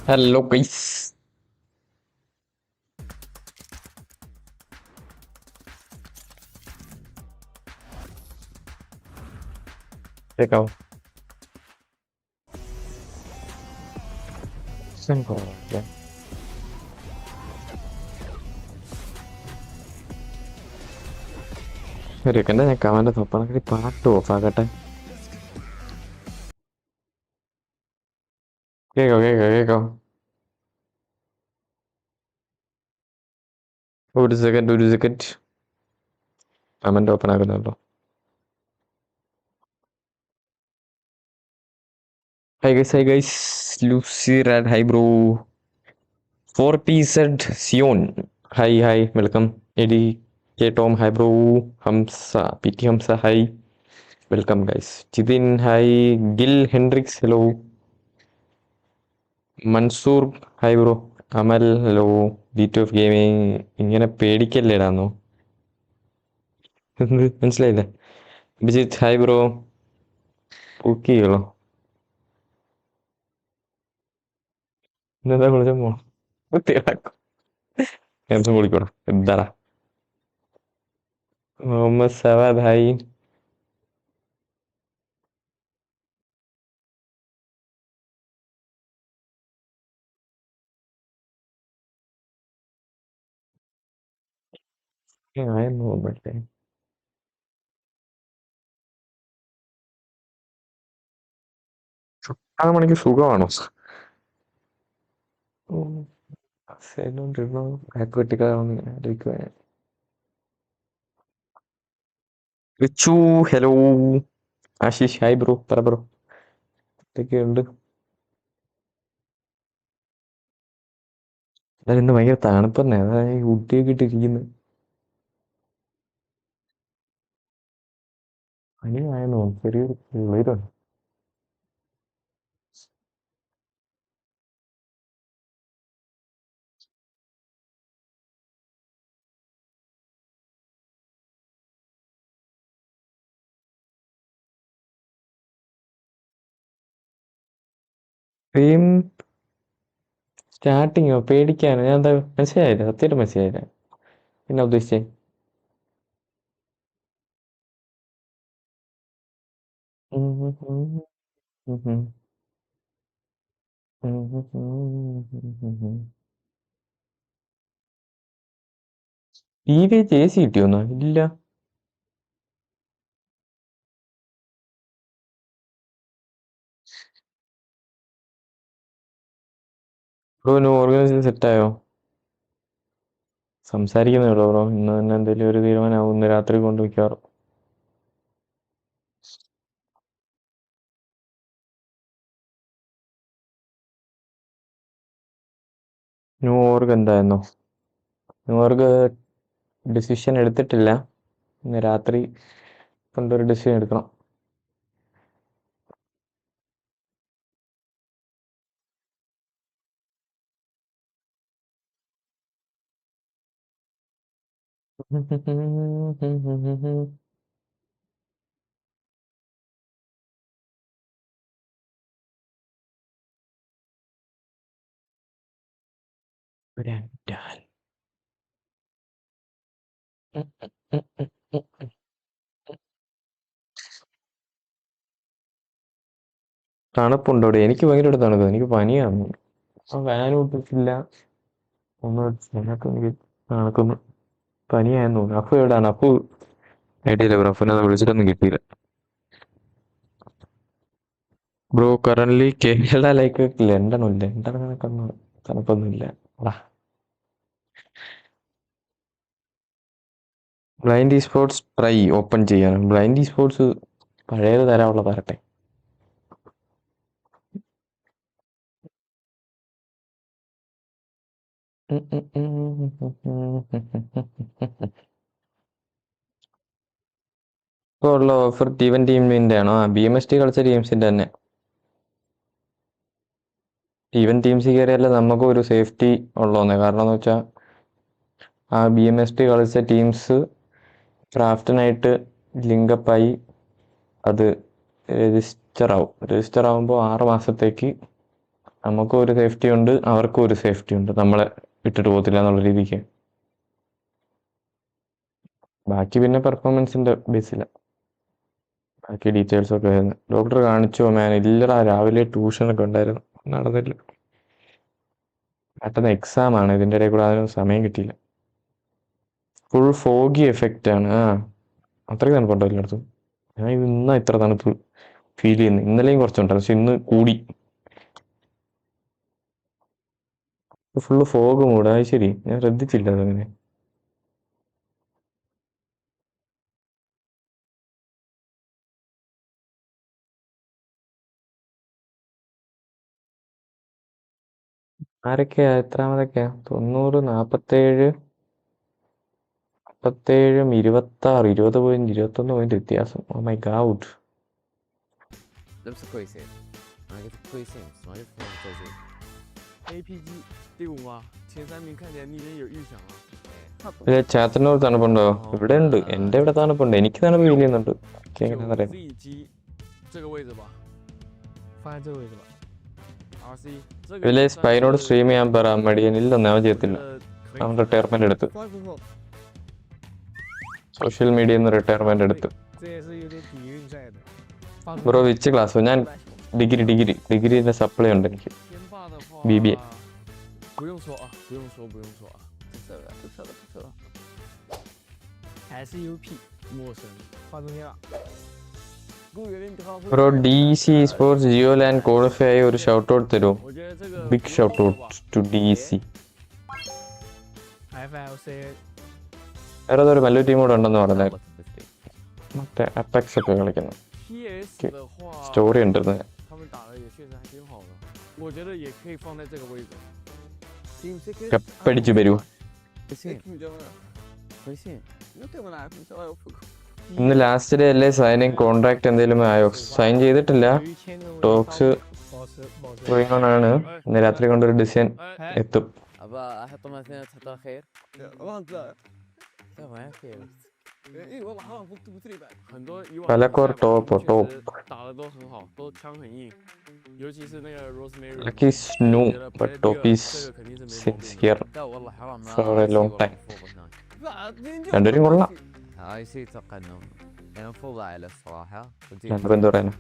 Hello guys. കേക്കാവോ? ഒരു second, ഞാൻ കമന്റ് തൊപ്പണക്കി പാട്ട് ഓഫ് ആക്കട്ടെ. കേക്കോ കേക്കോ കേക്കോ? ഒരു സെക്കൻഡ് കമന്റ് ഓപ്പൺ ആക്കുന്നുണ്ടോ? Hi guys, Lucy Rad, hi bro. 4PZ Zion, hi welcome. Eddie K Tom, hi bro. Hamza PT Hamza, hi welcome guys. Jithin hi. Gil Hendrix hello. Mansoor hi bro. Amal hello. Beat of gaming. ഇങ്ങനെ പേടിക്കല്ലേടാന്നോ? മനസ്സിലായില്ലേ? Abhijith hi bro. പൂക്കികളോ? ഇന്നെന്താ വിളിച്ച പോണം എന്തും വിളിക്കോടാ. എന്താടാ? മുഹമ്മദ് സവാദ് ഹായ്. നോക്കട്ടെ. 6 മണിക്ക് സുഖമാണോ? Richu hello. Ashish hi bro. പറ ബ്രോ, എന്തൊക്കെയുണ്ട്? ഇന്ന് ഭയങ്കര തണുപ്പന്നെ, അതായത് ഊട്ടിയൊക്കെ ഇട്ടിരിക്കുന്നു. പനിയായെന്നോ? ചെറിയൊരു കുളിരുണ്ട്. ഗെയിം സ്റ്റാർട്ടിങ്ങോ? പേടിക്കാനോ? ഞാൻ എന്താ മനസ്സിലായില്ല, സത്യമായിട്ട് മനസ്സിലായില്ല. എന്നാ ഉദ്ദേശിച്ചേ? JC കിട്ടിയോന്നോ? ഇല്ല. Bro organisation സെറ്റായോ? സംസാരിക്കുന്നേ ഉള്ളൂ ബ്രോ. ഇന്ന് തന്നെ എന്തെങ്കിലും ഒരു തീരുമാനമാവും. ഇന്ന് രാത്രി കൊണ്ട് മിക്കവാറും. ന്യൂ ഓർഗ് എന്തായിരുന്നോ? ന്യൂ ഓർഗ് ഡിസിഷൻ എടുത്തിട്ടില്ല. ഇന്ന് രാത്രി കൊണ്ടൊരു ഡിസിഷൻ എടുക്കണം. തണുപ്പുണ്ടോടെ? എനിക്ക് ഭയങ്കര തണുപ്പ്. എനിക്ക് പനിയാണ്. ഫാനും ഇട്ടിട്ടില്ല, ഒന്നും ഇട്ടിട്ട് എനിക്ക് തണുക്കുന്നു. പനിയായെന്ന് തോന്നുന്നു. അഫു എവിടാണ്? അഫു ഐഡിയയില്ല ബ്രോ. അഫുനെ വിളിച്ചിട്ടൊന്നും കിട്ടിയില്ല. ബ്രോ കറന്റ് കേരള ലൈക്ക് ലണ്ടനും ഇല്ല. ലണ്ടൻ കണക്കൊന്നും തണുപ്പൊന്നും ഇല്ല. ബ്ലൈൻഡ് സ്പോർട്സ് ട്രൈ ഓപ്പൺ ചെയ്യാൻ. ബ്ലൈൻഡ് സ്പോർട്സ് പഴയത് തരാനുള്ള തരട്ടെ. ഇപ്പോൾ ഉള്ള ഓഫർ ടീമിന്റെ ആണോ? BMST കളിച്ച ടീംസിന്റെ തന്നെ. ടീംസ് കയറിയല്ല നമുക്ക് ഒരു സേഫ്റ്റി ഉള്ളൂന്നേ. കാരണം എന്ന് വെച്ചാൽ ആ BMST കളിച്ച ടീംസ് ക്രാഫ്റ്റിനായിട്ട് ലിങ്കപ്പായി അത് രജിസ്റ്റർ ആവും. രജിസ്റ്റർ ആവുമ്പോൾ 6 മാസത്തേക്ക് നമുക്കും ഒരു സേഫ്റ്റി ഉണ്ട്, അവർക്കും ഒരു സേഫ്റ്റി ഉണ്ട്, നമ്മളെ വിട്ടിട്ട് പോകത്തില്ല എന്നുള്ള രീതിക്ക്. ബാക്കി പിന്നെ പെർഫോമൻസിന്റെ ബേസിലാണ് ബാക്കി ഡീറ്റെയിൽസ് ഒക്കെ വരുന്നത്. ഡോക്ടർ കാണിച്ചോ മാൻ? ഇല്ലടാ, രാവിലെ ട്യൂഷനൊക്കെ ഉണ്ടായിരുന്നു, നടന്നില്ല. പെട്ടെന്ന് എക്സാം ആണ്, ഇതിൻ്റെ ഇടയിൽ കൂടെ അതിന് സമയം കിട്ടിയില്ല. ഫുൾ ഫോഗി എഫക്റ്റ് ആണ്. അത്രയ്ക്ക് തണുപ്പുണ്ടോ എല്ലായിടത്തും? ഞാൻ ഇന്നാ ഇത്ര തണുപ്പ് ഫീൽ ചെയ്യുന്നു. ഇന്നലെയും കുറച്ചുണ്ടായിരുന്നു, പക്ഷെ ഇന്ന് കൂടി. Full fog mood. അത് ശരി, ഞാൻ ശ്രദ്ധിച്ചില്ല അതങ്ങനെ. ആരൊക്കെയാ? എത്രാമതൊക്കെയാ? 90, 47, 47, 26, 20 പോയിന്റ് 21 പോയിന്റ് വ്യത്യാസം. Oh my god. لبس كويسين. انا قلت كويسين بس ما قلت انهم كويسين. APG 第5吗？前3名看起来你已经有预想了。 Chathannoor തണുപ്പുണ്ടോ? ഇവിടെ ഉണ്ട്, എന്റെ ഇവിടെ തണുപ്പുണ്ട്, എനിക്ക് തണുപ്പ് ഫീൽ ചെയ്യുന്നുണ്ട്. എങ്ങനെയാണെന്ന് അറിയാം. ഇതിലെ സ്പൈനോട് സ്ട്രീം ചെയ്യാൻ പറ. മടിയൻ ഇല്ലെന്ന് അവൻ ചെയ്യത്തില്ല, അവൻ റിട്ടയർമെന്റ് എടുത്ത്. സോഷ്യൽ മീഡിയയിൽ നിന്ന് റിട്ടയർമെന്റ് എടുത്ത്. Bro which class? ഞാൻ ഡിഗ്രിന്റെ സപ്ലൈ ഉണ്ട് എനിക്ക്, BBA. 还是 UP 陌生，放中间了。 bro DC sports Jio LAN qualify ആയി ഒരു ഷൗട്ട് ഔട്ട് തരുമോ? Big shout out to DC. FLC വേറെ ഒരു നല്ലൊരു ടീം കൂടെ ഉണ്ടെന്ന് പറഞ്ഞായിരുന്നു, മറ്റേ അപ്പെക്സ് ഒക്കെ കളിക്കുന്നു. സ്റ്റോറി ഉണ്ടായിരുന്നു. 他们打的也确实还挺好的，我觉得也可以放在这个位置。കപ്പടിച്ചു വരൂ. ഇന്ന് ലാസ്റ്റ് ഡേ അല്ലേ? സൈനിങ് കോൺട്രാക്ട് എന്തെങ്കിലും ആയോ? സൈൻ ചെയ്തിട്ടില്ല, ടോക്സ് ആണ്. ഇന്ന് രാത്രി കൊണ്ടൊരു ഡിസിഷൻ എത്തും. പലക്കോർ top Lucky is new, but top is since here for a long time. രണ്ടുപേരും കൊള്ളാം. രണ്ടുപേരും പറയാനാ.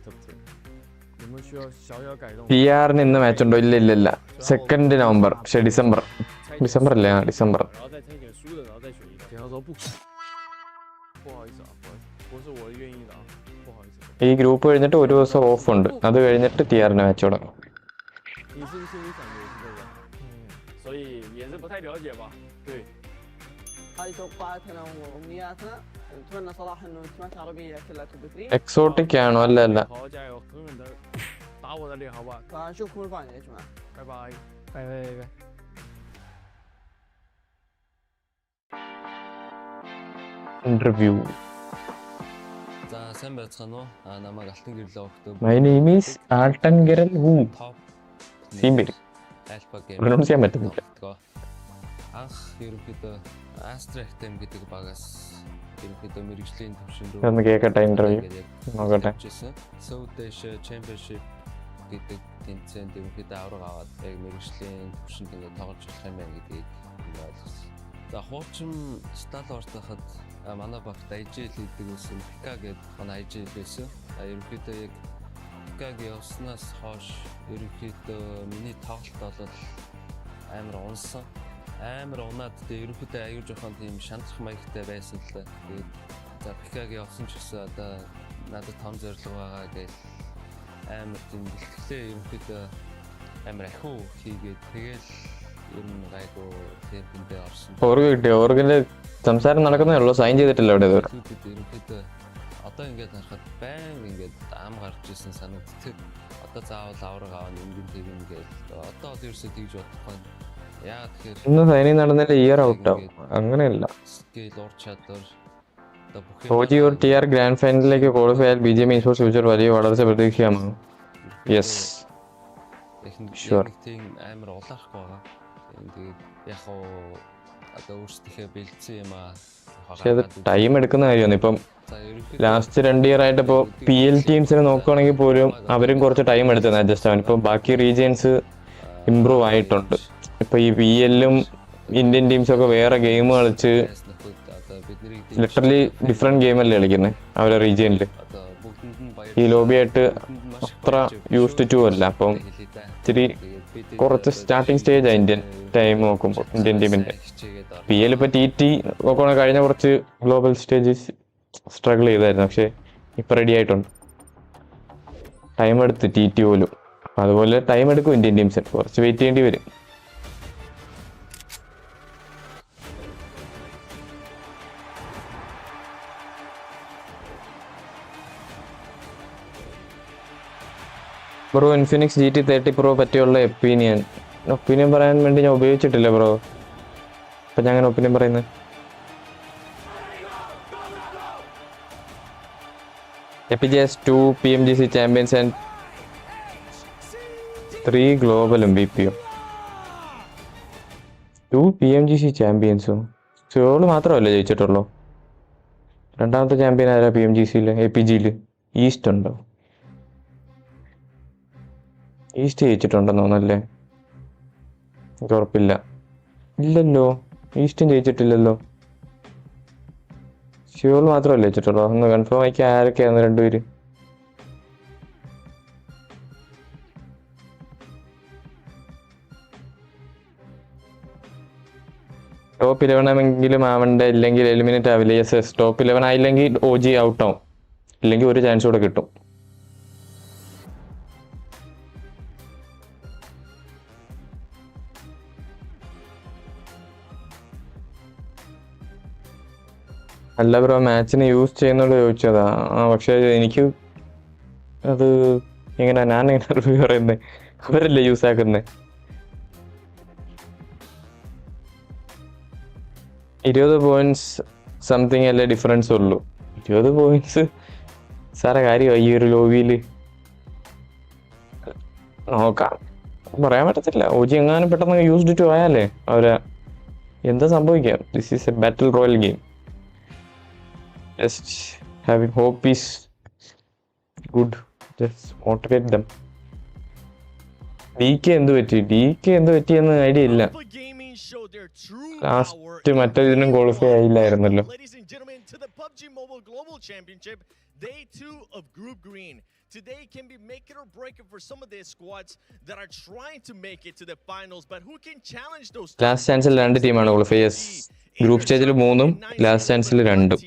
PR ഇന്ന് മാച്ച് ഉണ്ടോ? ഇല്ല. 2 നവംബർ. പക്ഷെ ഡിസംബർ അല്ലേ? ഡിസംബർ. ഈ ഗ്രൂപ്പ് കഴിഞ്ഞിട്ട് ഒരു ദിവസം ഓഫ് ഉണ്ട്, അത് കഴിഞ്ഞിട്ട് TR മാച്ച് തുടങ്ങും. എക്സോട്ടിക് ആണോ? അല്ല. Interview. My name is Altangeral Wu. Simber. Pronounce ചെയ്യാൻ പറ്റുന്നില്ല. Анх ерөнхийдөө Астрахтем гэдэг багаас ерөнхийдөө мэрэгжлийн төвшин рүү ഒന്ന് കേൾക്കട്ടെ ഇന്റർവ്യൂ. നോക്കട്ടെ. Southeast Championship гэдэг тэмцээнд ерөнхийдөө авраг аваад яг мэрэгжлийн төвшөнд ингээд тоглож болох юм байна гэдгийг ойлгосон. За хуучин Stalwart байхад манай багт IGL гэдэг үсэн PK гэдэг манай IGL байсан. Ерөнхийдөө яг PK-г явснаас хойш ерөнхийдөө миний тоглолт бол амар унсан. Амар унаад тэгээ ерөнхийдөө аюул жоохон тийм шантрах маягтай байсан л да. Тэгээд за PK-г явсан ч гэсэн одоо надад том зорилго байгаа гэж амар тийм бэлтгэлээ ерөнхийдөө амар ахиу хийгээд тэгэл ер нь гайгүй темпэндээ орсон. ഓർഗിന്റെ സംസാരം നടക്കുന്നേ ഉള്ളൂ, സൈൻ ചെയ്തിട്ടില്ല അവിടെ ഇതുവരെ. ерөнхийдөө одоо ингээд харахад байн ингээд ам гарч ирсэн санагддаг. Одоо заавал авраг аваа ингэн тэгэн гээл. Одоо л ерөөсөө тэгж бодохгүй. Яа тэгэхээр ഇന്ന് സൈനിങ് നടന്നില്ല, ഇയർ ഔട്ട് ആവും. അങ്ങനെയല്ല. സ്കെയിൽ ഓർ ചാത്തർ OG or TR ഗ്രാൻഡ് ഫൈനലിലേക്ക് ക്വാളിഫൈ ആയാൽ BGMI esports ഫ്യൂച്ചർ വലിയ വളർച്ച പ്രതീക്ഷിക്കാമോ? Yes, sure. амар улаарахгүй байгаа. Тэгээд яг хоо одоо өөрсдийнхээ бэлдсэн юм аа. പക്ഷെ അത് ടൈം എടുക്കുന്ന കാര്യമാണ്. ഇപ്പം ലാസ്റ്റ് 2 ഇയർ ആയിട്ട് ഇപ്പോൾ PL ടീംസിനെ നോക്കുകയാണെങ്കിൽ പോലും അവരും കുറച്ച് ടൈം എടുത്തത് അഡ്ജസ്റ്റ് ആവാൻ. ഇപ്പം ബാക്കി റീജിയൻസ് ഇമ്പ്രൂവ് ആയിട്ടുണ്ട്. ഇപ്പൊ ഈ VL-ഉം ഇന്ത്യൻ ടീംസൊക്കെ വേറെ ഗെയിം കളിച്ച് ലിറ്ററലി ഡിഫറെന്റ് ഗെയിമല്ലേ കളിക്കുന്നത് അവരുടെ റീജിയനിൽ. ഈ ലോബിയായിട്ട് അത്ര യൂസ്ഡ് ടു അല്ല. അപ്പം ഇത്തിരി കുറച്ച് സ്റ്റാർട്ടിങ് സ്റ്റേജാണ് ഇന്ത്യൻ ടൈം നോക്കുമ്പോൾ ഇന്ത്യൻ ടീമിന്റെ. PL ഇപ്പൊ TT നോക്കുകയാണെങ്കിൽ കഴിഞ്ഞ കുറച്ച് ഗ്ലോബൽ സ്റ്റേജസ് സ്ട്രഗിൾ ചെയ്തായിരുന്നു. പക്ഷെ ഇപ്പൊ റെഡി ആയിട്ടുണ്ട്. ടൈം എടുത്ത് TT പോലും. അതുപോലെ ടൈം എടുക്കും ഇന്ത്യൻ ടീംസ്, കുറച്ച് വെയിറ്റ് ചെയ്യേണ്ടി വരും. ബ്രോ ഇൻഫിനിക്സ് GT30 Pro പറ്റിയുള്ള ഒപ്പീനിയൻ പറയാൻ വേണ്ടി ഞാൻ ഉപയോഗിച്ചിട്ടില്ല ബ്രോ. അപ്പൊ ഞാൻ അങ്ങനെ ഒപ്പീനിയൻ പറയുന്നത് FPGS 2 PMGC champions and 3 global MVP. 2 PMGC ചാമ്പ്യൻസോ? സോള് മാത്രമല്ലേ ജയിച്ചിട്ടുള്ളൂ? രണ്ടാമത്തെ ചാമ്പ്യൻ ആരാ PMGCയിൽ? APGയിൽ ഈസ്റ്റ് ഉണ്ടോ? ഈസ്റ്റ് ജയിച്ചിട്ടുണ്ടെന്ന് തോന്നല്ലേ? എനിക്ക് ഉറപ്പില്ല. ഇല്ലല്ലോ, ഈസ്റ്റും ജയിച്ചിട്ടില്ലല്ലോ. ഷ്യൂൾ മാത്രമല്ലേ ജയിച്ചിട്ടുള്ളൂ? ഒന്ന് കൺഫേം ആക്കി ആരൊക്കെയായിരുന്നു രണ്ടുപേര്? ടോപ്പ് 11 ആണെങ്കിലും ആവണ്ടേ, ഇല്ലെങ്കിൽ എലിമിനേറ്റ് ആവില്ല. യെസ്, ടോപ്പ് 11 ആയില്ലെങ്കിൽ OG ഔട്ട് ആവും, ഇല്ലെങ്കിൽ ഒരു ചാൻസ് കൂടെ കിട്ടും. അല്ല ബ്രോ, മാച്ചിന് യൂസ് ചെയ്യുന്നോട് ചോദിച്ചതാ. പക്ഷെ എനിക്ക് അത് ഞാൻ എങ്ങനെ റിവ്യൂ പറയുന്നത്? അവരല്ലേ യൂസ് ആക്കുന്നത്. 20 പോയിന്റ്സ് സംതിങ് അല്ലേ ഡിഫറൻസ് ഉള്ളൂ. 20 പോയിന്റ്സ് സാറെ കാര്യമാണ് ഈ ഒരു ലോബിയിൽ. നോക്കാം, പറയാൻ പറ്റത്തില്ല. OG എങ്ങാനും പെട്ടെന്ന് യൂസ്ഡ് ടു ആയാലേ അവരെ എന്താ സംഭവിക്കാം. This is A battle royal game. Just having hope is good. Just motivate them. DK എന്ത് പറ്റിയെന്ന് ഐഡിയ ഇല്ല. ലാസ്റ്റ് മറ്റേതിനും ക്വാളിഫൈ ആയില്ലായിരുന്നല്ലോ. Day 2 of Group Green. Today can be make it or break it for some of their squads that are trying to make it to the finals, but who can challenge those? Last ചാൻസിൽ 2 ടീമാണ് qualify. Group സ്റ്റേജിൽ 3-ഉം last ചാൻസിൽ 2-ഉം.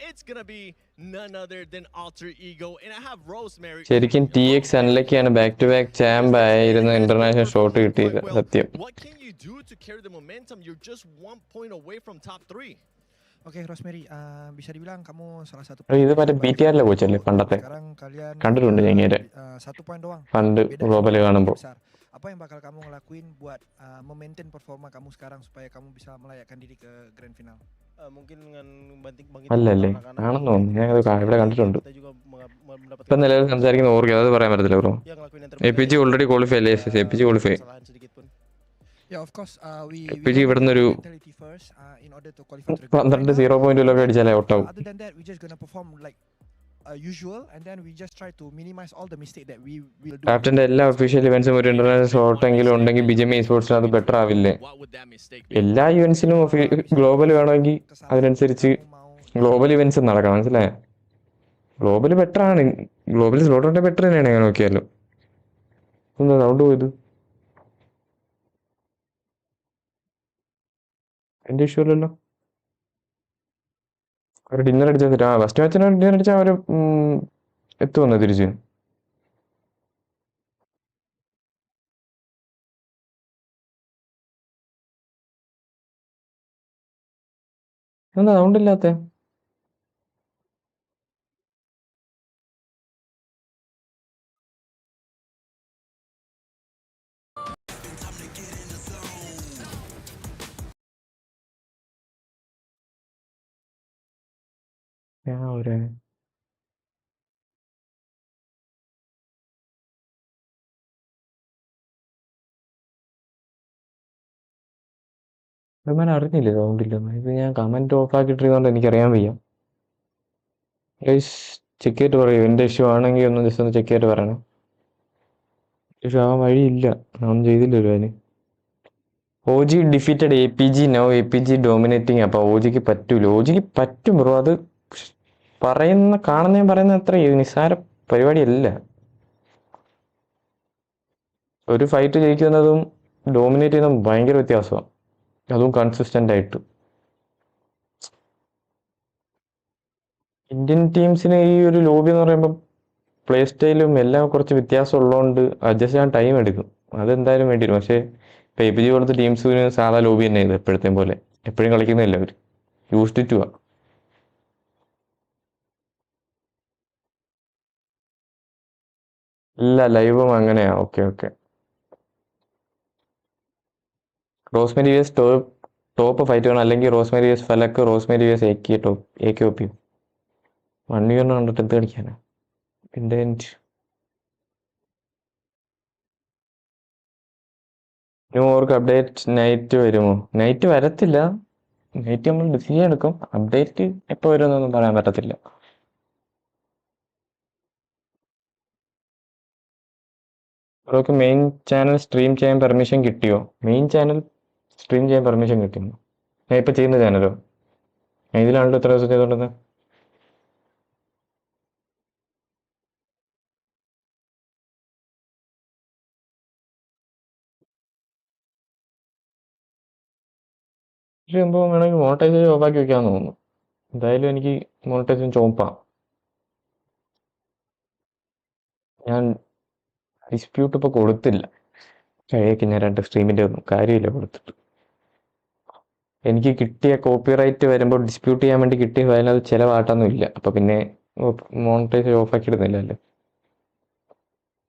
It's gonna be none other than Alter Ego, and I have Rosemary. ശരിക്കും TX അൺലക്കിയാണ്. Back to back ചാമ്പ് ആയിരുന്ന international shot കിട്ടിയത് സത്യം. What can you do to carry the momentum? You're just 1 point away from top 3. Oke, Rosemary, bisa dibilang kamu salah satu. ഇത് മറ്റേ BTR-ലെ കോച്ചല്ലേ പണ്ടത്തെ? Sekarang kalian കണ്ടിട്ടുണ്ട് ഞാൻ ഇങ്ങനെ 1 point doang. പണ്ട് ഗ്ലോബൽ കാണുമ്പോൾ. Apa yang bakal kamu ngelakuin buat memaintain performa kamu sekarang supaya kamu bisa melayakkan diri ke grand final? Mungkin dengan അല്ലല്ലേ, ആണെന്ന് തോന്നുന്നു. ഞാൻ അത് ഇവിടെ കണ്ടിട്ടുണ്ട്. ഇപ്പൊ നിലവിൽ സംസാരിക്കുന്ന ഓർക്കുക, അത് പറയാൻ പറ്റത്തില്ല ബ്രോ. APG ഓൾറെഡി ക്വാളിഫൈ അല്ലേ? APG qualify. Yeah, of course. APG ഇവിടുന്ന് ഒരു 12 0.2 അടിച്ചാലേ ഔട്ടാവും. Other than that, we just gonna perform like usual, and then we just try to minimize all the mistake that we will do. ക്യാപ്റ്റന്റെ എല്ലാ official ഇവന്റ്സും ഒരു international shot എങ്കിലും ഉണ്ടെങ്കിൽ BGMI esportsന് അത് better ആവില്ലേ? എല്ലാ ഇവന്റ്സിനും global വേണമെങ്കിൽ അതിനനുസരിച്ച് ഗ്ലോബൽ ഇവന്റ്സ് നടക്കണം, മനസ്സിലായോ? ഗ്ലോബൽ ബെറ്റർ ആണ്. ഗ്ലോബൽ സ്ലോട്ട് ബെറ്റർ തന്നെയാണ് എങ്ങനെ നോക്കിയാലോ. എന്താ സൗണ്ട് പോയത്? എന്റെ ഇഷ്യൂ അല്ലല്ലോ. ഒരു ഡിന്നർ അടിച്ചാൽ ഫസ്റ്റ് മാച്ചിന് ഡിന്നർ അടിച്ചാൽ അവർ എത്തുവന്നോ തിരിച്ച്? എന്താ സൗണ്ട് ഇല്ലാത്ത? ഒരു ഞാൻ അറിഞ്ഞില്ലേ സൗണ്ട് ഇല്ലെന്ന്. ഇത് ഞാൻ കമന്റ് ഓഫ് ആക്കിയിട്ടിരുന്നോണ്ട് എനിക്കറിയാൻ വയ്യ. ചെക്ക് ചെയ്തിട്ട് പറയൂ. എന്റെ ഇഷ്യൂ ആണെങ്കിൽ ഒന്ന് ജസ്റ്റ് ഒന്ന് ചെക്ക് ചെയ്തിട്ട് പറയണം. പക്ഷെ ആ വഴിയില്ല, ഒന്നും ചെയ്തില്ലല്ലോ അതിന്. OG defeated APG, no APG dominating. അപ്പൊ OGക്ക് പറ്റൂല. OGക്ക് പറ്റും ബ്രോ, അത് പറയുന്ന അത്ര നിസ്സാര പരിപാടിയല്ല. ഒരു ഫൈറ്റ് ജയിക്കുന്നതും ഡോമിനേറ്റ് ചെയ്യുന്നതും ഭയങ്കര വ്യത്യാസമാണ്, അതും കൺസിസ്റ്റന്റ് ആയിട്ട്. ഇന്ത്യൻ ടീംസിന് ഈ ഒരു ലോബി എന്ന് പറയുമ്പോൾ പ്ലേ സ്റ്റൈലും എല്ലാം കുറച്ച് വ്യത്യാസം ഉള്ളതുകൊണ്ട് അഡ്ജസ്റ്റ് ചെയ്യാൻ ടൈം എടുക്കും. അതെന്തായാലും വേണ്ടി വരും. പക്ഷേ ഇപ്പോൾ APG പോലത്തെ ടീംസിന് സാധാ ലോബി തന്നെ ഇത് എപ്പോഴത്തെയും പോലെ എപ്പോഴും കളിക്കുന്നില്ല, അവർ യൂസ്ഡ് ടു ആ. ഇല്ല, ലൈവും അങ്ങനെയാ. Okay okay. Rosemary vs top fight വേണം, അല്ലെങ്കിൽ റോസ്മെരി വേസ് ഫലക്ക്, റോസ്മെരി വേസ് AK OP. 1 ഇയറിന് കണ്ടിട്ട് എന്ത് കളിക്കാനാ? ഇന്റൻറ്റ് ന്യൂ ഓർക്ക് അപ്ഡേറ്റ് നൈറ്റ് വരുമോ? നൈറ്റ് വരത്തില്ല, നൈറ്റ് നമ്മൾ ഡിസിഷൻ എടുക്കും. അപ്ഡേറ്റ് എപ്പോൾ വരുമെന്നൊന്നും പറയാൻ പറ്റത്തില്ല. അവർക്ക് മെയിൻ ചാനൽ സ്ട്രീം ചെയ്യാൻ പെർമിഷൻ കിട്ടിയോ? മെയിൻ ചാനൽ സ്ട്രീം ചെയ്യാൻ പെർമിഷൻ കിട്ടിയോ? ഞാൻ ഇപ്പം ചെയ്യുന്ന ചാനലോ? ഞാൻ ഇതിലാണല്ലോ ഇത്ര ദിവസം ചെയ്തോണ്ടത്. സംഭവം വേണമെങ്കിൽ മോണിറ്റൈസേഷൻ ഓഫാക്കി വെക്കാമെന്ന് തോന്നുന്നു. എന്തായാലും എനിക്ക് മോണിറ്റൈസേഷൻ ചോപ്പാം. ഞാൻ ഡിസ്പ്യൂട്ട് ഇപ്പോൾ കൊടുത്തില്ല. കഴിയൊക്കെ ഞാൻ 2 സ്ട്രീമിൻ്റെ ഒന്നും കാര്യമില്ല കൊടുത്തിട്ട്. എനിക്ക് കിട്ടിയ കോപ്പിറൈറ്റ് വരുമ്പോൾ ഡിസ്പ്യൂട്ട് ചെയ്യാൻ വേണ്ടി കിട്ടിയ ഫയലിനത് ചിലവാട്ടൊന്നും ഇല്ല. അപ്പം പിന്നെ മോണിറ്റൈസേഷൻ ഓഫാക്കി ഇടുന്നില്ല അല്ലേ.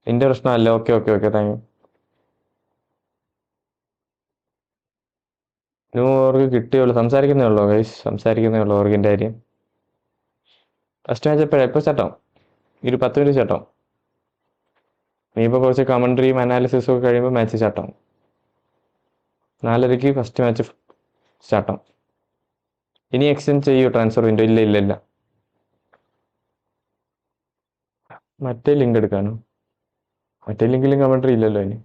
നിന്റെ പ്രശ്നമല്ല. Okay okay okay, thank you. New ഓർക്ക് കിട്ടിയുള്ളൂ, സംസാരിക്കുന്നേ ഉള്ളൂ ഗൈസ്, സംസാരിക്കുന്നേ ഉള്ളൂ ഓർഗിൻ്റെ കാര്യം. ഫസ്റ്റ് മാച്ച് എപ്പോൾ സ്റ്റാർട്ടാവും? 10 മിനിറ്റ് സ്റ്റാർട്ടാവും. നീ ഇപ്പോൾ കുറച്ച് കമൻട്രിയും അനാലിസിസും ഒക്കെ കഴിയുമ്പോൾ മാച്ച് സ്റ്റാർട്ടാവും. 4:30 ഫസ്റ്റ് മാച്ച് സ്റ്റാർട്ടാവും. ഇനി എക്സ്റ്റെൻഡ് ചെയ്യൂ ട്രാൻസ്ഫർ വിൻഡോ? ഇല്ല ഇല്ല ഇല്ല. മറ്റേ ലിങ്ക് എടുക്കാനോ? മറ്റേ ലിങ്കിലും കമൻട്രി ഇല്ലല്ലോ ഇനി.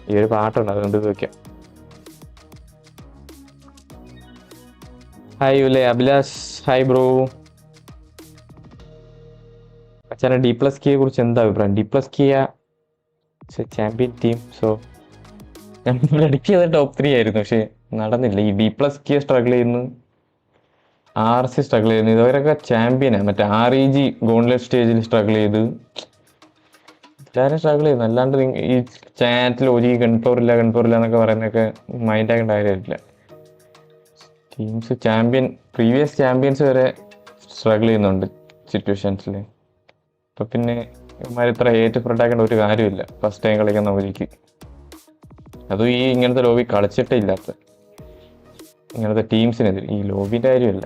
ഈ ഒരു പാട്ടുണ്ട്, അതുകൊണ്ട് വെക്കാം. ഹായ് യുലെ അഭിലാഷ്, ഹായ് ബ്രോ. അച്ഛനെ D+Kയെ കുറിച്ച് എന്താ അഭിപ്രായം? D+K champion team. സോ ഞാൻ പ്രെഡിക്റ്റ് ചെയ്ത ടോപ്പ് 3 ആയിരുന്നു, പക്ഷെ നടന്നില്ല. ഈ D+K സ്ട്രഗിൾ ചെയ്യുന്നു, RC സ്ട്രഗിൾ ചെയ്യുന്നു. ഇവരൊക്കെ ചാമ്പ്യനാണ്. മറ്റേ REG ഗോൺലെറ്റ് സ്റ്റേജിൽ സ്ട്രഗിൾ ചെയ്ത് എല്ലാവരും സ്ട്രഗിൾ ചെയ്യുന്നു. അല്ലാണ്ട് ഈ ചാറ്റിൽ OG ഗൺപവറില്ല എന്നൊക്കെ പറയുന്നതൊക്കെ മൈൻഡ് ആക്കേണ്ട കാര്യമില്ല. ടീംസ് പ്രീവിയസ് ചാമ്പ്യൻസ് വരെ സ്ട്രഗിൾ ചെയ്യുന്നുണ്ട് സിറ്റുവേഷൻസിൽ. അപ്പം പിന്നെ ഇവന്മാർ ഇത്ര ഹേറ്റ് സ്പ്രെഡ് ആക്കേണ്ട ഒരു കാര്യമില്ല ഫസ്റ്റ് ടൈം കളിക്കുന്ന OGക്ക്. അതും ഈ ഇങ്ങനത്തെ ലോബി കളിച്ചിട്ടേ ഇല്ലാത്ത ഇങ്ങനത്തെ ടീംസിനെതിരെ. ഈ ലോബിൻ്റെ കാര്യമല്ല.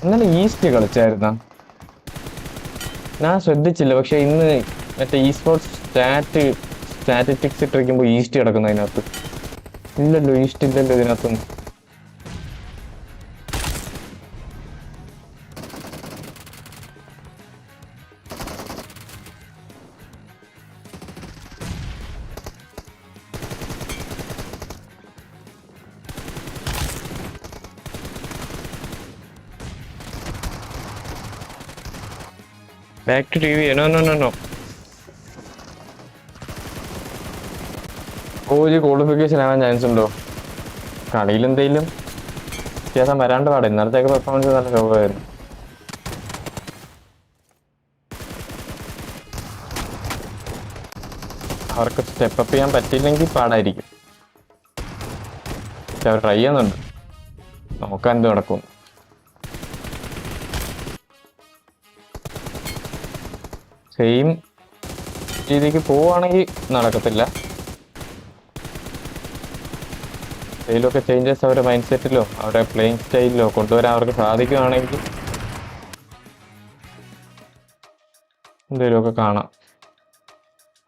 ഇന്നലെ ഈസ്റ്റ് കളിച്ചായിരുന്ന? ഞാൻ ശ്രദ്ധിച്ചില്ല, പക്ഷെ ഇന്ന് മറ്റേ esports സ്റ്റാറ്റിസ്റ്റിക്സ് ഇട്ടിരിക്കുമ്പോൾ ഈസ്റ്റ് കിടക്കുന്നു അതിനകത്ത്. ഇല്ലല്ലോ, ഈസ്റ്റ് ഇല്ലല്ലോ ഇതിനകത്തൊന്നും. Back to TV. No. OG qualification ആവാൻ ചാൻസ് ഉണ്ടോ? കളിയിൽ എന്തെങ്കിലും വ്യത്യാസം വരാണ്ട് പാടില്ല. ഇന്നലത്തേക്ക് പെർഫോമൻസ് നല്ല ശോഭമായിരുന്നു. അവർക്ക് സ്റ്റെപ്പ് അപ്പ് ചെയ്യാൻ പറ്റിയില്ലെങ്കിൽ പാടായിരിക്കും. പക്ഷെ അവർ ട്രൈ ചെയ്യുന്നുണ്ട്, നോക്കാൻ എന്ത് നടക്കും. സെയിം രീതിക്ക് പോവുകയാണെങ്കിൽ നടക്കത്തില്ല. എന്തെങ്കിലുമൊക്കെ ചേഞ്ചസ് അവരുടെ മൈൻഡ് സെറ്റിലോ അവരുടെ പ്ലേയിങ് സ്റ്റൈലിലോ കൊണ്ടുവരാൻ അവർക്ക് സാധിക്കുകയാണെങ്കിൽ എന്തെങ്കിലുമൊക്കെ കാണാം.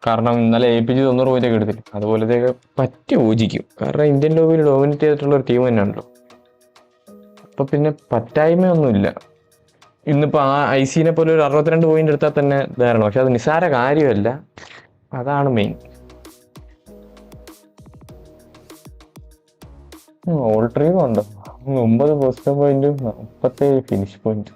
കാരണം ഇന്നലെ APG 90 പോയിന്റൊക്കെ എടുത്തില്ല. അതുപോലത്തെയൊക്കെ പറ്റി യോജിക്കും. കാരണം ഇന്ത്യൻ ലോബിയിൽ ഡോമിനേറ്റ് ചെയ്തിട്ടുള്ള ഒരു ടീം തന്നെയാണല്ലോ. അപ്പൊ പിന്നെ പറ്റായ്മയൊന്നുമില്ല. ഇന്നിപ്പോ ആ ICനെ പോലെ ഒരു 62 പോയിന്റ് എടുത്താൽ തന്നെ ധാരണം. പക്ഷെ അത് നിസ്സാര കാര്യമല്ല. അതാണ് മെയിൻ. ഓൾ ട്രീം ഉണ്ടോ? 9 പോസ്റ്റ് പോയിന്റും 37 ഫിനിഷ് പോയിന്റ്.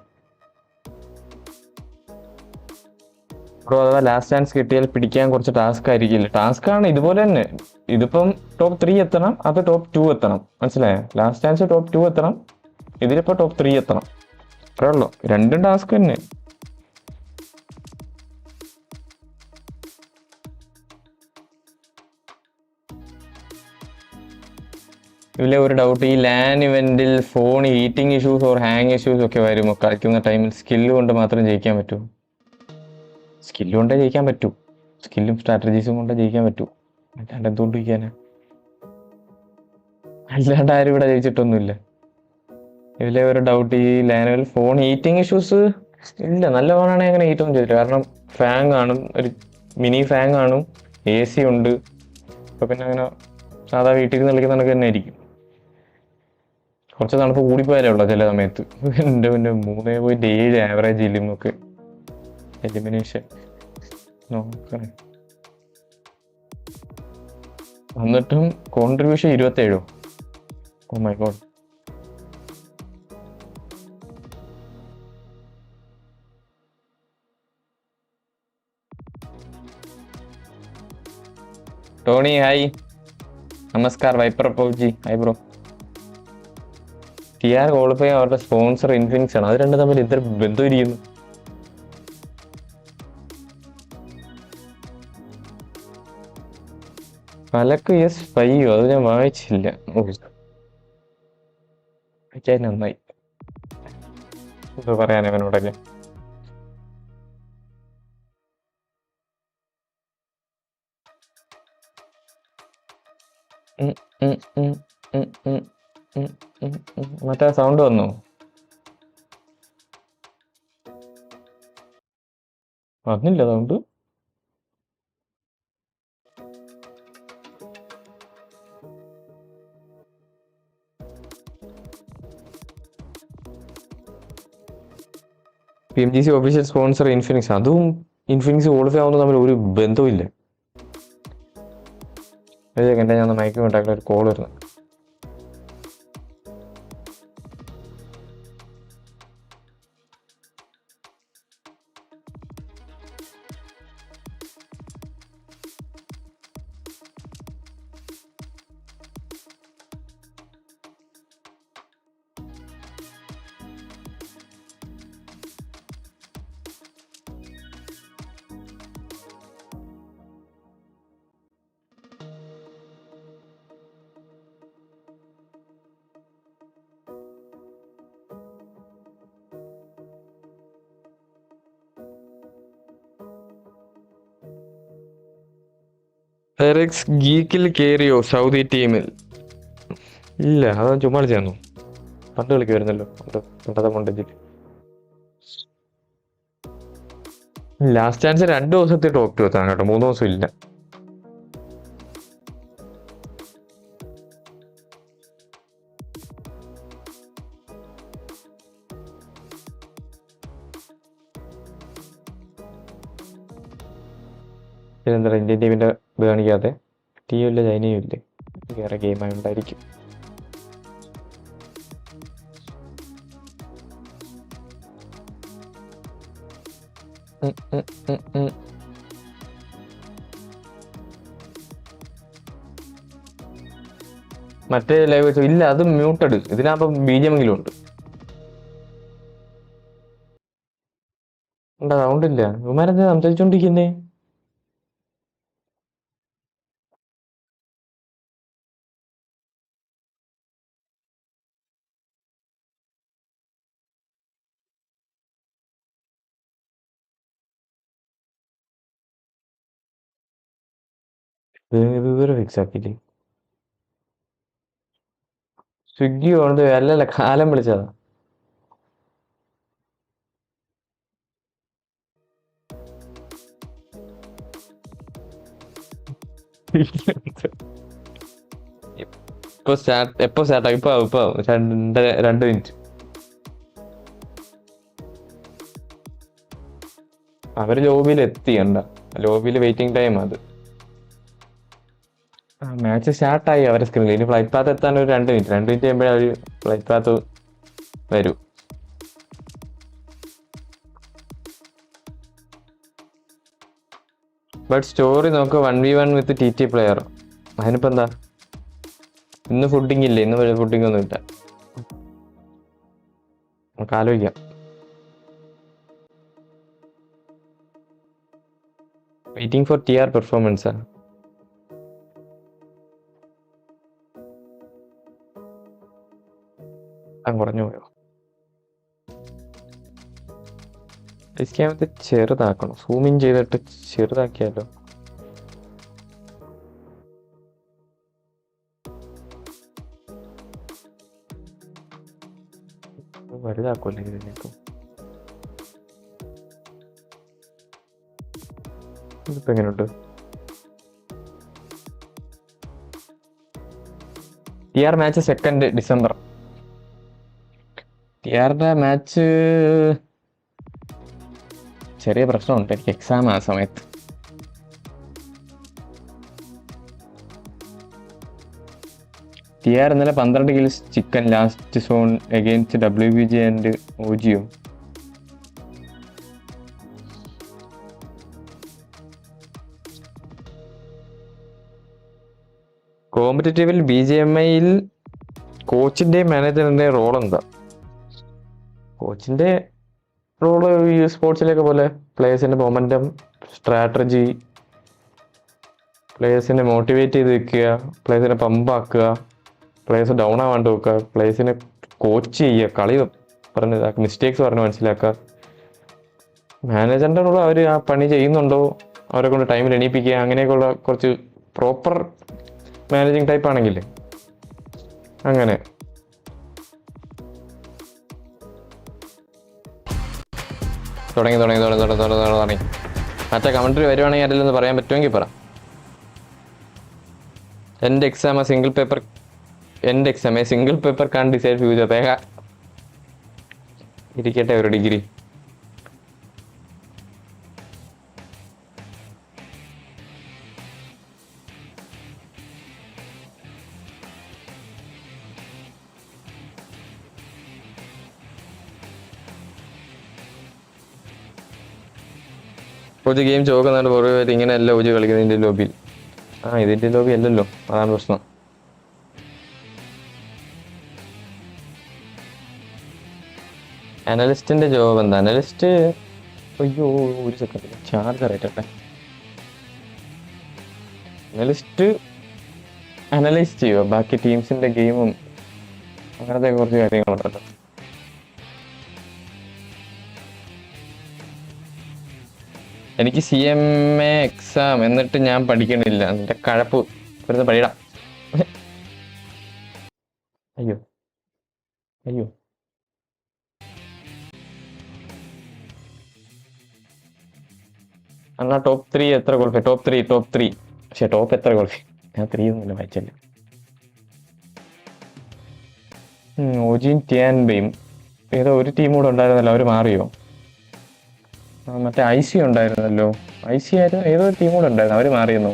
ബ്രോ അഥവാ ലാസ്റ്റ് ചാൻസ് കിട്ടിയാൽ പിടിക്കാൻ കുറച്ച് ടാസ്ക് ആയിരിക്കില്ല. ടാസ്ക് ആണ് ഇതുപോലെ തന്നെ. ഇതിപ്പം ടോപ്പ് 3 എത്തണം, അത് ടോപ്പ് 2 എത്തണം. മനസ്സിലായോ? ലാസ്റ്റ് ചാൻസ് ടോപ്പ് 2 എത്തണം, ഇതിലിപ്പോ ടോപ്പ് 3 എത്തണം. അത്രേ ഉള്ളൂ. രണ്ടും ടാസ്ക് തന്നെ. ഇതിലെ ഒരു ഡൗട്ട്, ഈ ലാൻ ഇവന്റിൽ phone heating issues or hang issues ഒക്കെ വരുമോ? കളിക്കുന്ന ടൈമിൽ സ്കില്ല് കൊണ്ട് മാത്രം ജയിക്കാൻ പറ്റൂ? സ്കില്ല് കൊണ്ടേ ജയിക്കാൻ പറ്റൂ. സ്കില്ലും സ്ട്രാറ്റജീസും കൊണ്ടേ ജയിക്കാൻ പറ്റൂ. അല്ലാണ്ട് എന്തുകൊണ്ട് ജയിക്കാനാ? അല്ലാണ്ട് ആരും ഇവിടെ ജയിച്ചിട്ടൊന്നുമില്ല. ഇതിലെ ഒരു ഡൗട്ട്, ഈ ലാനുവൽ ഫോൺ ഹീറ്റിംഗ് ഇഷ്യൂസ് ഇല്ല. നല്ല ഫോണാണെങ്കിൽ അങ്ങനെ ഹീറ്റൊന്നും ചെയ്തില്ല. കാരണം ഫാൻ കാണും, ഒരു മിനി ഫാൻ കാണും, AC ഉണ്ട്. അപ്പൊ പിന്നെ അങ്ങനെ സാധാ വീട്ടിൽ നിന്ന് കളിക്കുന്ന കണക്ക് തന്നെ ആയിരിക്കും. കുറച്ച് തണുപ്പ് കൂടിപ്പോയാലേ ഉള്ളൂ ചില സമയത്ത്. എൻ്റെ പിന്നെ 3.7 ആവറേജ് ഇല്ലുമൊക്കെ എലിമിനേഷൻ നോക്കണേ. എന്നിട്ടും contribution 27. Oh my god. Tony hi. നമസ്കാർ. Viper PUBG hi bro. TR qualify അവരുടെ സ്പോൺസർ ഇൻഫിനിക്സ് ആണ്. അത് രണ്ടും തമ്മിൽ ഇത്ര ബന്ധമിരിക്കുന്നു. പലക്ക് യെസ് പയ്യോ, അത് ഞാൻ വായിച്ചില്ല. വായിക്കാൻ നന്നായി. എന്താ പറയാൻ അവനോടൊക്കെ. മറ്റേ സൗണ്ട് വന്നോ? വന്നില്ല sound. PMGC official sponsor Infinix. അതും ഇൻഫിനിക്സ് ക്വാളിഫൈ ആവുന്നത് തമ്മിൽ ഒരു ബന്ധവും ഇല്ല. എൻ്റെ ഞാൻ മയക്കും ഉണ്ടാക്കുന്ന ഒരു കോൾ വരുന്നത്. എറിക്സ് ഗീക്കിൽ കയറിയോ സൗദി ടീമിൽ? ഇല്ല, അതാ ചുമ്മാ കളിച്ചാന്നു. പണ്ട് കളിക്കുമായിരുന്നല്ലോ പണ്ടത്തെ മൊണ്ടേജിൽ. ലാസ്റ്റ് ചാൻസ് 2 ദിവസത്തെ ടോപ്പ് 2 എത്താൻ കേട്ടോ, 3 ദിവസം ഇല്ല. എന്താ ഇന്ത്യൻ ടീമിന്റെ ഇത് കാണിക്കാതെ? ടീയും ഇല്ല, ചൈനയും ഇല്ലേ? വേറെ ഗെയിമായി ഉണ്ടായിരിക്കും. മറ്റേ ലൈവ് ഇല്ല, അത് മ്യൂട്ടഡ്. ഇതിനകത്ത് BGM ഉണ്ട്. എന്താ സൗണ്ട് ഇല്ല? ഇവന്മാരെന്താ സംസാരിച്ചോണ്ടിരിക്കുന്നേ? ഇതുവരെ ഫിക്സ് ആക്കിയില്ലേ? സ്വിഗ്ഗി കൊണ്ട് അല്ലല്ല, കാലം വിളിച്ചതാ. എപ്പോ സ്റ്റാർട്ടാകും? ഇപ്പൊ 2 മിനിറ്റ്. അവര് ലോബിയിൽ എത്തി, കണ്ട ലോബിയിൽ വെയിറ്റിംഗ് ടൈം അത്. മാച്ച് സ്റ്റാർട്ടായി അവരെ സ്ക്രീനിൽ. ഇനി ഫ്ലൈറ്റ് പാത്ത് എത്താൻ ഒരു 2 മിനിറ്റ്. 2 മിനിറ്റ് കഴിയുമ്പോഴേ അവര് ഫ്ലൈറ്റ് പാത്ത് വരൂ. ബട്ട് സ്റ്റോറി നോക്ക് 1v1 വിത്ത് TT പ്ലെയർ. അതിനിപ്പോ എന്താ? ഇന്ന് ഫുഡിങ് ഇല്ലേ? ഇന്ന് ഫുഡിങ് ഒന്നും ഇല്ല. നമുക്ക് ആലോചിക്കാം. Waiting for TR പെർഫോമൻസാ. കുറഞ്ഞു പോയോ? ഡിസ്ക്യാമത്ത് ചെറുതാക്കണം. സൂമിൻ ചെയ്തിട്ട് ചെറുതാക്കിയാലോ? വലുതാക്കുമല്ലേ ഇതിനിപ്പം? ഇതിപ്പോ എങ്ങനെയുണ്ട്? TR match 2 December. TRന്റെ മാച്ച് ചെറിയ പ്രശ്നമുണ്ട്. എനിക്ക് എക്സാം ആ സമയത്ത്. TR ഇന്നലെ 12 kills chicken last zone against WBG and OGO. കോമ്പറ്റീറ്റീവിൽ BGMIയിൽ കോച്ചിന്റെയും മാനേജറിന്റെയും റോൾ എന്താ? കോച്ചിന്റെ റോള് ഈ സ്പോർട്സിലൊക്കെ പോലെ പ്ലേയേഴ്സിന്റെ മൊമെന്റം, സ്ട്രാറ്റജി, പ്ലേയേഴ്സിനെ മോട്ടിവേറ്റ് ചെയ്ത് വെക്കുക, പ്ലേയേഴ്സിനെ പമ്പാക്കുക, പ്ലേയേഴ്സ് ഡൗൺ ആവാണ്ട് വെക്കുക, പ്ലേയേഴ്സിനെ കോച്ച് ചെയ്യുക, കളി പറഞ്ഞ് മിസ്റ്റേക്സ് പറഞ്ഞ് മനസ്സിലാക്കുക. മാനേജറിന്റെ റോള് അവർ ആ പണി ചെയ്യുന്നുണ്ടോ, അവരെ കൊണ്ട് ടൈമിൽ എണീപ്പിക്കുക, അങ്ങനെയൊക്കെയുള്ള കുറച്ച് പ്രോപ്പർ മാനേജിങ് ടൈപ്പ് ആണെങ്കിൽ അങ്ങനെ. തുടങ്ങി. മറ്റേ കമന്ററി വരുവാണെങ്കിൽ അതിലൊന്ന് പറയാൻ പറ്റുമെങ്കിൽ പറ. എൻ്റെ എക്സാം സിംഗിൾ പേപ്പർ കാൺ ഡിസൈഡ് ഫ്യൂച്ചർ. തേങ്ങ ഇരിക്കട്ടെ ഒരു ഡിഗ്രി. ഒരു ഗെയിം ചോക്കുന്നുണ്ട് പുറകെ. ഇങ്ങനെയല്ല OG കളിക്കുന്നത് ഇതിന്റെ ലോബിയിൽ. ഇതിന്റെ ലോബി അല്ലല്ലോ, അതാണ് പ്രശ്നം. അനലിസ്റ്റിന്റെ ജോബ് എന്താ? അനലിസ്റ്റ് അയ്യോ ഒരു സെക്കൻഡ് ചാർജർ ആയിട്ടെ. അനലൈസ് ചെയ്യുക ബാക്കി ടീംസിന്റെ ഗെയിമും അങ്ങനത്തെ കുറച്ച് കാര്യങ്ങളുണ്ടല്ലോ. എനിക്ക് CMA എക്സാം എന്നിട്ട് ഞാൻ പഠിക്കണില്ല. എന്റെ കഴപ്പ് വെറുതെ പഠിടാം. അയ്യോ അണ്ണാ ടോപ്പ് 3 എത്ര ക്വാളിഫൈ? ടോപ്പ് 3 പക്ഷെ ടോപ്പ് എത്ര ക്വാളിഫൈ? ഞാൻ 3 ഒന്നുമില്ല വായിച്ചല്ല. OGയും TNBയും ഏതോ ഒരു ടീം കൂടെ ഉണ്ടായിരുന്നല്ലോ, അവർ മാറിയോ? മറ്റേ IC ഉണ്ടായിരുന്നല്ലോ. IC ആയിരുന്നു, ഏതോ ഒരു ടീം കൂടെ ഉണ്ടായിരുന്നു, അവർ മാറിയെന്നോ?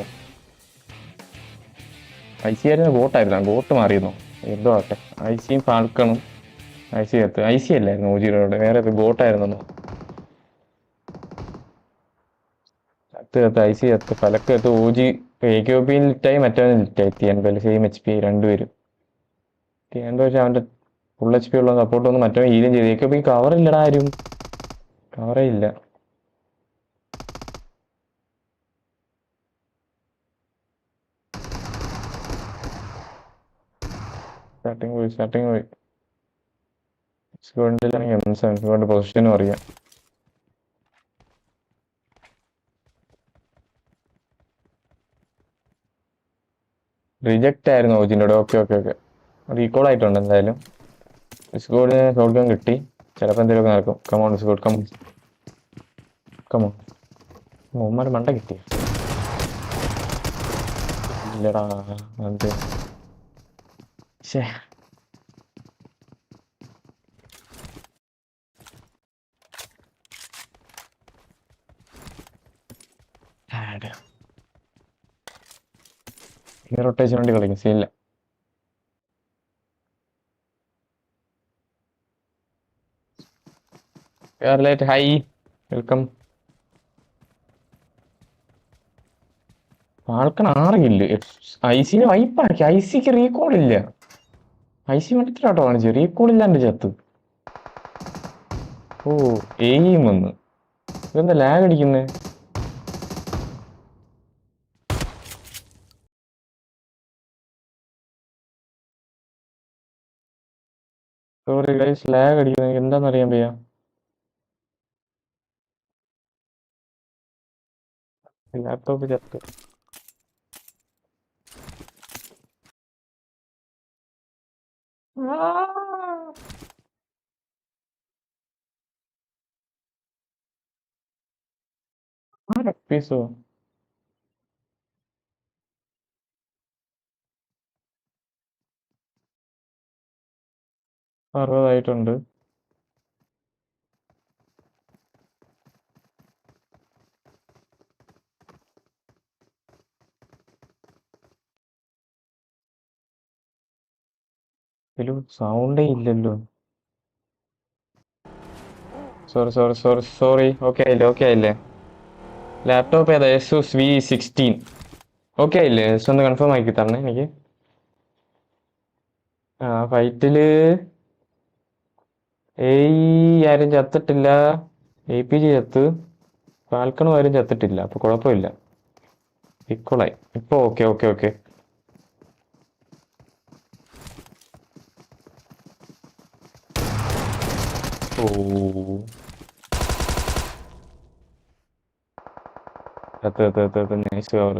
IC ആയിരുന്നു, ഗോട്ട് മാറിയെന്നോ? എന്തോ ആട്ടെ. ICയും ഫാൽക്കണും IC അല്ലായിരുന്നു OGയുടെ, വേറെ ഗോട്ടായിരുന്നോ? IC ഫലക്ക് OG AKOPയിൽ ലിറ്റായി, മറ്റവന് ലിറ്റായി. TNBയിൽ സെയിം HP രണ്ടുപേരും. TNB പക്ഷെ അവന്റെ ഫുൾ HP ഉള്ള സപ്പോർട്ട് ഒന്നും മറ്റവൻ ഹീലും ചെയ്തു. AKOP കവറില്ലടാ, ആരും കവറേ ഇല്ല. സ്റ്റാർട്ടിങ് പോയി. സ്കോഡിലാണെങ്കിൽ പൊസിഷനും അറിയാം. റിജക്റ്റ് ആയിരുന്നു OGൻ്റെ. ഓക്കെ റീകോൾ ആയിട്ടുണ്ട് എന്തായാലും. സ്കോഡിന് ഷോട്ട് ഗൺ കിട്ടി. ചിലപ്പോൾ എന്തെങ്കിലുമൊക്കെ നടക്കും. Come on squad, come on. മുമ്മാര് മണ്ട കിട്ടി. ഇല്ലടാ അത് ശേ റൊട്ടേഷൻ വേണ്ടി കളിക്കും സീനില്ല. Hi welcome. ആൾക്കാണ് 6 കില്ല്. ഐസിനെ വൈപ്പാക്കി. ഐസിക്ക് റീകോൾ ഇല്ല. ഐസി മറ്റത്തിലാട്ടോ കാണിച്ചു റീകോൾ ഇല്ലാണ്ട് ചത്ത്. ഓ എയും വന്ന് ഇതെന്താ ലാഗ് അടിക്കുന്നേ? സോറി ഗൈസ് ലാഗ് അടിക്കുന്നത് എന്താണെന്ന് അറിയാൻ വയ്യ. ലാപ്ടോപ്പ് ചത്ത്. പീസോ 60 ഇതിലും സൗണ്ടേ ഇല്ലല്ലോ. Sorry sorry sorry sorry. Okay ആയില്ലേ? ഓക്കെ ആയില്ലേ? ലാപ്ടോപ്പ് ഏതാ? Asus V16. ഓക്കെ ആയില്ലേ? ജസ്റ്റ് ഒന്ന് കൺഫേം ആക്കി തരണേ എനിക്ക്. ആ ഫൈറ്റില് ആരും ചത്തിട്ടില്ല. APG ചത്ത്. ഫാൽക്കണും ആരും ചത്തിട്ടില്ല. അപ്പൊ കുഴപ്പമില്ല. ഇക്കോളായി ഇപ്പൊ. Okay okay okay. Oh nice cover.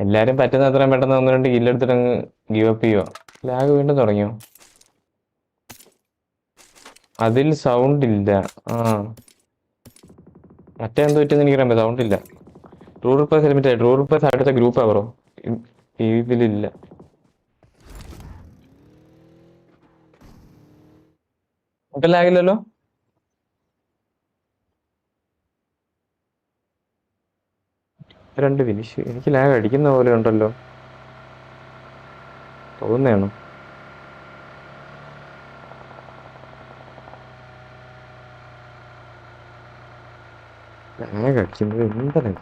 എല്ലാരും പറ്റുന്ന അത്രയും പെട്ടെന്ന് 1-2 കില്ലെടുത്തിട്ട് അങ്ങ് ഗീവ് അപ്പ് ചെയ്യുക. ലാഗ് വീണ്ടും തുടങ്ങിയോ? അതിൽ സൗണ്ട് ഇല്ല. ആ മറ്റേ എന്ത് പറ്റുമെന്ന് എനിക്കറിയാൻ പറ്റും. സൗണ്ട് ഇല്ല. True repairs helmet true repairs അടുത്ത ഗ്രൂപ്പ് ആവറോ? ഇതിലില്ല. ഒട്ടും ലാഗില്ലല്ലോ. രണ്ട് ഫിനിഷ്. എനിക്ക് ലാഗ് അടിക്കുന്ന പോലെ ഉണ്ടല്ലോ തോന്നുന്നതാണ്. ലാഗ് അടിക്കുന്നത് എന്താണ്?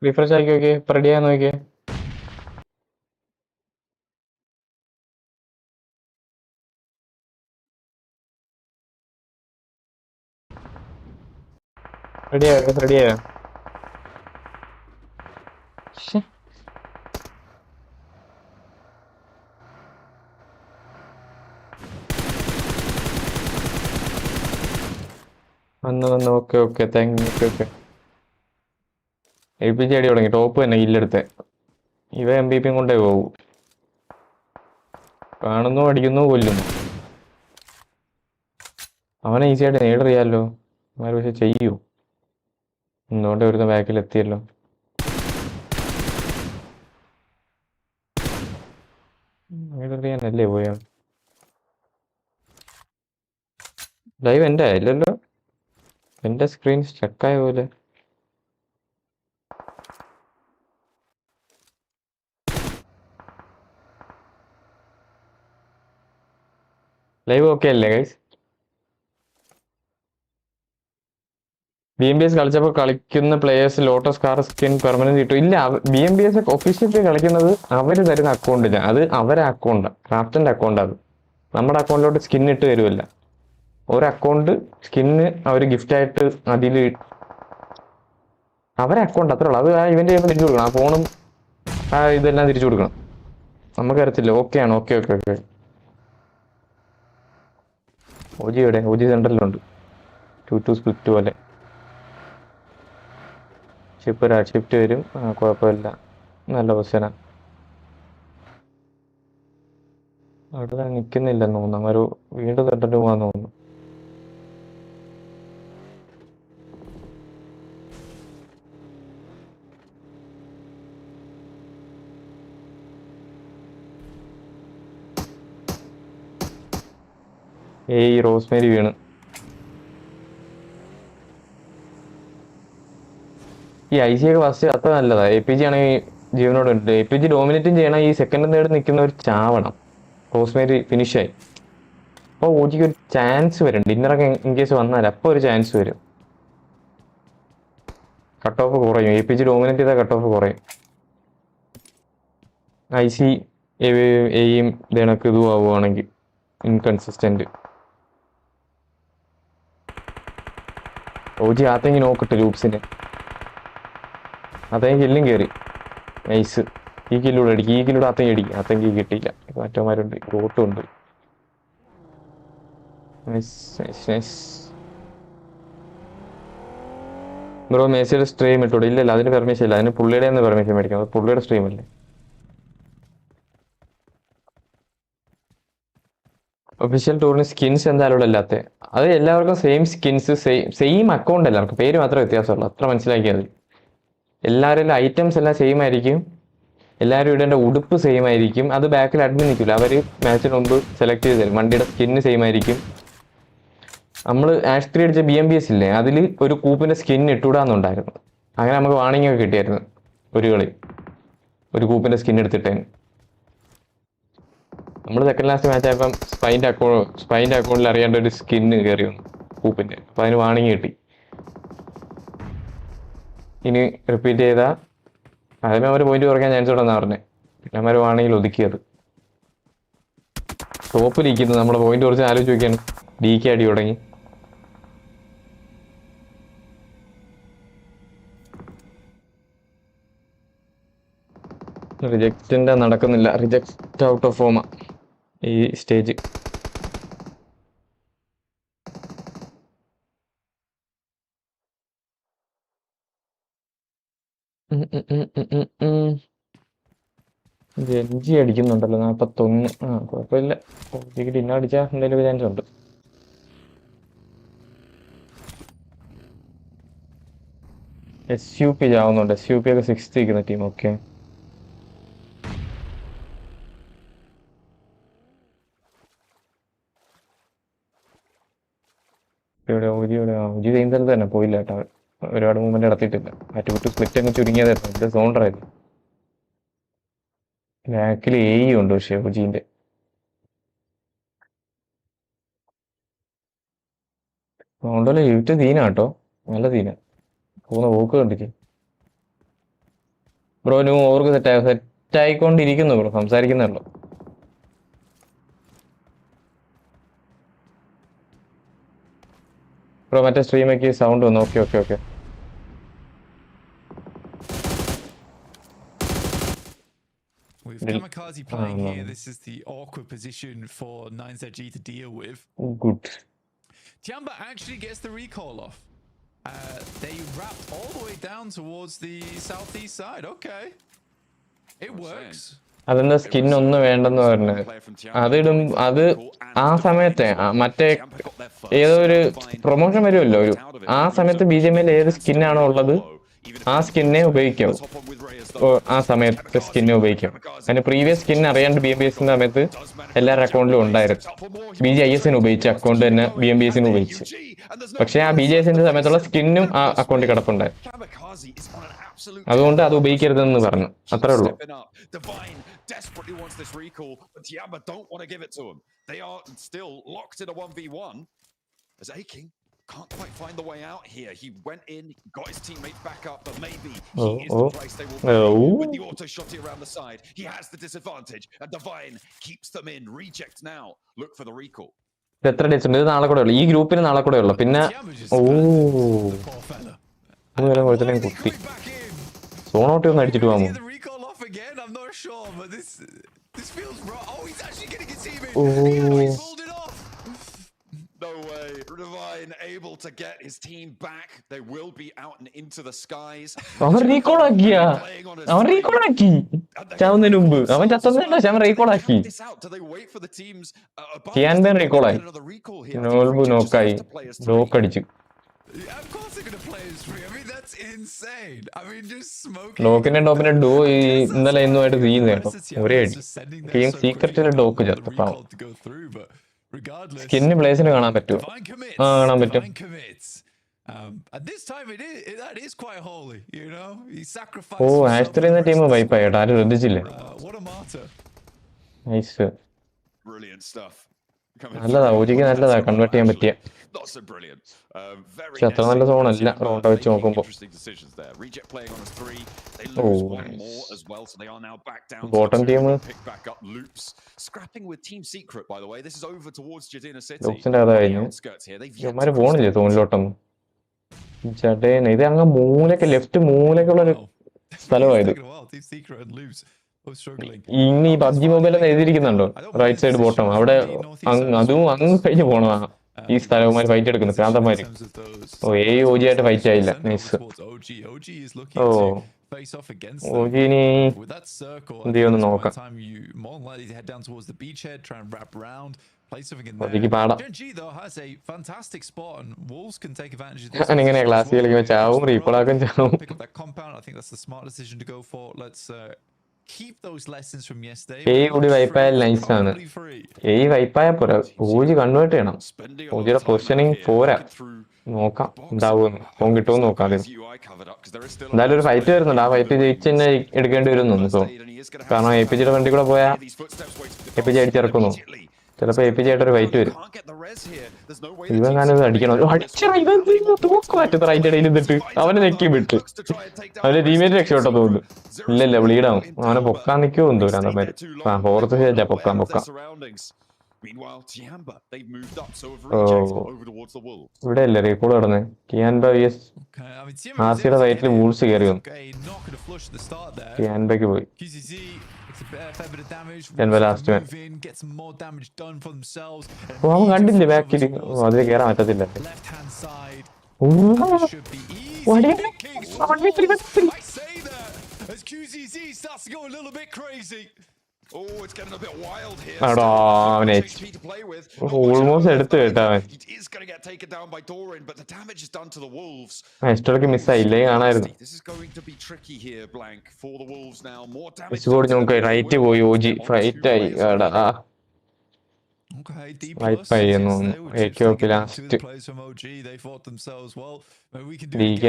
റിഫ്രഷ് ആക്കി നോക്കിയേ. ഇപ്പൊ റെഡിയാ നോക്കിയേ. റെഡിയായോ? റെഡിയായോ? വന്ന് okay okay thank you. Okay okay. APG അടി തുടങ്ങി. ടോപ്പ് തന്നെ കില്ലെടുത്തെ. ഇവ MVP കൊണ്ടേ പോകൂ. കാണുന്നു, അടിക്കുന്നു, കൊല്ലുന്നു. അവനെ ഈസിയായിട്ട് നേടറിയാലോ. അവന്മാർ പക്ഷെ ചെയ്യൂ. എന്തുകൊണ്ട് വരുന്ന ബാക്കിൽ എത്തിയല്ലോ. നേടറിയാനല്ലേ പോയാ. ലൈവ് എൻ്റെ ആയില്ലല്ലോ. എൻ്റെ സ്ക്രീൻ സ്റ്റക്കായ പോലെ. ലൈവ് ഓക്കെ അല്ലേ ഗൈസ്? BMBS കളിച്ചപ്പോൾ കളിക്കുന്ന players lotus car skin permanent കിട്ടും. ഇല്ല, BMBS ഒഫീഷ്യലി കളിക്കുന്നത് അവര് തരുന്ന അക്കൗണ്ടില്ല. അത് അവരെ അക്കൗണ്ടാണ്, ക്രാഫ്റ്റിന്റെ അക്കൗണ്ട്. അത് നമ്മുടെ അക്കൗണ്ടിലോട്ട് സ്കിൻ ഇട്ട് തരുമല്ല. ഒരു അക്കൗണ്ട് സ്കിന്ന് അവർ ഗിഫ്റ്റ് ആയിട്ട് അതിൽ അവരെ അക്കൗണ്ട് അത്രേ ഉള്ളൂ. അത് ആ ഇവന്റ് ചെയ്യുമ്പോൾ തിരിച്ചു കൊടുക്കണം. ആ ഫോണും ആ ഇതെല്ലാം തിരിച്ചു കൊടുക്കണം. നമുക്ക് അറിയത്തില്ല. ഓക്കെ ആണ്. Okay okay okay. OG എവിടെ? OG സെൻട്രലിലുണ്ട്. 2-2 സ്പ്ലിറ്റ് പോലെ. ഷിഫ്റ്റ് വരും. കുഴപ്പമില്ല. നല്ല പൊസിഷനാ. അവിടെ തന്നെ നിൽക്കുന്നില്ലെന്ന് തോന്നുന്നു. ഒരു വീണ്ടും തൊട്ടിട്ട് പോകാൻ തോന്നുന്നു. ഈ റോസ്മേരി വീണ്. ഈ ഐ സി ഒക്കെ ഫസ്റ്റ് അത്ര നല്ലതാ. APG ആണെങ്കിൽ ജീവനോട് ഉണ്ട്. APG ഡോമിനേറ്റും ചെയ്യണം. ഈ സെക്കൻഡ് തേർഡ് നിൽക്കുന്ന ഒരു ചാവണം. റോസ്മേരി ഫിനിഷായി. അപ്പോൾ OGക്ക് ഒരു ചാൻസ് വരും. ഡിന്നറൊക്കെ ഇൻ കേസ് വന്നാൽ അപ്പോൾ ഒരു ചാൻസ് വരും. കട്ട് ഓഫ് കുറയും. APG ഡോമിനേറ്റ് ചെയ്താൽ കട്ട് ഓഫ് കുറയും. IC എയും ഇതേണക്ക് ഇതും ആവുകയാണെങ്കിൽ ഇൻകൺസിസ്റ്റന്റ്. OG ആത്തെങ്കിൽ നോക്കട്ടെ ലൂപ്സിന്. അതെങ്കിൽ കില്ലും കയറി. നൈസ്. ഈ കില്ലൂടെ അടിക്കും. ഈ കില്ലൂടെ അത്തെങ്കിൽ അടിക്കും. അത്തെങ്കിൽ കിട്ടിയില്ല. മറ്റന്മാരുണ്ട്. ബോട്ടും ഉണ്ട്. ബ്രോ മേസിയുടെ സ്ട്രീം ഇട്ടൂടെ? ഇല്ലല്ല, അതിന് പെർമിഷൻ ഇല്ല. അതിന് പുള്ളിയുടെ ഒന്ന് പെർമിഷൻ മേടിക്കാം. അത് പുള്ളിയുടെ സ്ട്രീം അല്ലേ. ഒഫീഷ്യൽ ടൂറിന് സ്കിൻസ് എന്തായാലും അല്ലാത്ത അത് എല്ലാവർക്കും സെയിം സ്കിൻസ്, സെയിം അക്കൗണ്ട് എല്ലാവർക്കും. പേര് മാത്രമേ വ്യത്യാസമുള്ളൂ. അത്ര മനസ്സിലാക്കിയാൽ മതി. എല്ലാവരും ഐറ്റംസ് എല്ലാം സെയിം ആയിരിക്കും. എല്ലാവരും ഇടേണ്ട ഉടുപ്പ് സെയിം ആയിരിക്കും. അത് ബാക്കിൽ അഡ്മിൻ നിൽക്കില്ല. അവർ മാച്ചിന് മുമ്പ് സെലക്ട് ചെയ്ത് തരും. വണ്ടിയുടെ സ്കിന്ന് സെയിം ആയിരിക്കും. നമ്മൾ ആഷ് 3 അടിച്ച BMBS ഇല്ലേ, അതിൽ ഒരു കൂപ്പിന്റെ സ്കിൻ ഇട്ടുവിടാന്നുണ്ടായിരുന്നു. അങ്ങനെ നമുക്ക് വാണിംഗ് ഒക്കെ കിട്ടിയായിരുന്നു. ഒരു കളി ഒരു കൂപ്പിന്റെ സ്കിൻ എടുത്തിട്ടേന്. നമ്മൾ സെക്കൻഡ് ലാസ്റ്റ് മാച്ച് ആയപ്പം സ്പൈൻ്റെ അക്കൗണ്ടിൽ അറിയേണ്ട ഒരു സ്കിന്ന് കയറി വന്നു കൂപ്പിന്റെ. അപ്പം അതിന് വാണിംഗ് കിട്ടി. ഇനി റിപ്പീറ്റ് ചെയ്താൽ അതിന് അവർ പോയിന്റ് കുറയ്ക്കാൻ ചാൻസ് ഉണ്ടെന്നാണ് പറഞ്ഞത്. പിന്നെ അവർ വാണിങ്ങിൽ ഒതുക്കിയത്. ടോപ്പിലിരിക്കുന്നത് നമ്മുടെ പോയിന്റ് കുറച്ച് ആലോചിച്ച് നോക്കിയാണ്. DK അടി തുടങ്ങി. റിജക്റ്റിന്റെ നടക്കുന്നില്ല. റിജക്റ്റ് ഔട്ട് ഓഫ് ഫോമ ഈ സ്റ്റേജ്. ജി അടിക്കുന്നുണ്ടല്ലോ 41. കുഴപ്പമില്ല. ഡിന്ന അടിച്ചാൽ എന്തെങ്കിലും ചാൻസ് ഉണ്ട്. SUP ചാവുന്നുണ്ട്. SUP ഒക്കെ 6th നിൽക്കുന്ന ടീം. ഓക്കെ, ഇവിടെ OG സെയിം സ്ഥലത്ത് തന്നെ പോയില്ല കേട്ടോ. ഒരുപാട് മൂവ്മെന്റ് നടത്തിയിട്ടില്ല. വിട്ട് സ്പ്ലിറ്റ് അങ്ങ് ചുരുങ്ങിയതായിരുന്നു. ഇത് സോണ്ടറായിരുന്നു. ബാക്കിൽ ഉണ്ട് പക്ഷേ OGന്റെ. സോണ്ടോലെ യൂറ്റ് തീന കേട്ടോ. നല്ല തീന പോകുന്ന പോക്ക് കണ്ടിട്ട്. ബ്രോ ഓർക്ക് സെറ്റ് ആയിക്കൊണ്ടിരിക്കുന്നു ബ്രോ. സംസാരിക്കുന്നുള്ളൂ. ബ്രോ മറ്റേ സ്ട്രീമൊക്കെ സൗണ്ട് വന്നു. Okay okay okay. With Kamikaze playing here, this is the awkward position for 9ZG to deal with. Good. Tiamba actually gets the recall off. They wrapped all the way down towards the southeast side. Okay. It works. അതെന്താ skin ഒന്നും വേണ്ടെന്ന് പറഞ്ഞത്. അതിടും. അത് ആ സമയത്തെ മറ്റേ ഏതോ ഒരു പ്രൊമോഷൻ വരുമല്ലോ ആ സമയത്ത് BGMയിൽ ഏത് സ്കിന്നാണോ ഉള്ളത് ആ സ്കിന്നെ ഉപയോഗിക്കാവൂ. ആ സമയത്ത് സ്കിന്നെ ഉപയോഗിക്കാം. അതിന് പ്രീവിയസ് സ്കിൻ അറിയാണ്ട് BMBSന്റെ സമയത്ത് എല്ലാവരുടെ അക്കൗണ്ടിലും ഉണ്ടായിരുന്നു. BGISന് ഉപയോഗിച്ച അക്കൗണ്ട് തന്നെ BMBSന് ഉപയോഗിച്ച്. പക്ഷെ ആ BGISന്റെ സമയത്തുള്ള സ്കിന്നും ആ അക്കൗണ്ടിൽ കിടപ്പുണ്ടായിരുന്നു. അതുകൊണ്ട് അത് ഉപയോഗിക്കരുതെന്ന് പറഞ്ഞു. അത്രേ ഉള്ളൂ. Desperately wants this recall, but Tiamba don't want to give it to him. They are still locked in a 1v1 as Aking can't quite find the way out here. He went in, got his teammates back up, but maybe he is the price they will pay with the auto shotty around the side. He has the disadvantage, and Divine keeps them in. Reject now. Look for the recall. എത്ര days ഉണ്ട്? ഇത് നാളെ കൂടെ ഉള്ളു. ഈ ഗ്രൂപ്പിന് നാളെ കൂടെ ഉള്ളു. പിന്നെ കുത്തി സോൺ ഔട്ട് ഒന്ന് അടിച്ചിട്ട് പോകാമോ? Again, I'm not sure, but this feels wrong. Oh, he's actually getting his team in. He pulled it off. no way. Divine able to get his team back. They will be out and into the skies. അവൻ recall ആക്കിയാ അവൻ recall ആക്കി ചാവുന്നതിന് മുമ്പ് അവൻ ചത്തതല്ല അവൻ recall ആക്കി ചെയ്യാൻ ബേൻ recall ആയി നോൽബു നോക്കായി lock അടിച്ചു Of course they're gonna play as free. I mean, that's insane. I mean, just smoking. ലോക്കിന്റെ ടോപ്പിന്റെ ഡോ ഇന്നലെ ഇന്നുമായിട്ട് ചെയ്യുന്ന കേട്ടോ ഒരേ അടി ഗെയിം സീക്രറ്റിലെ ഡോക്ക് ചേർത്ത് പാവം സ്കിന്ന് പ്ലേസിന് കാണാൻ പറ്റുമോ കാണാൻ പറ്റും At this time, that is quite holy, you know. He sacrificed. ഓ ആഷ്ത്രീന്ന ടീം വൈപ്പായി കേട്ടോ ആരും ശ്രദ്ധിച്ചില്ലേ What a martyr. Nice Brilliant stuff. നല്ലതാ ഓജിക്ക് നല്ലതാ കൺവേർട്ട് ചെയ്യാൻ പറ്റിയ Not so brilliant. Very പക്ഷെ അത്ര നല്ല സോണല്ല റൗണ്ട് വെച്ച് നോക്കുമ്പോ ബോട്ടം ടീം ലൂപ്സിന്റെ കഥ കഴിഞ്ഞു ഇവന്മാര് പോണില്ലേ സോണിലോട്ടൊന്നും ചേട്ടേന്ന് ഇത് അങ്ങ് മൂലൊക്കെ ലെഫ്റ്റ് മൂലൊക്കെയുള്ളൊരു സ്ഥലമായത് ഇനി പബ്ജി മൊബൈൽ എഴുതിയിരിക്കുന്നുണ്ടോ റൈറ്റ് സൈഡ് ബോട്ടം അവിടെ അതും അങ്ങ് കഴിഞ്ഞ് പോണതാ ഈ സ്ഥലവുമാര് ഫൈറ്റ് എടുക്കുന്നു പ്രാന്തന്മാര് ഓ ഓജി ആയിട്ട് ഫൈറ്റ് ആയില്ല നൈസ് ഓ ഓജി ഇനി എന്ത് ചെയ്യുമെന്ന് നോക്കാം ഓജിക്ക് പാടാം ഞാനിങ്ങനെ ക്ലാസ് കളിക്കുമ്പോ ചാവും റീക്കോളാക്കും ചാവും കൂടി വൈപ്പായാൽ നൈസാണ് വൈപ്പായ പോരാ ഓജി കൺവേർട്ട് ചെയ്യണം ഓജിയുടെ പൊസിഷനിങ് പോരാ നോക്കാം എന്താവുമെന്ന് ഫോൺ കിട്ടുമെന്ന് നോക്കാം എന്തായാലും ഒരു ഫൈറ്റ് വരുന്നുണ്ട് ആ ഫൈറ്റ് ജയിച്ച് തന്നെ എടുക്കേണ്ടി വരും തോന്നുന്നു കാരണം എ പി ജിയുടെ ഫ്രണ്ടിൽ കൂടെ പോയാൽ എ പി ജി അടിച്ചിറക്കുന്നു ചിലപ്പോ എ പി ജി ആയിട്ടൊരു ഫൈറ്റ് വരും ഇവൻ ഞാനത് അടിക്കണം തോക്കുമാറ്റത്ത് റൈറ്റ് ഇടയിൽ നിന്നിട്ട് അവനെ നെക്കി വിട്ട് അവന്റെ ടീമേറ്റ് രക്ഷപ്പെട്ടോ തോന്നുന്നു ഇല്ലല്ല ബ്ലീഡാവും അവനെ പൊക്കാൻ നിൽക്കുമോ എന്തോ രണ്ടമാര് ഫോർത്ത് സ്റ്റേജാ പൊക്കാം ഇവിടെ അല്ലേ റീകോൾ നടന്നേ കിയാൻബ വിഎസ് ആസിയുടെ ഫൈറ്റിൽ വൂൾസ് കയറി വന്നു കിയാൻബയ്ക്ക് പോയി ലാസ്റ്റ് മാൻ അവൻ കണ്ടില്ലേ ബാക്കിൽ അതിൽ കയറാൻ പറ്റത്തില്ല ഓൾമോസ്റ്റ് എടുത്തു കേട്ടോ അവൻ ഹിസ്റ്ററിക്ക് മിസ്സായില്ലേ കാണായിരുന്നു നോക്കാം റൈറ്റ് പോയി ഓജി ഫൈറ്റ് ആയി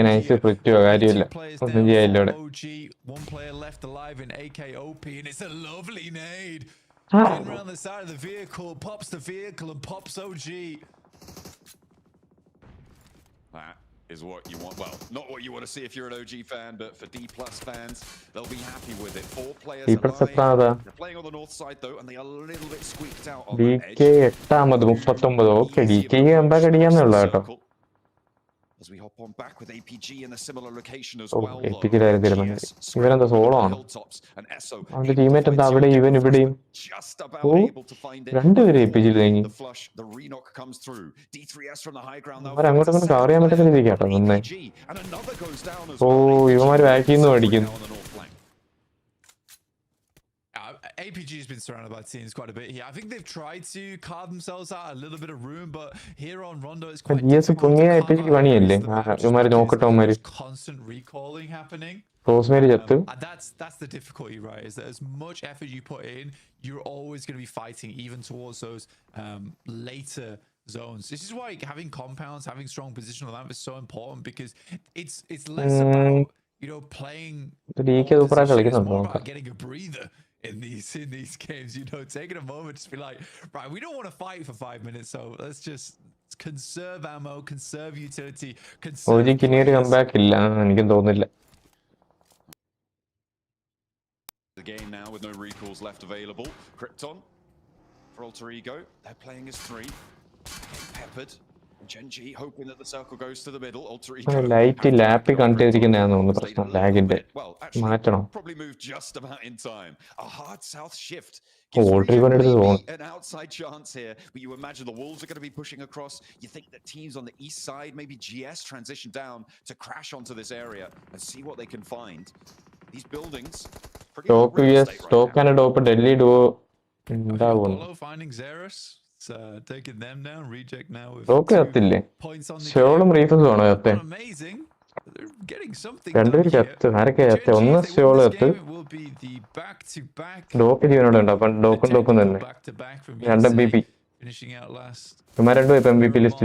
നൈസ് പറ്റുമോ കാര്യമില്ല ഒന്നും ചെയ്യാനില്ല ഇവിടെ is what you want. Well, not what you want to see if you're an OG fan, but for D+ fans, they'll be happy with it. 4 players alive. They're playing on the north side though, and they are a little bit squeaked out on the edge. Okay DK comeback അടിക്കാന്നുള്ള കേട്ടോ As we hop on back with APG in a similar location as well. ഇവനെന്താ solo ആണ് അവന്റെ teammate എന്താ അവിടെ ഇവൻ ഇവിടെയും രണ്ടുപേരും APG കഴിഞ്ഞു അവരങ്ങോട്ടൊന്നും കവർ ചെയ്യാൻ പറ്റുന്ന രീതിക്ക് കേട്ടോ നന്നേ ഇവന്മാര് ബാക്കിന്ന് അടിക്കുന്നു APG has been surrounded by teams quite a bit here. I think they've tried to carve themselves out a little bit of room, but here on Rondo it's quite difficult. Constant recalling happening. That's the difficulty, right? Is that as much effort you put in, you're always going to be fighting even towards those later zones. This is why having compounds, having strong positional lamp is so important, because it's less about playing. It's more about getting a breather. In these games, taking a moment to be like, right, we don't want to fight for 5 minutes, so let's just conserve ammo, conserve utility, conserve the game now with no recalls left available. Krypton for Alter Ego, they're playing as 3. Peppered. Genji hoping that the circle goes to the middle. Alter light ലാപ്പിൽ കണ്ടിരിക്കുന്നതാണെന്ന് തോന്നുന്നു പ്രശ്നം ലാഗിന്റെ മാറ്റണം. Probably moved just about in time. A hard south shift. Alter An outside chance here, but you imagine the Wolves are going to be pushing across. You think that teams on the east side, maybe GS, transition down to crash onto this area and see what they can find. These buildings. Top yes, top kind of top deadly do. Apollo finding Xeris. Taking them down. Reject now with 2 points on the game. Amazing. They're getting something done here. Will be the back-to-back. Back-to-back from ESA. Finishing out last. MVP list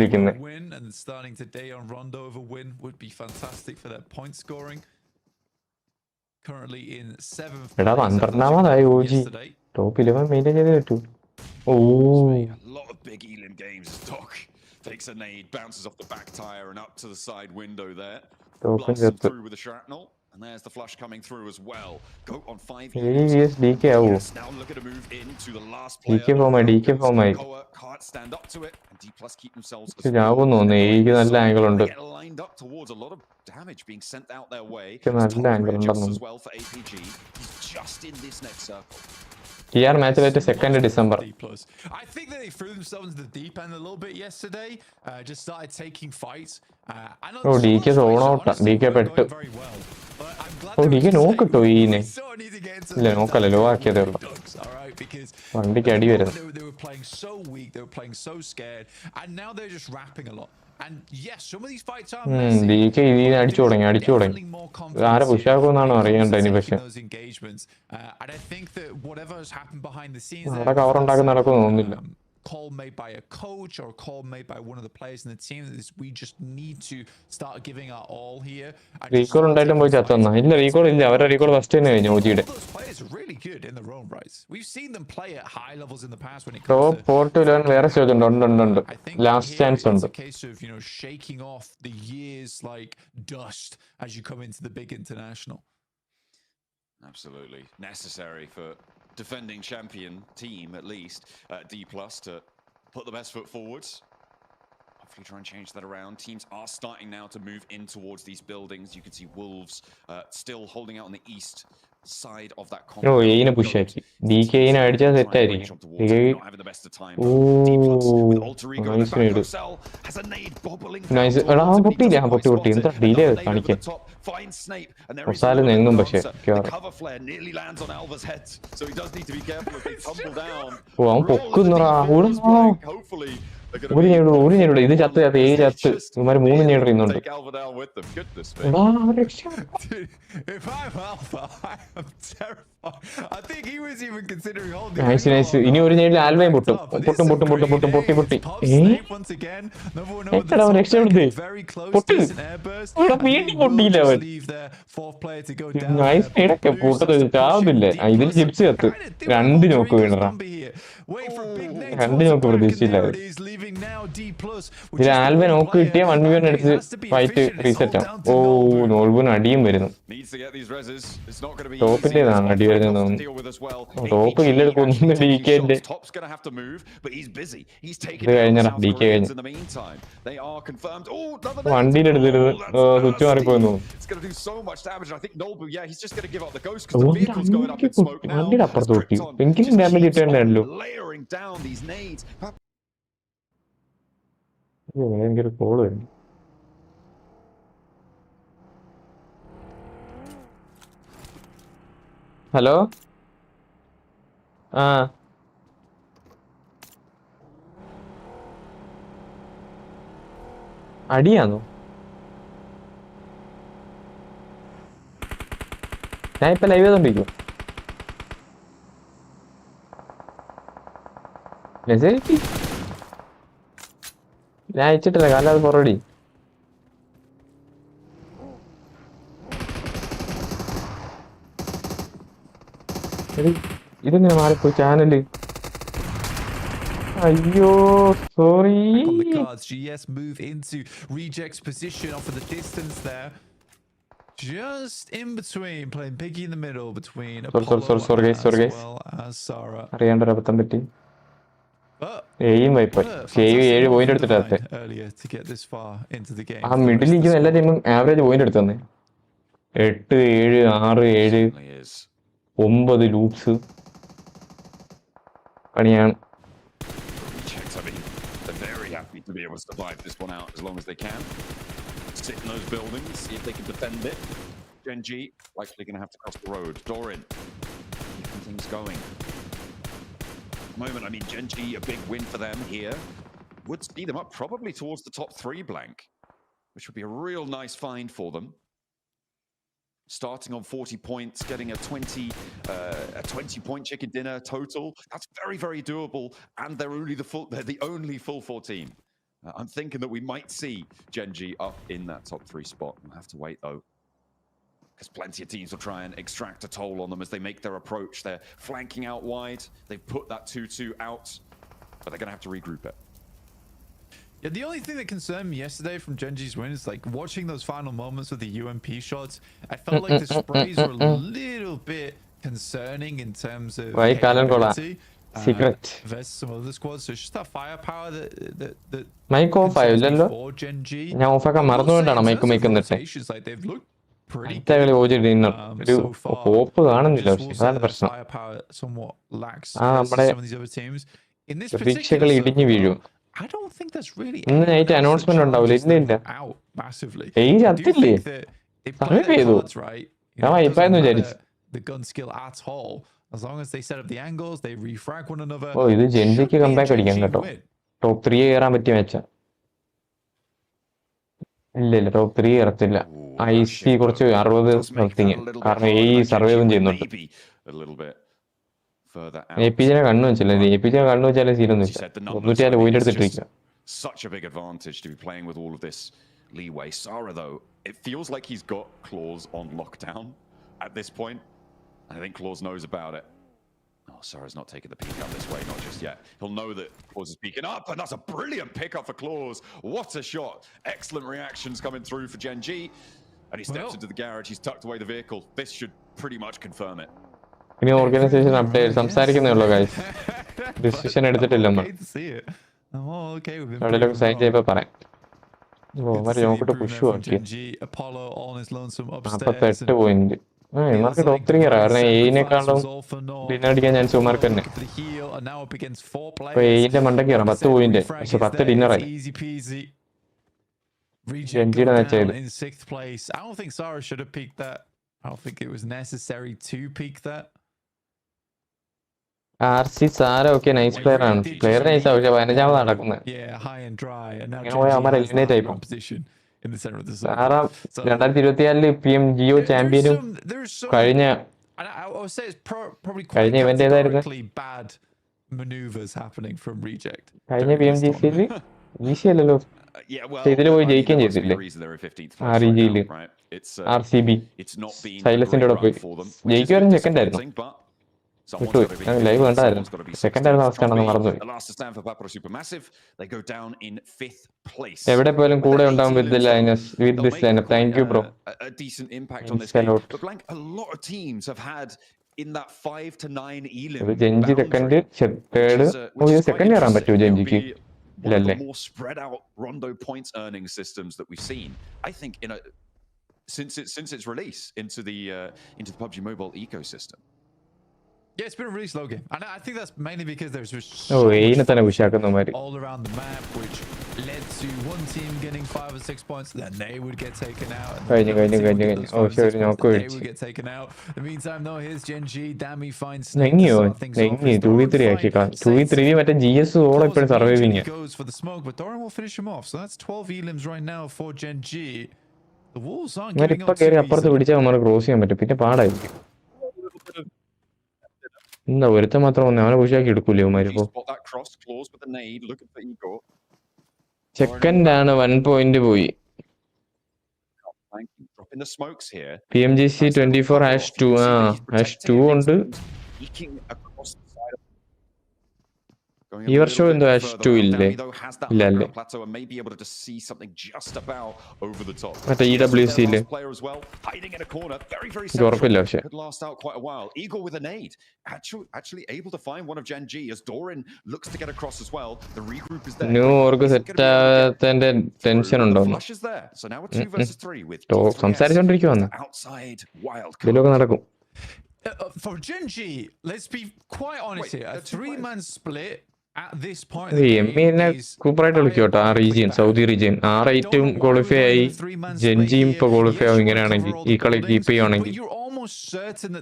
win and starting today on Rondo over win would be fantastic for their point scoring. Currently in 7th place yesterday. Top 11 maintain ചെയ്തേ too. A lot of big Elim games. Doc takes a nade, bounces off the back tire and up to the side window there. Blasts him through with the shrapnel. And there's the flush coming through as well. Go on 5 Yes, DK yes, now looking to move into the last player. DK for my can't stand up to it. And D+ keep themselves get lined up towards a lot of damage being sent out their way. Just as well for APG. He's just in this next circle. TR match at 2nd December. I think that they threw themselves into the deep end a little bit yesterday. Just started taking fights. DK is on out. DK pettu. DK നോക്കിട്ടോ ഈനെ ഇല്ല നോക്കല്ല law ആക്കിയതേ ഉള്ളൂ. വണ്ടിക്ക് അടി വരുന്നു. They were playing so weak, they were playing so scared, and now they're just rapping a lot. And yes, some of these fights are DK ഇതിനെ അടിച്ചു തുടങ്ങി. ആരെ പുഷാക്കുമെന്നാണ് അറിയേണ്ടത് ഇനി പക്ഷെ and I think that whatever has happened behind the scenes അവിടെ cover ഉണ്ടാക്കി നടക്കുന്നു തോന്നുന്നില്ല. Call made by a coach or a call made by one of the players in the team. We just need to start giving our all here. Recall ഉണ്ടായിട്ടും പോയി ചത്തന്ന. ഇല്ല recall ഇല്ല. അവരുടെ recall first തന്നെ കഴിഞ്ഞു ഓജിയുടെ. Those players are really good in their own rights. We've seen them play at high levels in the past when it comes Top 4 to 11 വേറെ stage ഉണ്ട്. Last chance ഉണ്ട്. It's a case of, shaking off the years like dust as you come into the big international. Absolutely necessary for defending champion team, at least D+ to put the best foot forwards. Hopefully try and change that around. Teams are starting now to move in towards these buildings. You can see Wolves still holding out on the east side of that compound. Oh, yeah, push ആക്കി. DK നെ അടിച്ചാൽ set ആയിരിക്കും. Nice. എടാ പൊട്ടിയില്ല. പൊട്ടി. എന്താ delay കാണിക്കാൻ. ഒസാല് നെങ്ങും പക്ഷേ. ഓ അവൻ പൊക്കുന്നറാ. ഒരു ഞേടുള്ളൂ. ഇത് ചത്ത് ഇവന്മാര് 3 ഞേടുന്നുണ്ട്. If I'm Alpha, I am terrified. I think he was even considering holding. Nice. ഇനി ഒരു ഞേടിൽ ആൽവയും പൊട്ടി. Very close to an airburst. വീണ്ടും പൊട്ടിയില്ല അവൻ. നൈസ് ഇടയ്ക്ക് പൊട്ടത് ചാവുന്നില്ല. ഇതിൽ ചിപ്സ് ചത്ത് 2 നോക്ക് വീണറാ. 2 നോക്ക് പ്രതീക്ഷിച്ചില്ല. ഇതിൽ ആൽവ നോക്ക് കിട്ടിയ 1v1 എടുത്ത് ഫൈറ്റ് റീസെറ്റ് ആവും. ഓ നോൾബിന് അടിയും വരുന്നു. ടോപ്പിന്റേതാണ് അടി വരുന്നത്. ടോപ്പ് കില്ലെടുക്കൊന്നും DKന്റെ ഇത് കഴിഞ്ഞടാ. DK കഴിഞ്ഞു. വണ്ടിയിലെടുത്തിരുന്ന് സ്വിച്ച് മാറിപ്പോയെന്നു. വണ്ടിയുടെ അപ്പുറത്ത് പൊട്ടി. എങ്കിലും ഡാമേജ് ഇട്ടേണ്ടല്ലോ. എനിക്കൊരു കോള് വരുന്നു. ഹലോ. അടിയാന്നോ? ഞാൻ ഇപ്പൊ ലൈവ് ചെയ്തോണ്ടിരിക്കും. മെസ്സേജ് ഞാൻ അയച്ചിട്ടില്ല. കാരണം അത് പുറടി. ഇതെങ്ങനെ മാറിപ്പോയി ചാനല്? അയ്യോ sorry. GS move into Reject's position off of the distance there. Just in between, playing Piggy in the middle between Apollo sorry, as well as Sarah. അറിയാണ്ടൊരബദ്ധം പറ്റി. But എയും വൈപ്പായി. പക്ഷേ 7 പോയിന്റ് എടുത്തിട്ടാ earlier to get this far into the game. ആ middle നിൽക്കുന്ന എല്ലാ ടീമും ആവറേജ് പോയിന്റ് എടുത്തു തന്നെ. 8, 7, 6, 7, 9 ലൂപ്സ് പണിയാണ്. They're very happy to be able to survive this one out as long as they can. Sit in those buildings, see if they can defend it. Gen G likely going to have to cross the road. Doran, keeping things going. Moment, I mean, Gen G, a big win for them here. Would speed them up probably towards the top 3 blank, which would be a real nice find for them. Starting on 40 points, getting a 20-point chicken dinner total. That's very, very doable, and they're the only full 4 team. I'm thinking that we might see Gen G up in that top 3 spot. We'll have to wait though, because plenty of teams will try and extract a toll on them as they make their approach. They're flanking out wide. They've put that 2-2 out, but they're going to have to regroup it. Yeah, the only thing that concerned me yesterday from Gen G's win is like watching those final moments with the UMP shots. I felt like the sprays were a little bit concerning in terms of capability, versus some other squads. So it's just that firepower that Mike off ആയില്ലല്ലോ. ഞാൻ ഓഫാക്കാൻ മറന്നുകൊണ്ടാണ് mic മൈക്കുന്നിട്ട്. Like they've looked pretty ഒരു hope കാണുന്നില്ല. പക്ഷെ അതാണ് പ്രശ്നം. നമ്മുടെ പ്രതീക്ഷകൾ ഇടിഞ്ഞു വീഴും. I don't think that's really ഇന്ന് നൈറ്റ് അനൗൺസ്മെന്റ് ഉണ്ടാവില്ല. ഇല്ല ഏയ് ചത്തില്ലേ? സമയം ചെയ്തു. ഞാൻ വൈപ്പായെന്ന് വിചാരിച്ചു. ഓ ഇത് ജെൻജിക്ക് കംബാക്ക് അടിക്കാം കേട്ടോ. ടോപ്പ് 3 കയറാൻ പറ്റിയ മാച്ചാ. ഇല്ല ടോപ്പ് 3 കയറത്തില്ല. IC കുറച്ച് 60 സംതിങ്. കാരണം സർവൈവും ചെയ്യുന്നുണ്ട്. APJ കണ്ണു വെച്ചില്ല. APJ കണ്ണു വെച്ചാലേ സീനൊന്നും ഇല്ല. 96 point എടുത്തിട്ടിരിക്കുക. Such a big advantage to be playing with all of this leeway. Sara, though, it feels like he's got Claws on lockdown at this point. I think Claws knows about it. Oh, Sara's not taking the peek up this way, not just yet. He'll know that Claws is peeking up, and that's a brilliant pickup for Claws. What a shot. Excellent reactions coming through for Gen G. And he steps into the garage, he's tucked away the vehicle. This should pretty much confirm it. ഇനി organisation update സംസാരിക്കുന്നേ ഉള്ളൂ guys. Decision എടുത്തിട്ടില്ല നമ്മൾ. എവിടെയൊക്കെ sign ചെയ്യുമ്പോ പറയാം. നോക്കിട്ട് push ആക്കി 48 point. ഇമാർക്ക് top 3 കയറാം. കാരണം എയിനെക്കാളും ഡിന്നർ അടിക്കാൻ ചാൻസ് ഇമാർക്ക് തന്നെ. അപ്പൊ എയിന്റെ മണ്ടക്ക് കയറാം 10 പോയിന്റ്. പക്ഷെ 10 ഡിന്നറായി. ജെൻജിയുടെ മാച്ചായത്. RC സാര ഒക്കെ നൈസ് പ്ലെയർ ആണ്. പ്ലെയർ നൈസാ. പക്ഷെ 15ാമത് നടക്കുന്നത്. ഇങ്ങനെ പോയാൽ അവന്മാർ എലിമിനേറ്റ് ആയിപ്പോ. സാറ 2024 PMGO ചാമ്പ്യനും കഴിഞ്ഞ ഇവന്റ് ഏതായിരുന്നു? കഴിഞ്ഞ PMGCയിൽ ഈസി അല്ലല്ലോ. ഇതില് പോയി ജയിക്കുകയും ചെയ്തില്ലേ? REGയില് RCB സൈലസിന്റെ കൂടെ പോയി ജയിക്കുവാനും സെക്കൻഡ് ആയിരുന്നു. ലൈവ് കണ്ടായിരുന്നു. സെക്കൻഡ് ആയിരുന്നു അവസ്ഥയാണെന്ന് മറന്നുപോയി. എവിടെ പോയാലും കൂടെ ഉണ്ടാവും. Thank you bro. Gen G second third. Second കയറാൻ പറ്റുമോ ജെൻജിക്ക്? ഇല്ലല്ലേ. Since its release into the PUBG Mobile ecosystem. Yeah, it's been a really slow game, and I think that's mainly because there's just so much all around the map, which led to one team getting 5 or 6 points, then they would get taken out. Oh, sure, no, they would get taken out. In the meantime, though, here's Gen G. Dammy finds things 2v3 actually. 2v3 മറ്റേ GS ഓളെ ഇപ്പോൾ surviving. Goes for the smoke, but Doran will finish him off. So that's 12 elims right now for Gen G. The Wolves aren't giving up. അപ്പുറത്ത് പിടിച്ചാൽ നമ്മൾ cross ചെയ്യാൻ പറ്റും. പിന്നെ പാടായിരിക്കും. എന്താ ഒരുത്ത മാത്രം വന്ന് അവനെ പുഷാക്കി എടുക്കൂലേ ഇവന്മാരിപ്പോ? സെക്കൻഡ് ആണ് 1 പോയിന്റ് പോയി. PMGC 24/2 #2 ഉണ്ട്. Going a ഈ little വർഷം bit എന്തോ further H2 out. ഇല്ലേ? Dami, though, has that ഇല്ല high അല്ലേ? ground plateau and may be able to just see something just about over the top. മറ്റേ Yes, their EWC യില്. last player as well, hiding in a corner, very എനിക്ക് ഉറപ്പില്ല central. പക്ഷെ. Could last out quite a while. Eagle with a nade, actually able to find one of Gen G as Doran looks to get across as well. The regroup is there. New org Isn't gonna be able to get സെറ്റാത്തതിന്റെ tension through. The ഉണ്ടോന്ന്. flush is there. So now we're 2 versus 3 with സംസാരിച്ചോണ്ടിരിക്കുവാന്ന്. outside wild ഇതിലൊക്കെ നടക്കും. For Gen G, let's be quite honest here. A 3-man split at this point എന്നെ സൂപ്പറായിട്ട് കളിക്കും കേട്ടോ. ആ region, Saudi region 6-8 qualify ആയി. ജെൻജിയും ഇപ്പൊ ക്വാളിഫൈ ആവും ഇങ്ങനെയാണെങ്കിൽ, ഈ കളി കീപ്പ് ചെയ്യുവാണെങ്കിൽ.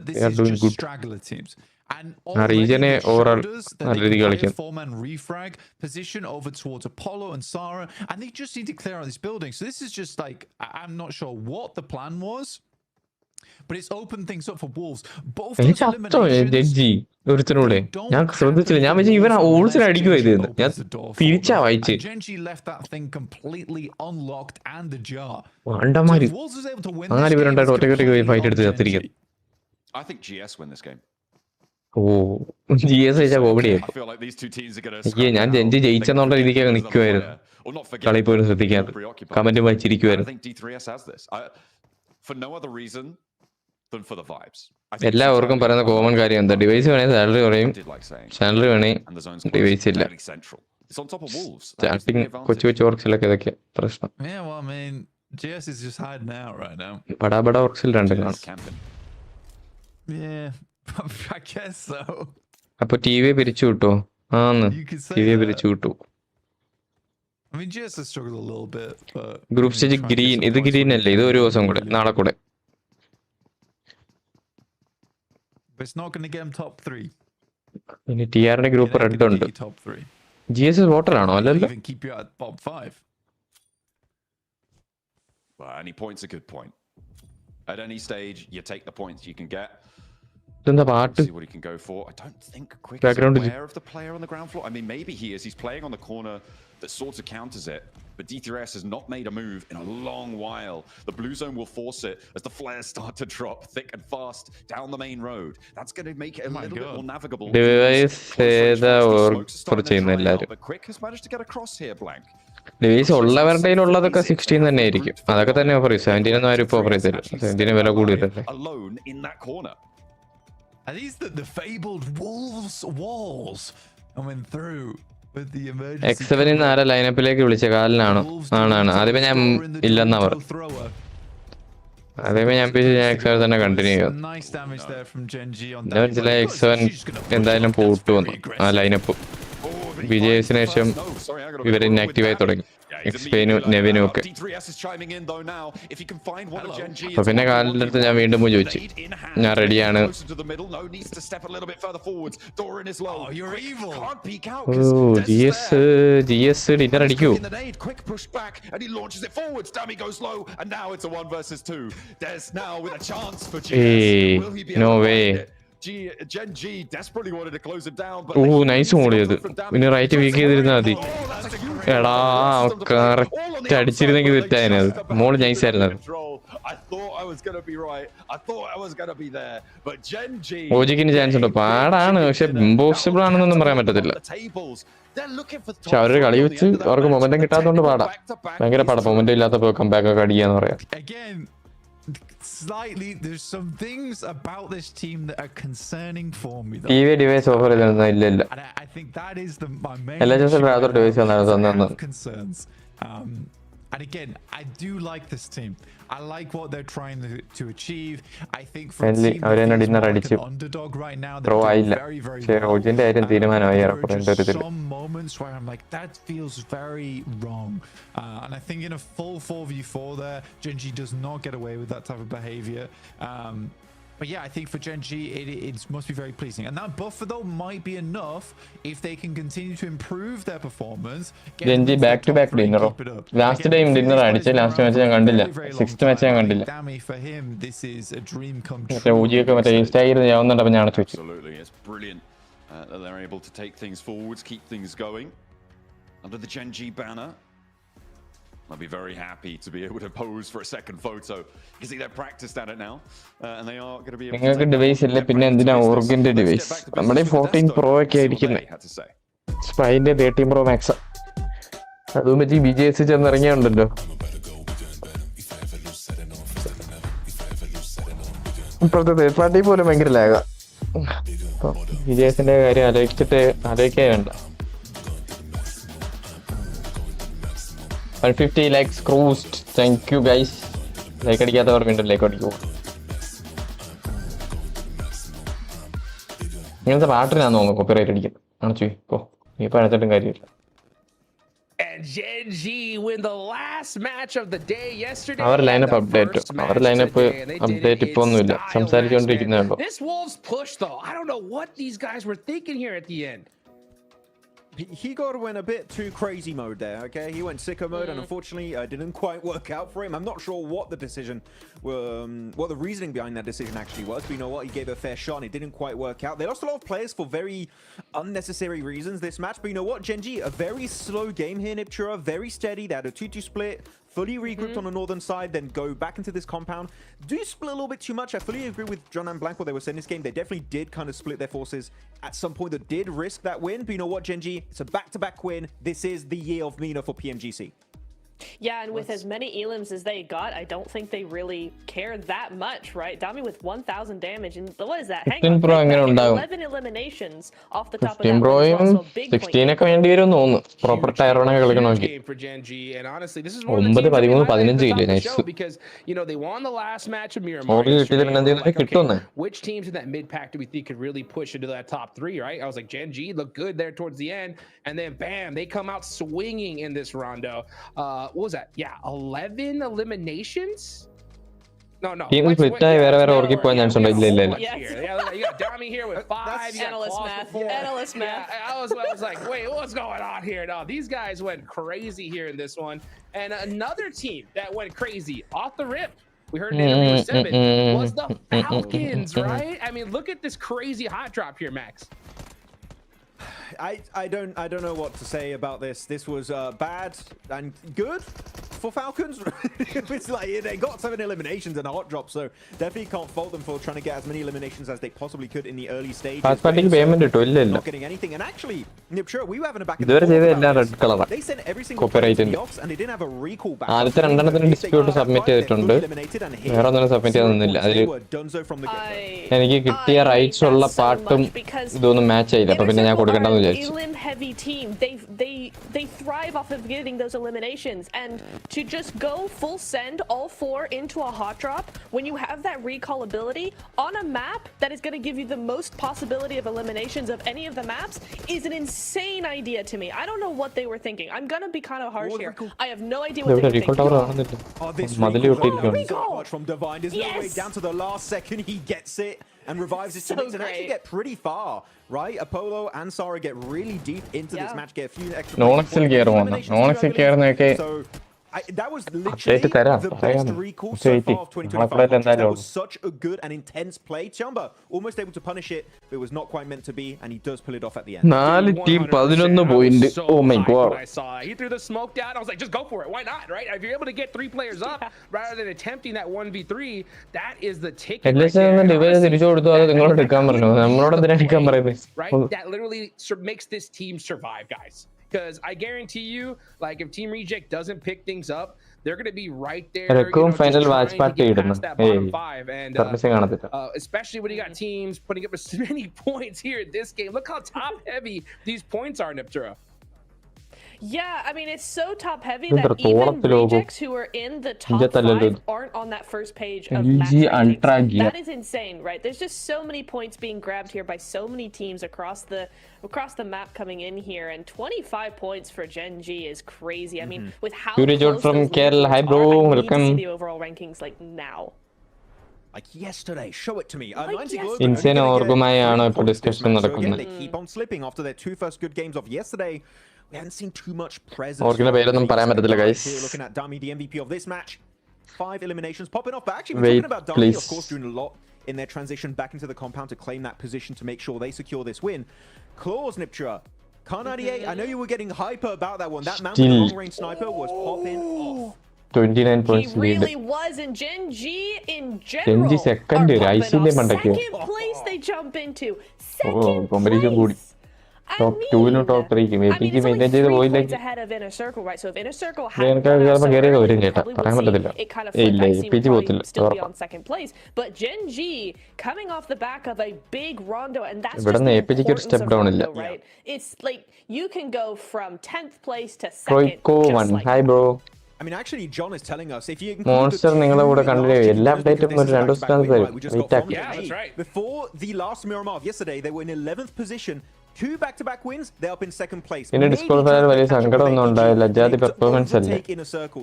They are doing good. ആ റീജിയനെ ഓവറോൾ നല്ല രീതിക്ക് കളിക്കും. 4-man refrag position over towards Apollo and Sarah, and they just need to clear out this building. So this is just like, I'm not sure what the plan was, but it's opened things up for Wolves. Both those എനിക്ക് അത്തോ judge ഒരുത്തനൂടെ ഞാൻ ശ്രദ്ധിച്ചില്ല. ഞാൻ വെച്ചാൽ ഇവൻ ഓൾസിനെ അടിക്കുക ചെയ്തത്. ഞാൻ തിരിച്ചാ വായിച്ച്. Genji left that thing completely unlocked and ajar. വേണ്ടമാര് അങ്ങനെ ഇവരുണ്ടായിട്ട് ഒറ്റയ്ക്ക് ഫൈറ്റ് എടുത്ത് ചത്തിരിക്കും. I think GS win this game. Oh GS വെച്ചാൽ കോമഡിയായി. I feel like these two teams are going അയ്യേ ഞാൻ ജെൻജി ജയിച്ചെന്നുള്ള രീതിക്കൊക്കെ നിൽക്കുമായിരുന്നു. കളി പോലും ശ്രദ്ധിക്കാതെ comment വായിച്ചിരിക്കുവായിരുന്നു. I think D3S has this. For no other reason than for the vibes. എല്ലാവർക്കും പറയുന്ന കോമൺ കാര്യം എന്താ, ഡിവൈസ് വേണേ സാലറി കുറയും, സാലറി വേണേ ഡിവൈസ് ഇല്ല. സ്റ്റാർട്ടിങ് കൊച്ചു കൊച്ചു വർക്സിലൊക്കെ ഇതൊക്കെ പ്രശ്നം. GS is just hiding out right now. ബടാ ബടാ വർക്സിൽ രണ്ടും കാണും. Yeah, I guess so. അപ്പൊ ടി വി പിരിച്ചു കിട്ടോ? ആന്ന് ടി വി പിരിച്ചു കിട്ടു. I mean, GS has struggled a little bit, but group stage green, ഇത് ഗ്രീൻ അല്ലേ? ഇത് ഒരു ദിവസം കൂടെ, നാളെ കൂടെ. it's not going to get him top 3. ഇനി ടി ആറിന്റെ ഗ്രൂപ്പ് റെഡ് ഉണ്ട്. GS വോട്ടർ ആണോ? അല്ലല്ലോ. Even keep you at top 5. Well, any point's a good point. At any stage, you take the points you can get. ഇതെന്താ പാട്ട്? See what he can go for. I don't think Quick is aware of the player on the ground floor. I mean, maybe he is. He's playing on the corner that sort of counters it. But D3S has not made a move in a long while. The blue zone will force it as the flares start to drop thick and fast down the main road. That's going to make it a little bit more navigable. Device ഏതാ order ചെയ്യുന്ന എല്ലാവരും. But Quick has managed to get across here, blank. Device ഉള്ളവരുടെ ഉള്ളതൊക്കെ 16 തന്നെ ആയിരിക്കും. അതൊക്കെ തന്നെ offer ചെയ്യും. 17 ഒന്നും ആരും ഇപ്പോൾ ഓഫർ ചെയ്തില്ല. 17 വില കൂടിയിട്ടല്ലേ. Alone in that corner. Are these the fabled Wolves walls coming through with the emergency? X7 ആരെ ലൈനപ്പിലേക്ക് വിളിച്ച കാലിനാണോ? ആണ്. ആദ്യമേ ഞാൻ ഇല്ലെന്നാ പറഞ്ഞു. ആദ്യമേ ഞാൻ X7 തന്നെ കണ്ടിന്യൂ ചെയ്തു. X7 എന്തായാലും പോട്ടു വന്നു ആ ലൈനപ്പ്. BJSന് ശേഷം ഇവരെ ഇനാക്റ്റീവായി തുടങ്ങി. എക്സ്പെയിനും നെവിനും ഒക്കെ. അപ്പൊ പിന്നെ കാലിൻ്റെ അടുത്ത് ഞാൻ വീണ്ടും പോയി ചോദിച്ചു, ഞാൻ റെഡിയാണ്. GS ഡിന്നർ അടിക്കൂ. No way. നൈസ് മോൾ ചെയ്ത്. പിന്നെ റൈറ്റ് വീക്ക് ചെയ്തിരുന്നാ മതി. എടാ കറക്റ്റ് അടിച്ചിരുന്നെങ്കിൽ തെറ്റായത്. മോള് നൈസായിരുന്നു അത്. ഓജിക്കിന് ചാൻസ് ഉണ്ട്. പാടാണ്, പക്ഷെ ഇമ്പോസിബിൾ ആണെന്നൊന്നും പറയാൻ പറ്റത്തില്ല. പക്ഷെ അവരൊരു കളി വെച്ച് അവർക്ക് മൊമെന്റം കിട്ടാത്തതുകൊണ്ട് പാടാം. ഭയങ്കര പാടാം മൊമെന്റം ഇല്ലാത്തപ്പോ കംബാക്ക് ഒക്കെ അടിക്കാന്ന് പറയാം. Slightly, there's some things about this team that are concerning for me. TV device offer ചെയ്തിരുന്നു. ഇല്ല. I think that is my main എല്ലാ ദിവസവും ബ്രൗസർ ഡിവൈസ് വന്നാണ് concerns. And again, I do like this team. I like what they're trying to achieve. I think for a team that is underdog right now, they're very, very well. Some moments where I'm like, that feels very wrong. And I think in a full 4v4 there, Genji does not get away with that type of behavior. But yeah, I think for Genji, it must be very pleasing. And that buffer, though, might be enough if they can continue to improve their performance. Genji back-to-back dinner. Last time dinner അടിച്ചു. Last match ഞാൻ കണ്ടില്ല. 6th match ഞാൻ കണ്ടില്ല. For him, this is a dream come true. Absolutely, it's brilliant that they're able to take things forwards, keep things going under the Genji banner. I'll be very happy to be able to pose for a second photo. You can see they're practiced at it now, and they are going to be able to നിങ്ങൾക്ക് device ഇല്ല, പിന്നെ എന്തിനാ ഓർഗിന്റെ device? നമ്മുടെ 14 Pro ഒക്കെ ആയിരിക്കുന്നത്. സ്പൈൻ്റെ 13 Pro Max. അതും വെച്ച് BGS ചെന്നിറങ്ങിയുണ്ടല്ലോ. ഇപ്പോഴത്തെ തേർഡ് പാർട്ടി പോലും ഭയങ്കര ലാഗാ. അപ്പം BGSന്റെ കാര്യം ആലോചിക്കാൻ വേണ്ട. 150 likes cruised. Thank you guys. Like അടിക്കാത്തവർ വീണ്ടും ലൈക്ക് അടിക്കൂ. ഇങ്ങനത്തെ പാട്ടിനാന്ന് തോന്നുന്നു കോപ്പിറൈറ്റ് അടിക്കുന്നത്. അണച്ചു പോ, നീ ഇപ്പൊ അടച്ചിട്ടും കാര്യമില്ല. And Gen G win the last match of the day yesterday. അവർ ലൈനപ്പ് അപ്ഡേറ്റ് ഇപ്പൊ ഒന്നുമില്ല, സംസാരിച്ചുകൊണ്ടിരിക്കുന്നേ ഉള്ളൂ. This Wolves push though, I don't know what these guys were thinking here at the end. He got went a bit too crazy mode there, okay? He went sicko mode and unfortunately didn't quite work out for him. I'm not sure what the decision, what the reasoning behind that decision actually was, but you know what? He gave it a fair shot and it didn't quite work out. They lost a lot of players for very unnecessary reasons this match, but you know what? Gen G, a very slow game here, Niptura, very steady. They had a 2-2 split, fully regrouped on the northern side, then go back into this compound. Do you split a little bit too much? I fully agree with John and Blank what they were saying this game. They definitely did kind of split their forces at some point that did risk that win. But you know what, Gen G? It's a back-to-back win. This is the year of Mina for PMGC. Yeah, and with as many elims as they got, I don't think they really care that much, right? Dami with 1,000 damage, and what is that? Hang on, 11 eliminations off the top of that. 16 ഒക്കെ വേണ്ടി വരും തോന്നുന്നു. Proper ടയറോണൊക്കെ കളിക്കണമെങ്കിൽ. For Gen G, and honestly, this is one of the teams because you know they won the last match of Miramar. Which teams in that mid pack do we think could really push into that top 3? Right? I was like, Gen G looked good there towards the end, and then bam, they come out swinging in this rondo. What was that? Yeah, 11 eliminations? No. Team split ആയി വേറെ ഓർക്കി പോകാൻ chance ഉണ്ട്. ഇല്ല. Yeah, you got Dami here with 5. Analyst math. I was like, wait, what's going on here? No, these guys went crazy here in this one. And another team that went crazy off the rip, we heard it in interview 7, was the Falcons, right? I mean, look at this crazy hot drop here, Max. I don't know what to say about this. This was bad and good for Falcons. It's like they got 7 eliminations and a hot drop, so definitely can't fault them for trying to get as many eliminations as they possibly could in the early stages. Not getting anything. And actually, Nipsure, we were having a back and forth. They sent every single player to the ops and they didn't have a recall back. They were donezo from the get-go. എനിക്ക് കിട്ടിയ rights ഉള്ള പാട്ടും ഇതൊന്നും match ആയില്ല. അപ്പൊ പിന്നെ ഞാൻ കൊടുക്കണ്ടെന്ന് വിചാരിച്ചു. Elim heavy team. They thrive off of getting those eliminations, and to just go full send all 4 into a hot drop when you have that recall ability on a map that is going to give you the most possibility of eliminations of any of the maps is an insane idea to me. I don't know what they were thinking. I'm going to be kind of harsh here. I have no idea what they were thinking. This recall from Divine. There's no way down to the last second. He gets it and revives his teammates and actually get pretty far, right? Apollo and Sara get really deep into this match, get a few extra. So that was literally the best recall so far of 2025. That was such a good and intense play. Chamba almost able to punish it, but it was not quite meant to be, and he does pull it off at the end. 11 point. Oh my god. I saw it. He threw the smoke down. I was like, just go for it. Why not, right? If you're able to get 3 players up rather than attempting that 1v3, that is the ticket right there. Right? That literally makes this team survive, guys. Because I guarantee you, like if Team Reject doesn't pick things up, they're going to be right there. Final Watchparty that bottom 5, and especially when you got teams putting up as many points here in this game. Look how top heavy these points are, Niptura. Yeah, I mean, it's so top heavy that even rejects who are in the top 5 aren't on that first page of match rankings. That is insane, right? There's just so many points being grabbed here by so many teams across the map coming in here, and 25 points for Gen G is crazy. I mean, with how close from those Kerala. Hi bro, are, I need welcome. to see the overall rankings like now. Like yesterday, show it to me. Insane ഓർഗുമായാണ് ഇപ്പോൾ discussion നടക്കുന്നത്. They keep on slipping after their 2 first good games of yesterday. We haven't seen too much presence. Looking at Dami, the MVP of this match. 5 eliminations popping off, but actually we're talking about Dami, of course, doing a lot in their transition back into the compound to claim that position to make sure they secure this win. Claws, Niptura. Kar98, I know you were getting hyper about that one. That mountain long-range sniper was popping off. 29 points lead. He really was, and Gen G in general Gen G second place they jump into. Second place. Top 2 നും top 3 ക്കും I mean, it's only 3 points ahead of Inner Circle, right? So if Inner Circle hadn't gone out so early, we probably would see it kind of flip back. See, would probably still be on second place. But Gen G coming off the back of a big Rondo, and that's just the importance of Rondo, right? It's like you can go from 10th place to second. Just like hi bro. I mean, actually, John is telling us if you Monster നിങ്ങളെ കൂടെ കണ്ടില്ലേ എല്ലാ അപ്ഡേറ്റും ഒരു 2 stance തരും. Yeah, that's right. Before the last Miramar yesterday, they were in 11th position. 2 back-to-back wins, they're up in second place. ഇനി disqualifier വലിയ സങ്കടമൊന്നും ഉണ്ടായില്ല. ജാതി പെർഫോമൻസ് അല്ലേ.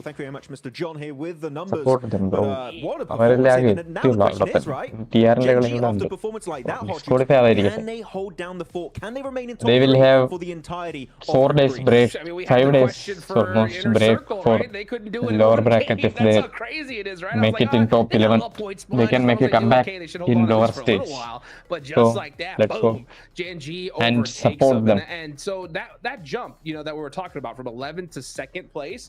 Thank you very much, Mr. John here with the numbers. Support them, bro. What a അവരെല്ലാം performance. And now the question is, right? ടിആറിന്റെ Gen G കളികളുണ്ട്. after performance like that, disqualify ആവായിരിക്കും. can they hold down the fort? Can they remain in top They will 3 have for the entirety of 4 the days Greece? break, I mean, we 5 had the days question for almost Inner break Circle, for right? They couldn't do it in lower one bracket game. if That's they how crazy it is, right? I was make like, it in top they got 11. a lot points They can behind. make I a was like, comeback okay, they should hold in on to lower this for a little stage. while. But just So, like that, let's boom, go. Gen G And overtakes support them. And so that jump, you know, that we were talking about from 11th to second place,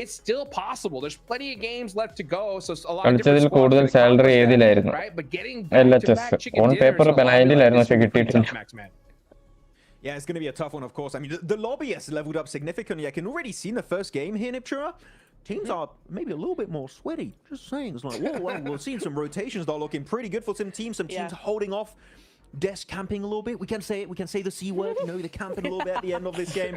it's still possible. There's plenty of games left to go, so a lot of different കളിച്ചതിൽ squads കൂടുതൽ can salary accomplish that, ഏതിലായിരുന്നു? right? But getting back to back LHS chicken on dinners paper in a lobby like ബെനായിലായിരുന്നു this പക്ഷെ would be pretty കിട്ടിയിട്ടില്ല. tough, Max, man. Yeah, it's going to be a tough one, of course. I mean, the lobby has leveled up significantly. I can already see in the first game here, Niptura. Teams are maybe a little bit more sweaty. Just saying. It's like, whoa, we're seeing some rotations that are looking pretty good for some teams. Some teams holding off, desk camping a little bit. We can say it. We can say the C word. You know, the camping a little bit at the end of this game.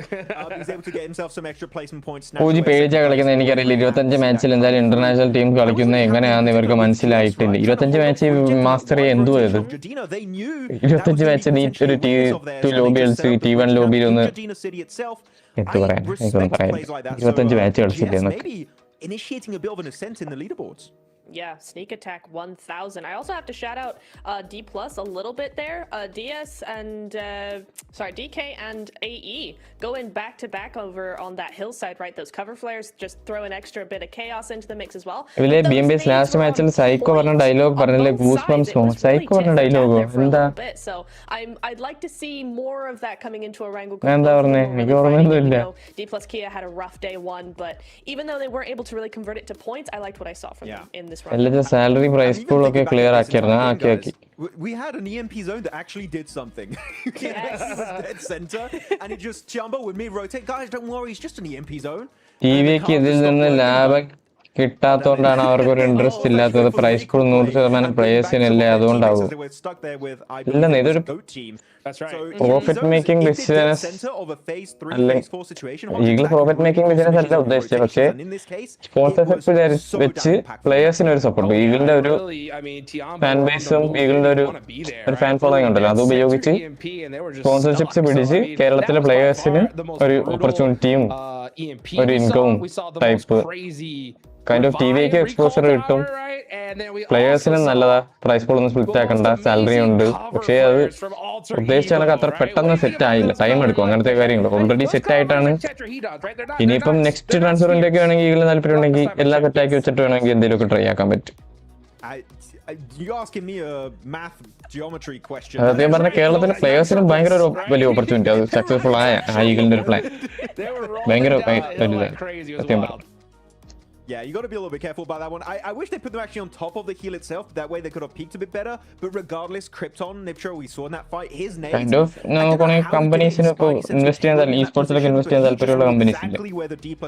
He's able to get himself some extra placement points. പൂജി പേജാ കളിക്കുന്നത് എനിക്കറിയില്ല. 25 മാച്ചിൽ എന്തായാലും international team കളിക്കുന്നത് എങ്ങനെയാണെന്ന് ഇവർക്ക് മനസ്സിലായിട്ടില്ല. 25 match master എന്തുവാ ഇത്? 25 മാച്ച് ഒരു T2 ലോബി കളിച്ച് T1 ലോബിയിൽ ഒന്ന് എന്ത് പറയാൻ എനിക്കൊന്നും പറയാനില്ല. 25 മാച്ച് കളിച്ചില്ല എന്നൊക്കെ. Initiating a bit of an ascent in the leaderboards. Yeah, sneak attack 1000. I also have to shout out D plus a little bit there. DS and DK and AE going back to back over on that hillside, right? Those cover flares just throw an extra bit of chaos into the mix as well. ഇവലെ BMBS last മാച്ചിൽ psycho പറഞ്ഞ dialogue പറഞ്ഞില്ലേ, goose bumps psycho പറഞ്ഞ dialogue എന്താ? So I'd like to see more of that coming into a Rango. എന്താ പറഞ്ഞേ? എനിക്ക് ഓർമ്മയൊന്നുമില്ല. D plus Kia had a rough day one, but even though they weren't able to really convert it to points, I liked what I saw from them in this. Salary price pool ഒക്കെ clear ആക്കിയിരുന്നു. ആക്കി We had an EMP zone that actually did something. Yes. He was dead center and it just Jumbo with me rotate. Guys, don't worry, it's just an EMP zone. ടിവിക്ക് ഇതിൽ നിന്ന് ലാഭം കിട്ടാത്തോണ്ടാണ് അവർക്ക് ഒരു interest ഇല്ലാത്തത്. Price pool 100% പ്ലേയേഴ്സിനല്ലേ, അതുകൊണ്ടാവും. ഇല്ലെന്ന് ഇതൊരു profit making business അല്ല. ഈഗിൾ പ്രോഫിറ്റ് മേക്കിംഗ് ബിസിനസ് അല്ല ഉദ്ദേശിച്ചത്, പക്ഷേ സ്പോൺസർഷിപ്പ് വെച്ച് പ്ലേയേഴ്സിന് ഒരു സപ്പോർട്ട്. ഈഗിളിന്റെ ഒരു ഫാൻ ബേസും ഈഗിളിന്റെ ഒരു ഫാൻ ഫോളോയിങ് ഉണ്ടല്ലോ, അത് ഉപയോഗിച്ച് സ്പോൺസർഷിപ്സ് പിടിച്ച് കേരളത്തിലെ പ്ലേയേഴ്സിന് ഒരു ഓപ്പർച്യൂണിറ്റിയും ഒരു ഇൻകവും ടൈപ്പ് കൈൻഡ് ഓഫ് ടിവിക്ക് എക്സ്പോസർ കിട്ടും. പ്ലേയേഴ്സിന് നല്ലതാ, പ്രൈസ് പൂൾ ഒന്നും സ്പ്ലിറ്റ് ആക്കണ്ട, സാലറി ഉണ്ട്. പക്ഷേ അത് ഉദ്ദേശിച്ച കണക്ക് അത്ര പെട്ടെന്ന് സെറ്റ് ആയില്ല, ടൈം എടുക്കും. അങ്ങനത്തെ കാര്യങ്ങൾ ഓൾറെഡി സെറ്റ് ആയിട്ടാണ്. ഇനിയിപ്പം നെക്സ്റ്റ് ട്രാൻസ്ഫറിന്റെ ഒക്കെ വേണമെങ്കിൽ ഇതിൽ താല്പര്യം ഉണ്ടെങ്കിൽ എല്ലാം സെറ്റ് ആക്കി വെച്ചിട്ട് വേണമെങ്കിൽ എന്തെങ്കിലുമൊക്കെ ട്രൈ ആക്കാൻ പറ്റും. സത്യം പറഞ്ഞ കേരളത്തിലെ പ്ലേയേഴ്സിനും ഭയങ്കര ഒരു വലിയ ഓപ്പർച്യൂണിറ്റി. അത് സക്സസ്ഫുൾ ആയ ഈഗിളിന്റെ ഒരു പ്ലാൻ ഭയങ്കര സത്യം പറഞ്ഞു. Yeah, you got to be a little bit careful about that one. I wish they put them actually on top of the heel itself. That way they could have peaked a bit better. But regardless, Krypton, Niptra, we saw in that fight, his name. Kind of. No, companies ഇപ്പോൾ invest ചെയ്യാൻ esportsലൊക്കെ invest ചെയ്യാൻ താല്പര്യമുള്ള companies ഇല്ല.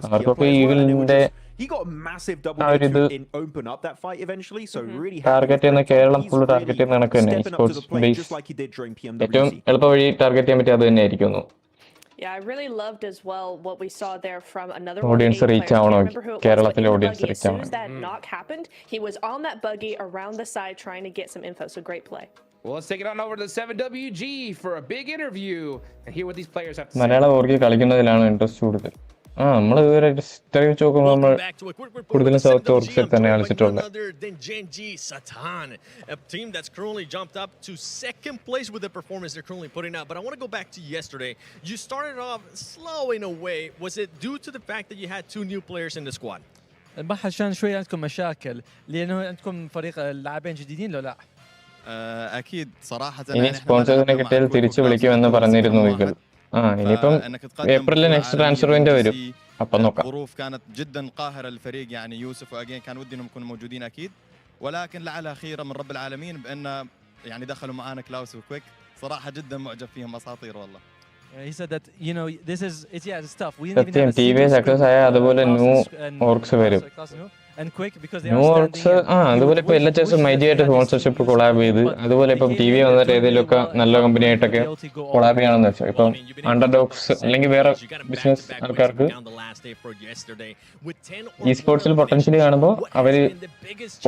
അവർക്കൊക്കെ ഈഗിളിന്റെ he got a massive double in open up that fight eventually. So really target ചെയ്യുന്ന Keralam full target ചെയ്യുന്ന കണക്ക് തന്നെ esports base. ഏറ്റവും എളുപ്പ വഴി ടാർഗറ്റ് ചെയ്യാൻ പറ്റിയ അത് തന്നെ ആയിരിക്കും. Yeah, I really loved as well what we saw there from another audience reach ആവണോ, കേരളത്തിലെ audience reach ആവണോ. As soon as that knock happened, he was on that buggy around the side trying to get some info. So great play. Well, let's take it on over to the 7WG for a big interview and hear what these players have to say. Malayalam ഓർക്കി കളിക്കുന്നതിലാണ് interest കൂടുതൽ. നമ്മൾ ഇതുവരെ തെളിയിച്ച് നോക്കുമ്പോൾ നമ്മൾ കൂടുതലും south ഓർക്സിൽ തന്നെ കളിച്ചിട്ടുള്ളത്. A team that's currently jumped up to second place with the performance they're currently putting out. But I want to go back to yesterday. You started off slow in a way. Was it due to the fact that you had 2 new players in the squad? عشان شوي عندكم مشاكل لانه عندكم فريق لاعبين جديدين لو لا اكيد صراحه ഇനി സ്പോൺസേഴ്സിനെ കിട്ടിയാൽ തിരിച്ചു വിളിക്കുമെന്ന് പറഞ്ഞിരുന്നു eagle. ഇനിയിപ്പം ഏപ്രിലിൽ next transfer window വരും, അപ്പം നോക്കാം. الظروف كانت جدا قاهره للفريق يعني يوسف واجين كان ودي انهم يكونوا موجودين اكيد ولكن لعل خيرا من رب العالمين بان يعني دخلوا معانا كلاوس وكويك صراحه جدا معجب فيهم اساطير والله. He said that this is it's tough. We didn't even have a TV single success scrim. ആയ അതുപോലെ ന്യൂ ഓർക്സ് വരും. And quick because they new are standing ഓർക്സ് in. അതുപോലെ ഇപ്പോൾ LHS മൈജിയായിട്ട് സ്പോൺസർഷിപ്പ് കൊളാബ് ചെയ്ത് അതുപോലെ ഇപ്പം ടി വി വന്നിട്ട് ഏതെങ്കിലുമൊക്കെ നല്ല കമ്പനി ആയിട്ടൊക്കെ കൊളാബ് ചെയ്യണമെന്ന് വെച്ചാൽ ഇപ്പം അണ്ടർഡോഗ്സ് അല്ലെങ്കിൽ വേറെ ബിസിനസ് ആൾക്കാർക്ക് ഈ സ്പോർട്സിൽ പൊട്ടൻഷ്യലി കാണുമ്പോൾ അവർ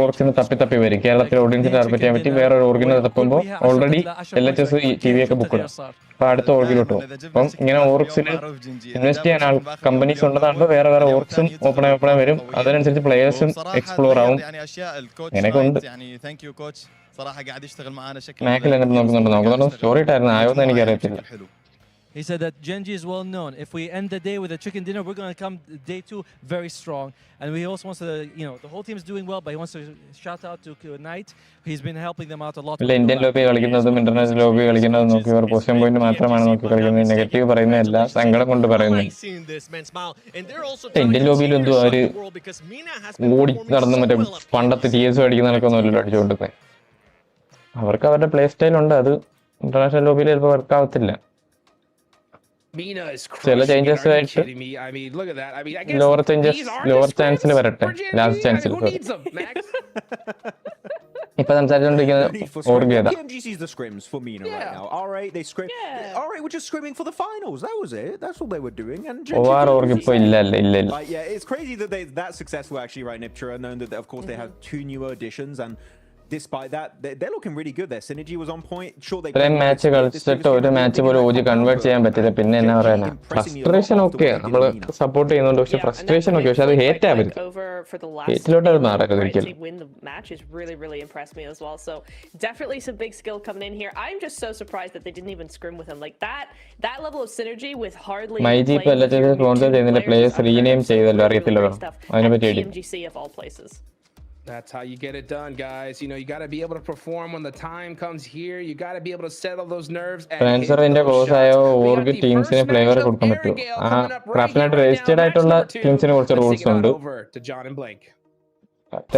ഓർക്സിന് തപ്പി വരും. കേരളത്തിലെ ഓഡിയൻസിനെ ടാർഗറ്റ് ചെയ്യാൻ പറ്റി വേറെ ഒരു ഓർഗിനെ തപ്പുമ്പോൾ ഓൾറെഡി LHS ടി വി ഒക്കെ ബുക്ക് ചെയ്യും. അപ്പൊ അടുത്ത ഓർഗിലോട്ട് പോകും. അപ്പം ഇങ്ങനെ ഓർക്സിൽ ഇൻവെസ്റ്റ് ചെയ്യാൻ കമ്പനീസ് ഉള്ളതാകുമ്പോൾ വേറെ ഓർക്സും ഓപ്പണായി വരും. അതിനനുസരിച്ച് പ്ലേയേഴ്സും എക്സ്പ്ലോർ ആവും. അങ്ങനെയൊക്കെ ഉണ്ട്. മാക്കിൽ എന്നിട്ട് നോക്കുന്നുണ്ടോ സ്റ്റോറി ഇട്ടായിരുന്നു ആയോന്ന് എനിക്കറിയത്തില്ല. He said that Genji is well known. If we end the day with a chicken dinner, we're going to come day 2 very strong. And he also wants to, the whole team is doing well, but he wants to shout out to Knight. He's been helping them out a lot. Indian lobby കളിക്കുന്നതും international lobby കളിക്കുന്നതും നോക്കി ഒരു position point മാത്രമാണ് നോക്കി കളിക്കുന്നത്. Negative പറയുന്നതല്ല, സങ്കടം കൊണ്ട് പറയുന്നത്. ഇന്ത്യൻ ലോബിയിൽ എന്തോ അവര് ഓടി നടന്ന് മറ്റേ പണ്ടത്തെ TS അടിക്കുന്ന നടക്കൊന്നുമല്ലോ അടിച്ചുകൊണ്ടിരുന്നത്. അവർക്ക് അവരുടെ പ്ലേ സ്റ്റൈൽ ഉണ്ട്. അത് ഇന്റർനാഷണൽ ലോബിയിൽ ചിലപ്പോൾ വർക്ക് ആവത്തില്ല. Mina is ചില ചേഞ്ചസ് ആയിട്ട് kidding me. I mean, look at that. I mean, I guess lower ചാൻസിൽ വരട്ടെ. ലാസ്റ്റ് ചാൻസിൽ ഇപ്പൊ സംസാരിച്ചോണ്ടിരിക്കുന്നത് ഓർഗ് ചെയ്താ. PMGC is the scrims for Mina right now. Alright, they scrim. Alright, we're just scrimming for the finals. That was it. That's all they were doing. And OR org ഇപ്പൊ ഇല്ല. Yeah, it's crazy that they're that successful actually, right, Niptura, knowing that of course they have 2 newer additions, and despite that, they're looking really good. Their synergy was on point. Sure, they ഇത്രയും match കളിച്ചിട്ട് ഒരു match പോലും OG convert ചെയ്യാൻ പറ്റില്ല. പിന്നെ എന്നാ പറയാനാ, frustration ഒക്കെ നമ്മള് സപ്പോർട്ട് ചെയ്യുന്നുണ്ട്. പക്ഷെ ഫ്രസ്ട്രേഷൻ ഒക്കെ, പക്ഷെ അത് ഹേറ്റ് ആവരുത്. ഹേറ്റിലോട്ട് അത് മാറരുത് ഒരിക്കലും. win the match has really impressed me as well. So definitely some big skill coming in here. I'm just so surprised that they didn't even scrim with him like that level of synergy with hardly myG ഇപ്പൊ LHS sponsor ചെയ്യുന്ന players rename ചെയ്തല്ലോ, അറിയത്തില്ലോ അതിനെ പറ്റി. PMGC of all places. That's how you get it done, guys. You got to be able to perform when the time comes here. You got to be able to settle those nerves. ട്രാൻസ്ഫറിന്റെ close ആയോ org ടീംസിന് flavour കൊടുക്കാൻ പറ്റുമോ? ക്രാഫ്റ്റിനായിട്ട് registered ആയിട്ടുള്ള ടീംസിന് കുറച്ച് rules ഉണ്ട്.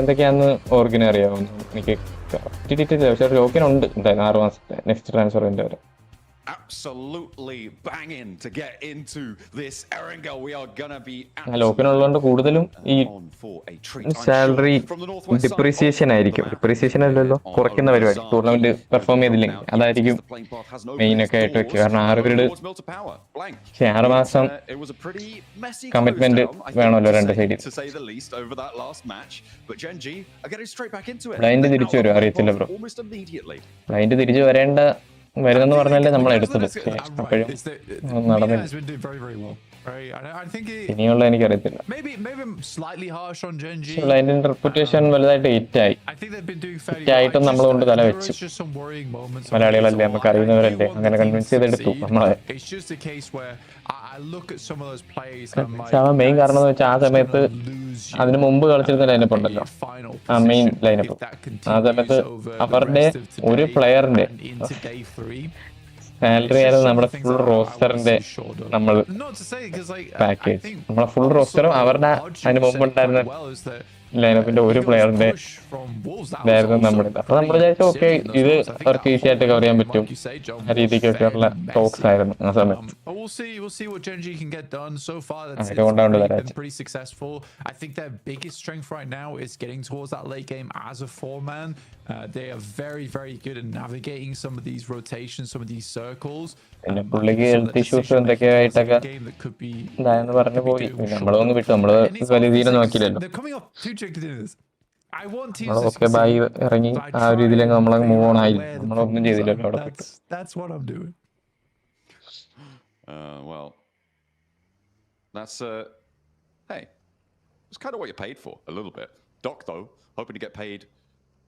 എന്തൊക്കെയാന്ന് ഓർഗിനെ അറിയാവുന്നു എനിക്ക്. പക്ഷെ ടോക്കനുണ്ട് എന്തായാലും 6 മാസത്തെ നെക്സ്റ്റ് ട്രാൻസ്ഫറിന്റെ വരെ. Absolutely banging to get into this Erangel. We are gonna be ലോക്കനുള്ളതുകൊണ്ട് കൂടുതലും ഈ സാലറി ഡിപ്രീസിയേഷൻ ആയിരിക്കും. ഡിപ്രീസിയേഷൻ അല്ലല്ലോ, കുറയ്ക്കുന്ന പരിപാടി. ടൂർണമെന്റ് പെർഫോം ചെയ്തില്ലെങ്കിൽ അതായിരിക്കും മെയിൻ ഒക്കെ ആയിട്ട് വെക്കുക. കാരണം 6 മാസം കമ്മിറ്റ്മെന്റ് വേണമല്ലോ രണ്ട് സൈഡിൽ. ബ്ലൈൻഡ് തിരിച്ചു വരും, അറിയത്തില്ല ബ്രോ. ബ്ലൈൻഡ് തിരിച്ചു വരുന്നെന്ന് പറഞ്ഞല്ലേ നമ്മൾ എടുത്തത്. അപ്പോഴും നടന്നില്ല. ഇനിയുള്ള എനിക്കറിയത്തില്ല. അതിന്റെ റെപ്യൂട്ടേഷൻ വലുതായിട്ട് ഹിറ്റായി. ഹിറ്റായിട്ടും നമ്മളുകൊണ്ട് തല വെച്ചു. മലയാളികളല്ലേ, നമുക്ക് അറിയുന്നവരല്ലേ, അങ്ങനെ കൺവിൻസ് ചെയ്തെടുത്തു നമ്മളെ. മെയിൻ കാരണം എന്ന് വെച്ചാൽ ആ സമയത്ത് അതിന് മുമ്പ് കളിച്ചിരുന്ന ലൈനപ്പ് ഉണ്ടല്ലോ, ആ മെയിൻ ലൈനപ്പ്. ആ സമയത്ത് അവരുടെ ഒരു പ്ലെയറിന്റെ സാലറി ആയിരുന്നു നമ്മുടെ ഫുൾ റോസ്റ്ററിന്റെ നമ്മൾ പാക്കേജ്. നമ്മളെ ഫുൾ റോസ്റ്ററും അവരുടെ അതിന് മുമ്പ് ഉണ്ടായിരുന്ന ലൈനപ്പിന്റെ ഒരു പ്ലെയറിന്റെ ഇതായിരുന്നു നമ്മുടെ. അപ്പൊ നമ്മൾ വിചാരിച്ചു ഓക്കെ ഇത് അവർക്ക് ഈസി ആയിട്ട് കവർ ചെയ്യാൻ പറ്റും. ആ രീതിക്കൊക്കെ ഉള്ള ടോക്സ് ആയിരുന്നു ആ സമയത്ത്. അതുകൊണ്ടാണ് I think their biggest strength right now is getting towards that late game as a 4-man. They are very good at navigating some of these rotations, some of these circles. പിന്നെ പുള്ളിക്ക് health issues എന്തൊക്കെയായിട്ടൊക്കെ ഇതായെന്ന് പറഞ്ഞു പോയി. നമ്മളൊന്ന് വിട്ടു, നമ്മള് വലിയ തീരെ നോക്കിയില്ലല്ലോ. നമ്മളൊക്കെ ബൈ ഇറങ്ങി ആ ഒരു രീതിയിലങ്ങ് നമ്മളങ്ങ് മൂവ് ഓൺ ആയില്ല. നമ്മളൊന്നും ചെയ്തില്ലല്ലോ അവിടെ. Well, that's hey, it's kind of what you're paid for a little bit. Doc though, hoping to get paid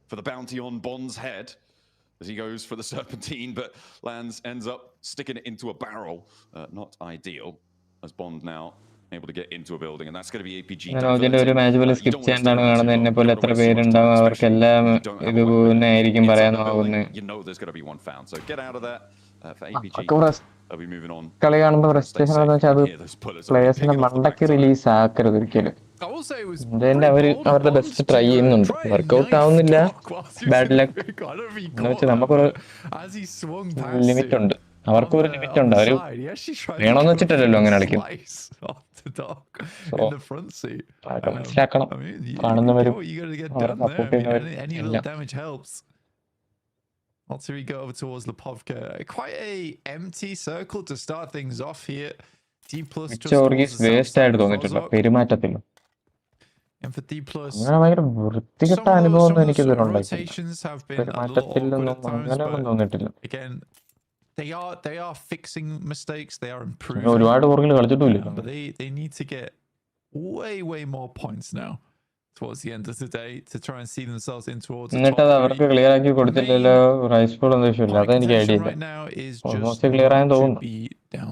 for the bounty on Bond's head as he goes for the serpentine, but ends up sticking it into a barrel. Not ideal, as Bond now able to get into a building, and that's going to be APG. ഒരു match പോലെ skip ചെയ്യാണ്ടാണ് കാണുന്നത്. എന്നെ പോലെ എത്ര പേരുണ്ടാവും, അവർക്കെല്ലാം ഇത് തന്നെ ആയിരിക്കും പറയാൻ പോകുന്നത്. കളി കാണുമ്പോൾ ഫ്രസ്ട്രേഷൻ എന്ന് വെച്ചാൽ അത് പ്ലേയേഴ്സിന്റെ മണ്ടയ്ക്ക് റിലീസ് ആക്കരുത് ഒരിക്കലും. അവരുടെ ബെസ്റ്റ് ട്രൈ ചെയ്യുന്നുണ്ട്, വർക്ക്ഔട്ട് ആവുന്നില്ല, ബാഡ് ലക്ക് എന്ന് വെച്ചാൽ നമുക്കൊരു ലിമിറ്റ് ഉണ്ട്. അവർക്ക് ഒരു ലിമിറ്റ് ഉണ്ട്. അവര് വേണമെന്ന് വെച്ചിട്ടല്ലോ അങ്ങനെ കളിക്കും. മനസ്സിലാക്കണം. കാണുന്നവരും സപ്പോർട്ട് ചെയ്യുന്നവരും എല്ലാം. Also we go over towards Lipovka. Quite a empty circle to start things off here. D plus just waste ആയിട്ട് തോന്നിയിട്ടുണ്ട് പെരുമാറ്റത്തില്ല. And for D plus, അങ്ങനെ ഭയങ്കര വൃത്തികെട്ട അനുഭവം എനിക്ക് ഇതുവരെ ഉണ്ടായിട്ടില്ല. പെരുമാറ്റത്തിലൊന്നും അങ്ങനെയൊന്നും തോന്നിയിട്ടില്ല. Again, they are fixing mistakes. They are improving. ഒരുപാട് പുറകിൽ കളിച്ചിട്ടില്ല. But they need to get way more points now towards the end of the day to try and see themselves in towards the എന്നിട്ട് അത് അവർക്ക് clear ആക്കി കൊടുത്തില്ലല്ലോ. Rice ball ഒന്നും വിഷയമില്ല. അതെനിക്ക് idea ഇല്ല. ഓൾമോസ്റ്റ് ക്ലിയർ ആയെന്ന് തോന്നുന്നു.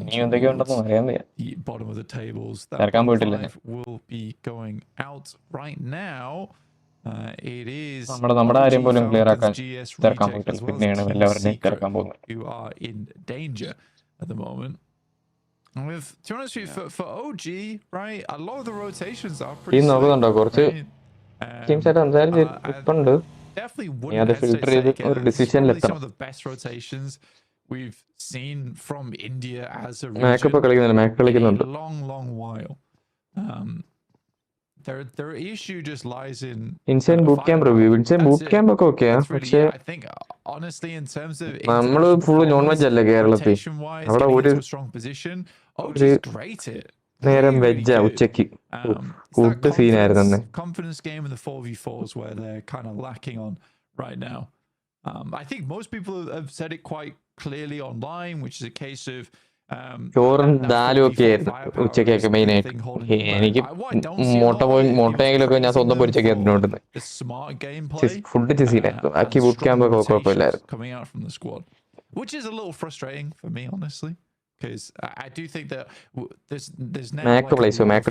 ഇനി എന്തൊക്കെയോ ഉണ്ടെന്ന് അറിയാൻ വയ്യ. ചേർക്കാൻ പോയിട്ടില്ല. നമ്മുടെ കാര്യം പോലും ക്ലിയർ ആക്കാൻ ചേർക്കാൻ പോയിട്ടില്ല. പിന്നെയാണ് എല്ലാവരുടെയും ചേർക്കാൻ പോകുന്നത്. With, to be honest with you, for OG, right, a lot of the rotations are pretty slick. നോക്കുന്നുണ്ടോ കുറച്ച് ടീംസ് ആയിട്ട് സംസാരിച്ചിട്ടുണ്ട്. Definitely wouldn't hesitate to say some of the best rotations we've seen from India as a region in a long while. Their issue just lies in Insane bootcamp review. Insane bootcamp ഒക്കെ ഓക്കെയാ. പക്ഷേ I think honestly in terms of നമ്മള് full non veg അല്ലേ കേരളത്തിൽ. അവിടെ ഒരു നേരം വെജാ ഉച്ചക്ക്. Food സീനായിരുന്നു. Confidence game in the 4v4s where they're kind of lacking on right now. I think most people have said it quite clearly online, which is a case of ചോറും ദാലും ഒക്കെ ആയിരുന്നു ഉച്ചക്കൊക്കെ മെയിൻ ആയിട്ട്. എനിക്ക് മുട്ടയെങ്കിലൊക്കെ ഞാൻ സ്വന്തം പൊരിച്ചൊക്കെ ആയിരുന്നു. ഫുഡ് സീനായിരുന്നു. ബാക്കി ബൂട്ട് ക്യാമ്പ് ഒക്കെ കുഴപ്പമില്ലായിരുന്നു. Which is a little frustrating for me, honestly, because I do think that there's now Mac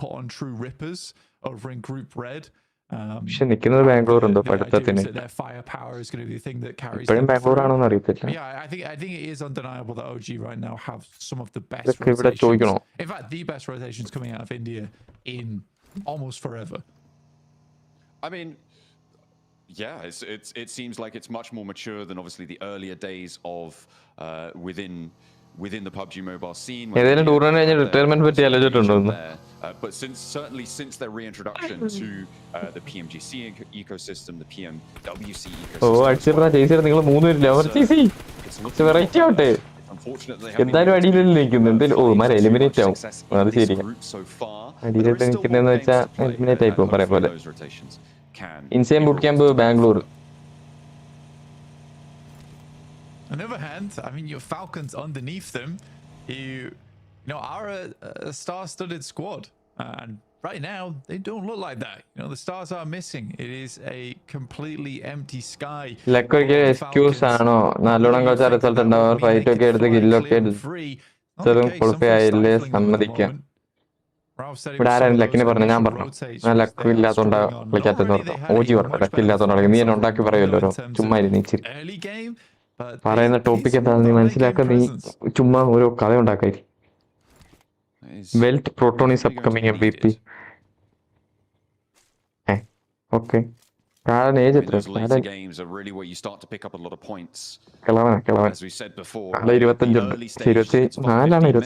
put on true rippers over in Group Red. പക്ഷെ നിൽക്കുന്നത് ബാംഗ്ലൂർ എന്തോ പഠിത്തത്തിന്. ഇപ്പോഴും ബാംഗ്ലൂർ ആണോന്ന് അറിയത്തില്ല. I think it is undeniable that OG right now have some of the best rotations. In fact, the best rotations coming out of India in almost forever. I mean, yeah, it seems like it's much more mature than obviously the earlier days of within the PUBG Mobile scene. ഏതെങ്കിലും tournament കഴിഞ്ഞ് retirement പറ്റി ആലോചിച്ചിട്ടുണ്ടോ? But since their reintroduction to the PMGC ecosystem, the PMWC ecosystem. ഓ അടിച്ചിട്ടാ ചേച്ചി നിങ്ങൾ മൂന്നുപേരില്ല. അവർ ചേച്ചി variety ആവട്ടെ. എന്തായാലും അടിയിലല്ലേ നിൽക്കുന്നത്. എന്തായാലും ഓ മാരെ എലിമിനേറ്റ് ആവും. അത് ശരിയാ. അടിയിലോട്ട് നിൽക്കുന്നതെന്ന് വെച്ചാൽ എലിമിനേറ്റ് ആയി പോകും പറയാ പോലെ. Insane boot camp Bangalore. On the other hand, I mean, your Falcons underneath them, you know, are a star-studded squad, and right now they don't look like that. You know, the stars are missing. It is a completely empty sky. Like a excuse, ano. നല്ലോണം കളിച്ച result ഉണ്ടാവും. Fight ഒക്കെ എടുത്ത് കില്ലൊക്കെ എടുത്തും കുഴപ്പമില്ല. സമ്മതിക്കാം. ഇവിടെ ആരാണ് ലക്കിനെ പറഞ്ഞു? ഞാൻ പറഞ്ഞു ഞാൻ ലക്ക് ഇല്ലാത്തോണ്ടാ കളിക്കാത്തെന്ന് പറഞ്ഞു. ഓജി പറഞ്ഞു ലക്ക് ഇല്ലാത്തോണ്ടാ. നീ എന്നെ ഉണ്ടാക്കി പറയുമല്ലോ. ചുമ്മാ ഇരുന്ന് ഇച്ചിരി പറയുന്ന ടോപ്പിക് എന്താണെന്ന് നീ മനസ്സിലാക്കുക. നീ ചുമ്മാ ഓരോ കഥ ഉണ്ടാക്കായി. വെൽറ്റ് Proton is upcoming MVP. Okay. കാരണം ഏജ് എത്ര? കിളവൻ 25 24 25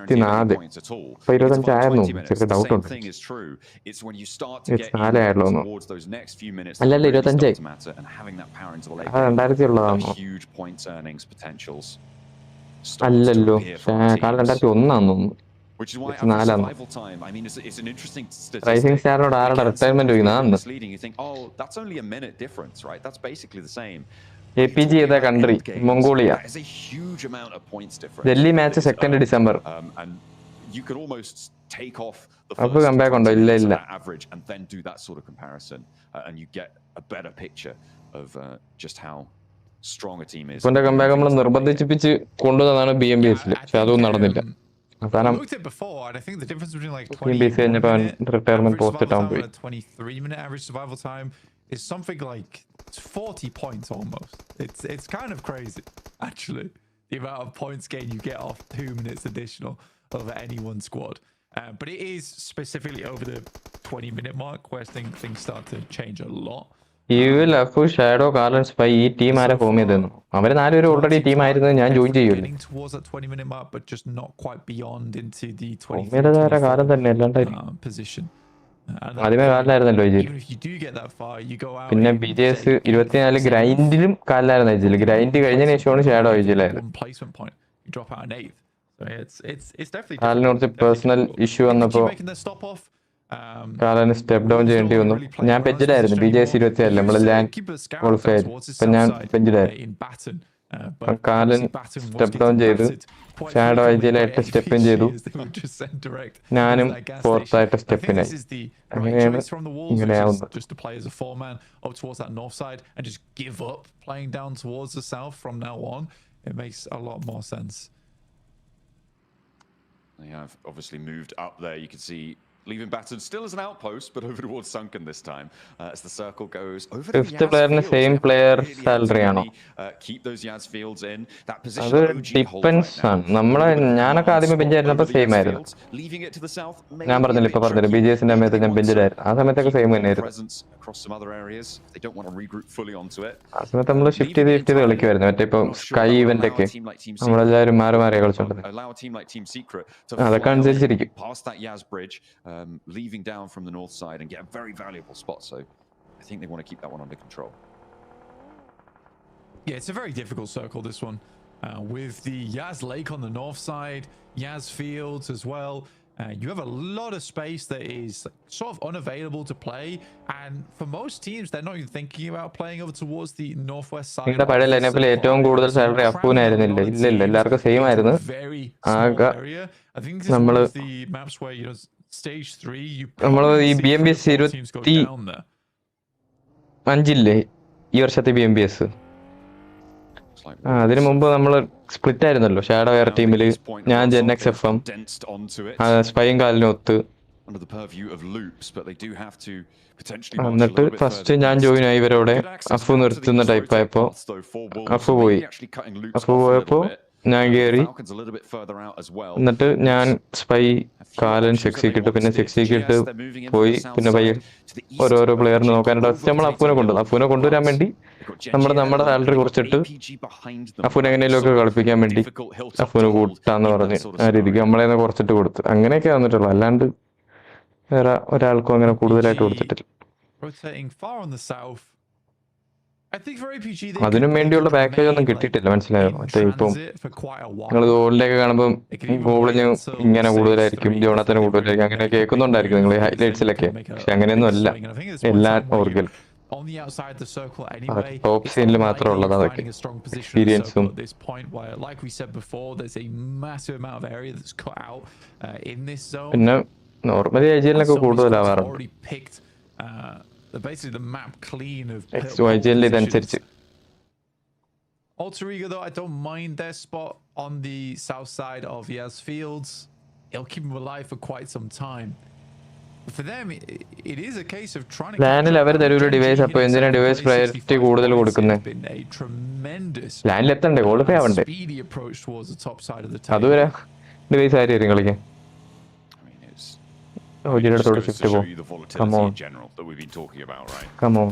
24 ഇപ്പൊ 25 ആയിരുന്നു. ചെറിയ ഡൗട്ട് ഉണ്ട്. 24 ആയല്ലോ. അല്ലല്ല 25 2000 ഉള്ളതാണോ? അല്ലല്ലോ. കാരണം 2001 തോന്നുന്നു. റൈസിംഗ് സ്റ്റാറിനോട് ആരുടെ റിട്ടയർമെന്റ് APG ഏതാ country? Mongolia. Delhi match 2 December. അപ്പൊ കംബാക്ക് ഉണ്ടോ? ഇല്ല ഇല്ല. ഇപ്പൊ കംബാക്ക് നമ്മൾ നിർബന്ധിപ്പിച്ച് കൊണ്ടുവന്നതാണ് BMBS. പക്ഷെ അതൊന്നും നടന്നില്ല. അവസാനം BMBS കഴിഞ്ഞപ്പോ റിട്ടയർമെന്റ് പോസ്റ്റ് ഇട്ടാൻ പോയി. 23-minute average survival time is something like 40 points almost. It's kind of crazy, actually, the amount of points gain you get off 2 minutes additional over any one squad. But it is specifically over the 20-minute mark where things start to change a lot. Evil, Afu, Shadow, Carl and Spy ഈ team ആരെ form ചെയ്തെന്നു. അവര് 4 പേര് already team ആയിരുന്നത് ഞാൻ join ചെയ്യൂല. Towards that 20-minute mark, but just not quite beyond into the 23-24 കാലം തന്നെ അല്ലാണ്ടായിരിക്കും. position. ആദ്യമേ കാലിലായിരുന്നല്ലോ ഇതിൽ. Even if you do get that far, you go out. പിന്നെ BGS 24 ഗ്രൈൻഡിലും കാലിലായിരുന്നു ഇതിൽ. ഗ്രൈൻഡ് കഴിഞ്ഞതിന് ശേഷമാണ് shadow ഇതിലായിരുന്നു. You drop out an 8th. So it's definitely കാലിന് കുറച്ച് പേഴ്സണൽ ഇഷ്യൂ വന്നപ്പോൾ കാലിന് സ്റ്റെപ്പ് ഡൗൺ ചെയ്യേണ്ടി വന്നു. ഞാൻ ബെഞ്ചിലായിരുന്നു BGS 24 നമ്മളെല്ലാം ക്വാളിഫൈ ആയിരുന്നു. ഇപ്പം ഞാൻ ബെഞ്ചിലായിരുന്നു. കാലൻ സ്റ്റെപ്പ് ഡൗൺ ചെയ്തു. ഷാഡോ ഐജിയിലായിട്ട് സ്റ്റെപ്പിൻ ചെയ്തു. ഞാനും ഫോർത്തായിട്ട് സ്റ്റെപ്പിനായി. അങ്ങനെയാണ് ഇങ്ങനെയാവുന്നത്. Just to play as a 4-man up towards that north side and just give up playing down towards the south from now on. It makes a lot more sense. They have obviously moved up there. You can see leaving Batten still as an outpost, but over towards Sunken this time as the circle goes over to fifth player and same player salary ആണോ? Keep those Yaz fields in that അത് position. Depends ആണ്. നമ്മളെ ഞാനൊക്കെ ആദ്യമേ ബെഞ്ചായിരുന്നപ്പോൾ same ആയിരുന്നു. ഞാൻ പറഞ്ഞില്ല ഇപ്പൊ പറഞ്ഞില്ല BGSന്റെ സമയത്ത് ഞാൻ ബെഞ്ചിലായിരുന്നു. ആ സമയത്തൊക്കെ സെയിം തന്നെയായിരുന്നു. ആ സമയത്ത് നമ്മൾ ഷിഫ്റ്റ് ചെയ്ത് കളിക്കുമായിരുന്നു. മറ്റേ ഇപ്പൊ സ്കൈ ഇവന്റ് ഒക്കെ നമ്മളെല്ലാവരും മാറി മാറി കളിച്ചോണ്ടിരുന്നത്. അതൊക്കെ അനുസരിച്ചിരിക്കും. Leaving down from the north side and get a very valuable spot, so I think they want to keep that one under control. Yeah, it's a very difficult circle, this one, with the Yaz Lake on the north side, Yaz Fields as well. You have a lot of space that is sort of unavailable to play, and for most teams they're not even thinking about playing over towards the northwest side. നിങ്ങളുടെ പഴയ ലൈനപ്പിൽ ഏറ്റവും കൂടുതൽ salary അപ്പൂനായിരുന്നില്ല. ഇല്ല എല്ലാവർക്കും same ആയിരുന്നു. ആകെ നമ്മള് ഈ BMBS 25 ഈ വർഷത്തെ BMBS. അതിനു മുമ്പ് നമ്മള് സ്പ്ലിറ്റ് ആയിരുന്നല്ലോ. ഷാഡോ എയർ ടീമില് ഞാൻ ജെൻഎക്സ് FM സ്പൈയും കാലിനും ഒത്ത്. എന്നിട്ട് ഫസ്റ്റ് ഞാൻ ജോയിൻ ആയി ഇവരോടെ. അഫു നിർത്തുന്ന ടൈപ്പ് ആയപ്പോ അഫു പോയപ്പോ ഞാൻ കയറി. എന്നിട്ട് ഞാൻ സ്പൈ കാലൻ സെക്സിക്ക് ഇട്ട് പിന്നെ സെക്സിക്ക് ഇട്ട് പോയി. പിന്നെ പയ്യെ ഓരോരോ പ്ലെയറിന് നോക്കാനായിട്ട് നമ്മൾ അഫുവിനെ കൊണ്ടുവരാൻ വേണ്ടി നമ്മുടെ സാലറി കുറച്ചിട്ട് അഫുവിനെ എങ്ങനെയൊക്കെ കളിപ്പിക്കാൻ വേണ്ടി അഫുവിന് കൂട്ടാന്ന് പറഞ്ഞ് ആ രീതിക്ക് നമ്മളെ കുറച്ചിട്ട് കൊടുത്തു. അങ്ങനെയൊക്കെ വന്നിട്ടുള്ളൂ. അല്ലാണ്ട് വേറെ ഒരാൾക്കും അങ്ങനെ കൂടുതലായിട്ട് കൊടുത്തിട്ടില്ല. അതിനും വേണ്ടിയുള്ള പാക്കേജ് ഒന്നും കിട്ടിയിട്ടില്ല. മനസ്സിലായോ? മറ്റേ ഇപ്പം നിങ്ങൾ ഗോൾഡിലേക്ക് കാണുമ്പോൾ ഗോളിന് ഇങ്ങനെ കൂടുതലായിരിക്കും, ജോണത്തിന് കൂടുതലായിരിക്കും, അങ്ങനെ കേൾക്കുന്നുണ്ടായിരിക്കും നിങ്ങൾ ഹൈലൈറ്റ്സിലൊക്കെ. പക്ഷെ അങ്ങനെയൊന്നും അല്ല. എല്ലാ ഓർഗൽ ടോപ്പ് സീനിൽ മാത്രം ഉള്ളത്. അതൊക്കെ എക്സ്പീരിയൻസും പിന്നെ normally ഏജിയലിനൊക്കെ കൂടുതലാവാറുണ്ട്. basically the map clean of ഇതനുസരിച്ച്. Alter Ego, though, I don't mind their spot on the south side of Yaz Fields. It'll keep them alive for quite some time. But for them, it is a case of trying to ലാനിൽ അവർ തരൂല device. അപ്പോൾ എന്തിനാ device priority കൂടുതൽ കൊടുക്കുന്നത്? ലാനിൽ എത്തണ്ടേ, qualify ആവണ്ടേ? അതുവരെ device ആയിരിക്കും കളിക്കാൻ. Oh, just goes to show you the volatility in general that we've been talking about, right? Come on.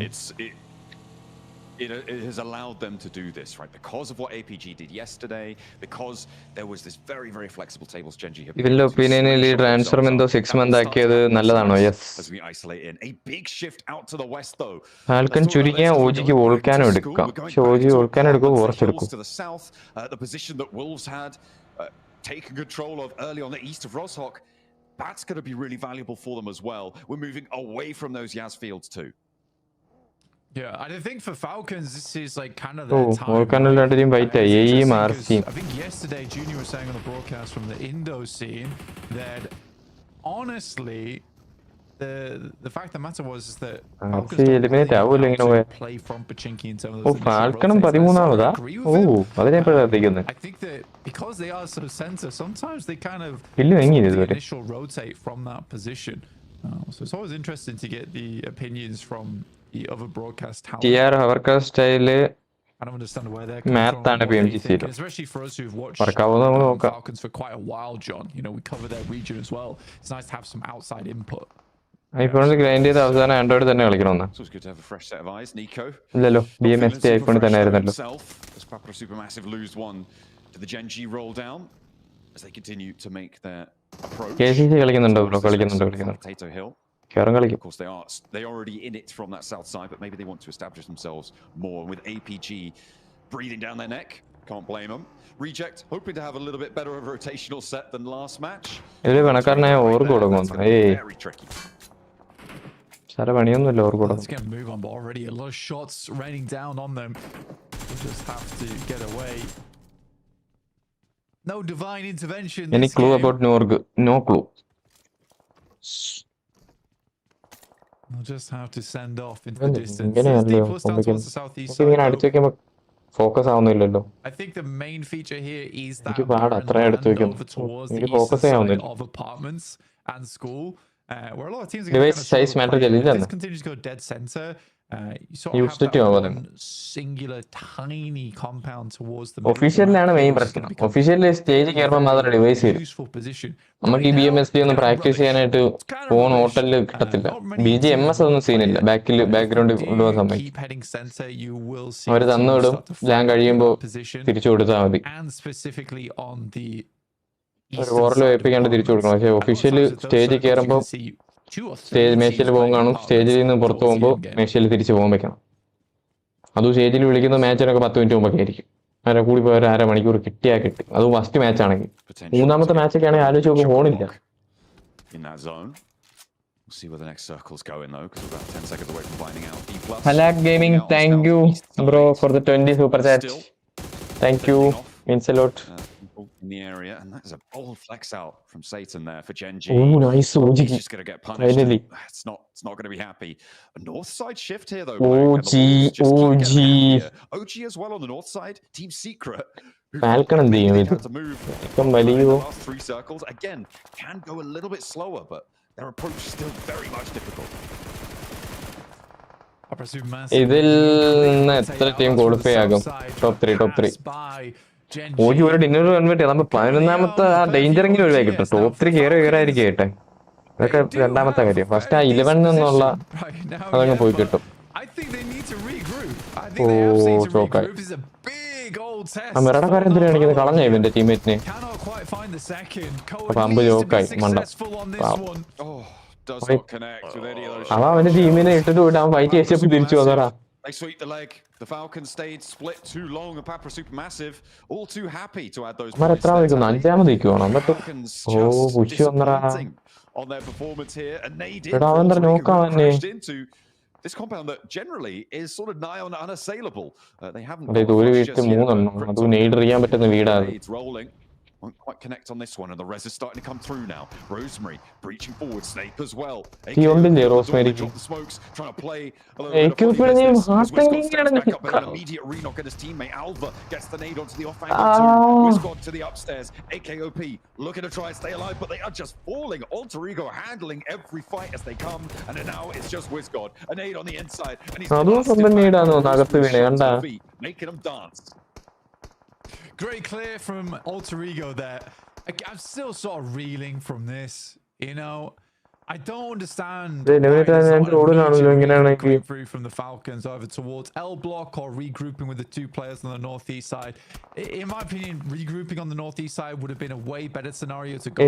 It has allowed them to do this, right? Because of what APG did yesterday, because there was this very, very flexible tables Genji have. ഇതിന്റെ ഒപ്പീനിയനിൽ ഈ transfer എന്തോ 6 month ആക്കിയത് നല്ലതാണോ? Yes. As we isolate in a big shift out to the west though. Falcon ചുരുങ്ങിയ ഓജിക്ക് വോൾക്കാനും എടുക്കാം. പക്ഷെ ഓജി വോൾക്കാൻ എടുക്കും, forest എടുക്കും. To the south, the position that Wolves had taken control of early on the east of Roshok. That's going to be really valuable for them as well. We're moving away from those Yaz fields too. Yeah, I think for Falcons, this is like kind of their time. I think yesterday, Junior was saying on the broadcast from the Indo scene that honestly, the fact of the matter was is that Falcons play from Pachinki in terms of I think that because they are sort of center, sometimes they kind of initial rotate from that position. So it's always interesting to get the opinions from the other broadcast talent. TR Havarka style I don't understand where they're coming from, PMGC, especially for us who've watched Falcons for quite a while, John. You know, we cover their region as well. It's nice to have some outside input. ഐഫോണിൽ grind ചെയ്ത അവസാനം Android തന്നെ കളിക്കണമെന്ന്. It's always good to have a fresh set of eyes. Nico. ഇല്ലല്ലോ, BMST ഐഫോണിൽ തന്നെ ആയിരുന്നല്ലോ. As Papra Supermassive lose one to the Gen G roll down as they continue to make their approach. KCC കളിക്കുന്നുണ്ടോ bro? കളിക്കുന്നുണ്ട്. Potato Hill. കേറും കളിക്കും. Of course they already in it from that south side, but maybe they want to establish themselves more with APG breathing down their neck. Can't blame them. Reject hoping to have a little bit better of a rotational set than last match. ഇതില് പണക്കാരനായ ഓർക്ക് കൊടുക്കും. Very tricky. സാര പണിയൊന്നുമില്ല ഓർക്ക് കൊടുക്കും. Let's get move on, but already a lot of shots raining down on them. They just have to get away. No divine intervention. Any clue about Norg? No clue. We'll just have to send off into the distance. Deepest down towards the southeast side. Focus ആവുന്നില്ലല്ലോ. I think the main feature here is that over towards the east side of apartments and school, where a lot of teams are device size matter this continues to go dead center. You sort of have that one singular tiny compound towards the ഒഫീഷ്യലിലാണ് main പ്രശ്നം. ഒഫീഷ്യലിൽ stage കയറുമ്പോൾ മാത്രം device ചെയ്യും. നമുക്ക് ഈ BMSP ഒന്ന് practice ചെയ്യാനായിട്ട് ഫോൺ ഹോട്ടലിൽ കിട്ടത്തില്ല. BGMS ഒന്നും സീനില്ല. ബാക്ക്ഗ്രൗണ്ട് ഇടുവാൻ സമ്മതിക്കും. അവർ തന്നുവിടും. ഞാൻ കഴിയുമ്പോൾ തിരിച്ചു കൊടുത്താൽ മതി. ഒരു ഓറൽ ഏൽപ്പിക്കാണ്ട് തിരിച്ചു കൊടുക്കണം. പക്ഷെ ഒഫീഷ്യല് സ്റ്റേജിൽ കയറുമ്പോൾ സ്റ്റേജ് മേശയിൽ പോകും കാണും. സ്റ്റേജിൽ നിന്ന് പുറത്ത് പോകുമ്പോൾ മേശയിൽ തിരിച്ചു പോകാൻ വെക്കണം. അതും സ്റ്റേജിൽ വിളിക്കുന്ന മാച്ചിനൊക്കെ 10 മിനിറ്റ് മുമ്പൊക്കെ ആയിരിക്കും. കൂടി പോയ ഒരു അരമണിക്കൂർ കിട്ടിയാൽ കിട്ടി. അത് ഫസ്റ്റ് മാച്ച് ആണെങ്കിൽ. മൂന്നാമത്തെ മാച്ചൊക്കെ ആണെങ്കിൽ ആലോചിച്ച് നോക്കി ഫോണില്ല. Halak Gaming, thank you bro for the 20 super chats. Thank you, means a lot. In the area, and that is a bold flex out from Satan there for Gen G. Oh, nice. He's just going to get punished. Finally. It's not going to be happy. A north side shift here though. OG as well on the north side. Team Secret. Falcon and the last 3 circles again can go a little bit slower, but their approach is still very much difficult. ഇതിൽ എത്ര team qualify ആകും? Top 3 OG ഒരു dinner convert ചെയ്യാം. നമ്മൾ 11ാമത്തെ ആ ഡേഞ്ചറെങ്കിലും ഒഴിവായി കിട്ടും. Top 3 കയറായിരിക്കും കേട്ടെ. ഇതൊക്കെ രണ്ടാമത്തെ കാര്യം. ഫസ്റ്റ് ആ 11 എന്നുള്ള അതങ്ങ് പോയി കിട്ടും. ചോക്കായി. ആ മിറടക്കാരൻ എന്തിനാ കാണിക്കുന്നത്? കളഞ്ഞ ഇവന്റെ ടീമേറ്റിനെ. അപ്പൊ 5 ചോക്കായി മണ്ട. അവൻ അവന്റെ ടീമിനെ ഇട്ടിട്ട് പോയിട്ട് അവൻ ഫൈറ്റ് ചെയ്യിച്ചപ്പോ തിരിച്ചു വന്നടാ. They sweep the leg. The Falcons stayed split too long, and Papra Supermassive all too happy to add those points. On their performance here, and they did crashed into this compound that generally is sort of nigh on unassailable. They haven't it's rolling. Won't quite connect on this one, and the res is starting to come through now. Rosemary breaching forward, Snape as well. He only Rosemary. Drop the smokes, trying to play a little bit back up, but an immediate re-knock at his teammate. Alva gets the nade onto the off-angle too. Wiscod to the upstairs. AKOP looking to try and stay alive, but they are just falling. Alter Ego handling every fight as they come, and now it's just Wiscod. A nade on the inside, and he's making them dance. Great clear from Alter Ego there. I'm still sort of reeling from this, you know. I don't understand through from the Falcons over towards L block or regrouping with the 2 players on the northeast side. In my opinion, regrouping on the northeast side would have been a way better scenario to go.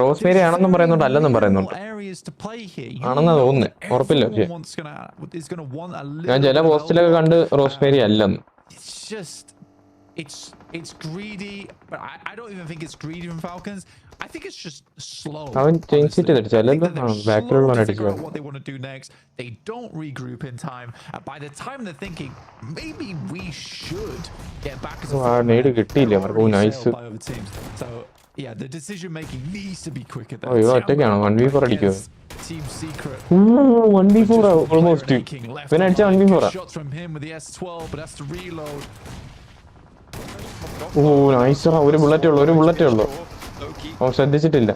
Rosemary areas to play here. Is going to want a little. It's just. It's greedy, but I don't even think it's greedy from Falcons. I think it's just slow. I think they're slow to figure out what they want to do next. They don't regroup in time. By the time they're thinking, maybe we should get back as a nice. So yeah, the decision making needs to be quicker. Oh, you are taking 1v4 Team Secret. 1v4 almost. When I 1v4. Shots from him with the S12, but has to reload. Nice. ഒരു ബുള്ളറ്റേ ഉള്ളൂ. ഓ ശ്രദ്ധിച്ചിട്ടില്ല.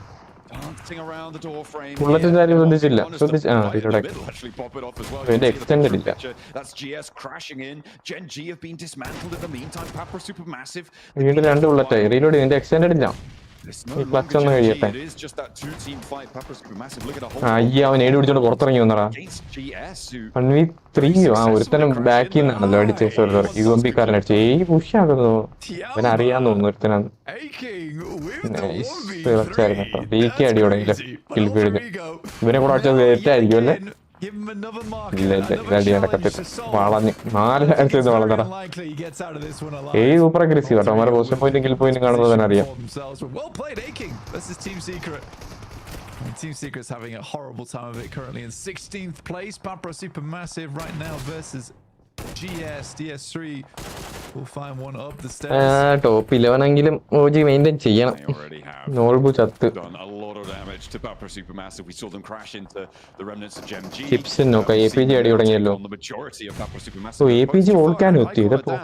Bullet ശ്രദ്ധിച്ചില്ല. എന്റെ extend ഇല്ല. വീണ്ടും 2 ബുള്ളറ്റായി. Reload ഇതിന്റെ extend ഇല്ല. It's ഈ no ക്ലച്ച് longer ഒന്ന് GMG. കഴിയട്ടെ. It is just that two-team fight. Pepper Supermassive. Look at a whole അയ്യ അവൻ ഏട് പിടിച്ചോണ്ട് പുറത്തിറങ്ങി വന്നടാ. against GS, who 1v3 ഒരുത്തനും ബാക്കിൽ നിന്നാണല്ലോ അടിച്ച്. സോറി യു എം പി കാരൻ അടിച്ചു. പുഷാകുന്നു. അവൻ അറിയാന്ന് തോന്നുന്നു ഒരുത്തനാണ്. തീർച്ചയായിരുന്നു കേട്ടോ. DK അടി തുടങ്ങിയില്ല കിൽഫീൽഡ്. ഇവനെ കൂടെ അടിച്ചത് തെറ്റായിരിക്കും അല്ലേ? ഇല്ല ഇല്ല ഇത് അടി നടക്കത്തില്ല. വളഞ്ഞ് 4 അടുത്ത് വളർന്നടാ. സൂപ്പർ അഗ്രസീവ് കേട്ടോ. അവന്മാരെ പോസ്റ്റ് പോയിന്റും കിൽ പോയിന്റും കാണുന്നത് തന്നെ അറിയാം. Team Secret's having a horrible time of it currently in 16th place. Papra Supermassive right now versus GS. DS3 will find one up the stairs. Top 11 എങ്കിലും OG മെയിൻറ്റെയിൻ ചെയ്യണം. നോൾബു ചത്ത്. done a lot of damage to Papra Supermassive. We saw them crash into the remnants of GMG. Chips നോക്കാം. APG അടി തുടങ്ങിയല്ലോ. On the majority of Papra Supermassive. APG ഓൾക്കാനും എത്തി. ഇതപ്പോ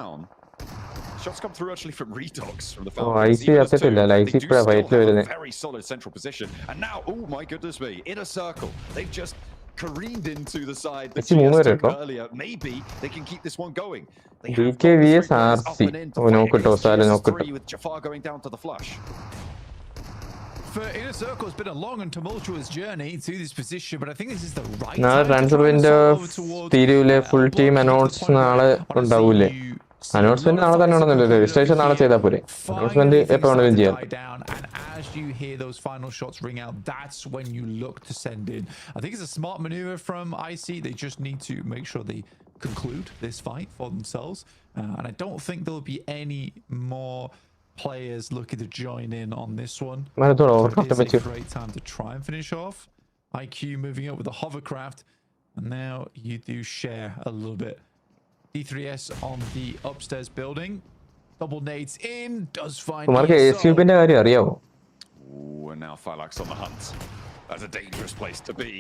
shots come through actually from Redox from the IC എത്തിയിട്ടില്ല. IC ഇപ്പഴാ ഫൈറ്റിൽ വരുന്നത്. Very solid central position. And now, oh my goodness me, in a circle. They've just careened into the side that GS took earlier. Maybe they can keep this one going. DKVS RC. Oh, നോക്കട്ടോ. സാല നോക്കട്ടോ. With Jafar going down to the flush. For Inner Circle, it's been a long and tumultuous journey to this position, but I think this is the right നാളെ ട്രാൻസ്ഫറിന്റെ തിരൂലെ full team announce നാളെ ഉണ്ടാവൂലേ? Announcement നാളെ തന്നെ ഉണ്ടെന്നല്ലോ. Registration നാളെ ചെയ്താൽ പോരെ? Announcement എപ്പോ വേണമെങ്കിലും ചെയ്യാം. As you hear those final shots ring out, that's when you look to send in. I think it's a smart maneuver from IC. They just need to make sure they conclude this fight for themselves. And I don't think there'll be any more players looking to join in on this one. It's a great time to try and finish off. IQ moving up with the hovercraft. And now you do share a little bit. D3S on the upstairs building. Double nades in. Does find അറിയാവോ? Ooh, and now Phylax on the hunt. That's a dangerous place to be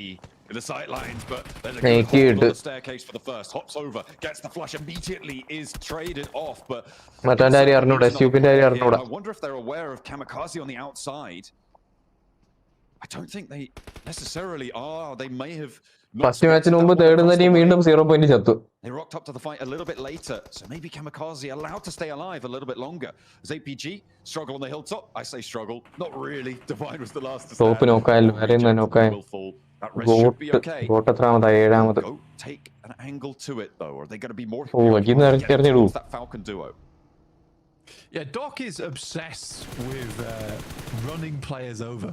in the sidelines, but there's a good hold on the staircase for the first. Hops over, gets the flush, immediately is traded off, but I wonder if they're aware of Kamikaze on the outside. I don't think they necessarily are. They may have first മാച്ചിന് മുമ്പ് third team വീണ്ടും 0 point ചത്തു. They rocked up to the fight a little bit later, so maybe Kamikaze allowed to stay alive a little bit longer. As APG struggle on the hilltop, I say struggle, not really. Divine was the last to stand. Top നോക്കായല്ലോ. വരെന്ന നോക്കായ. ഗോട്ടത്രാമതായി 7ാമത്. Take an angle to it though, or are they going to be more that Falcon duo? Yeah, Doc is obsessed with running players over.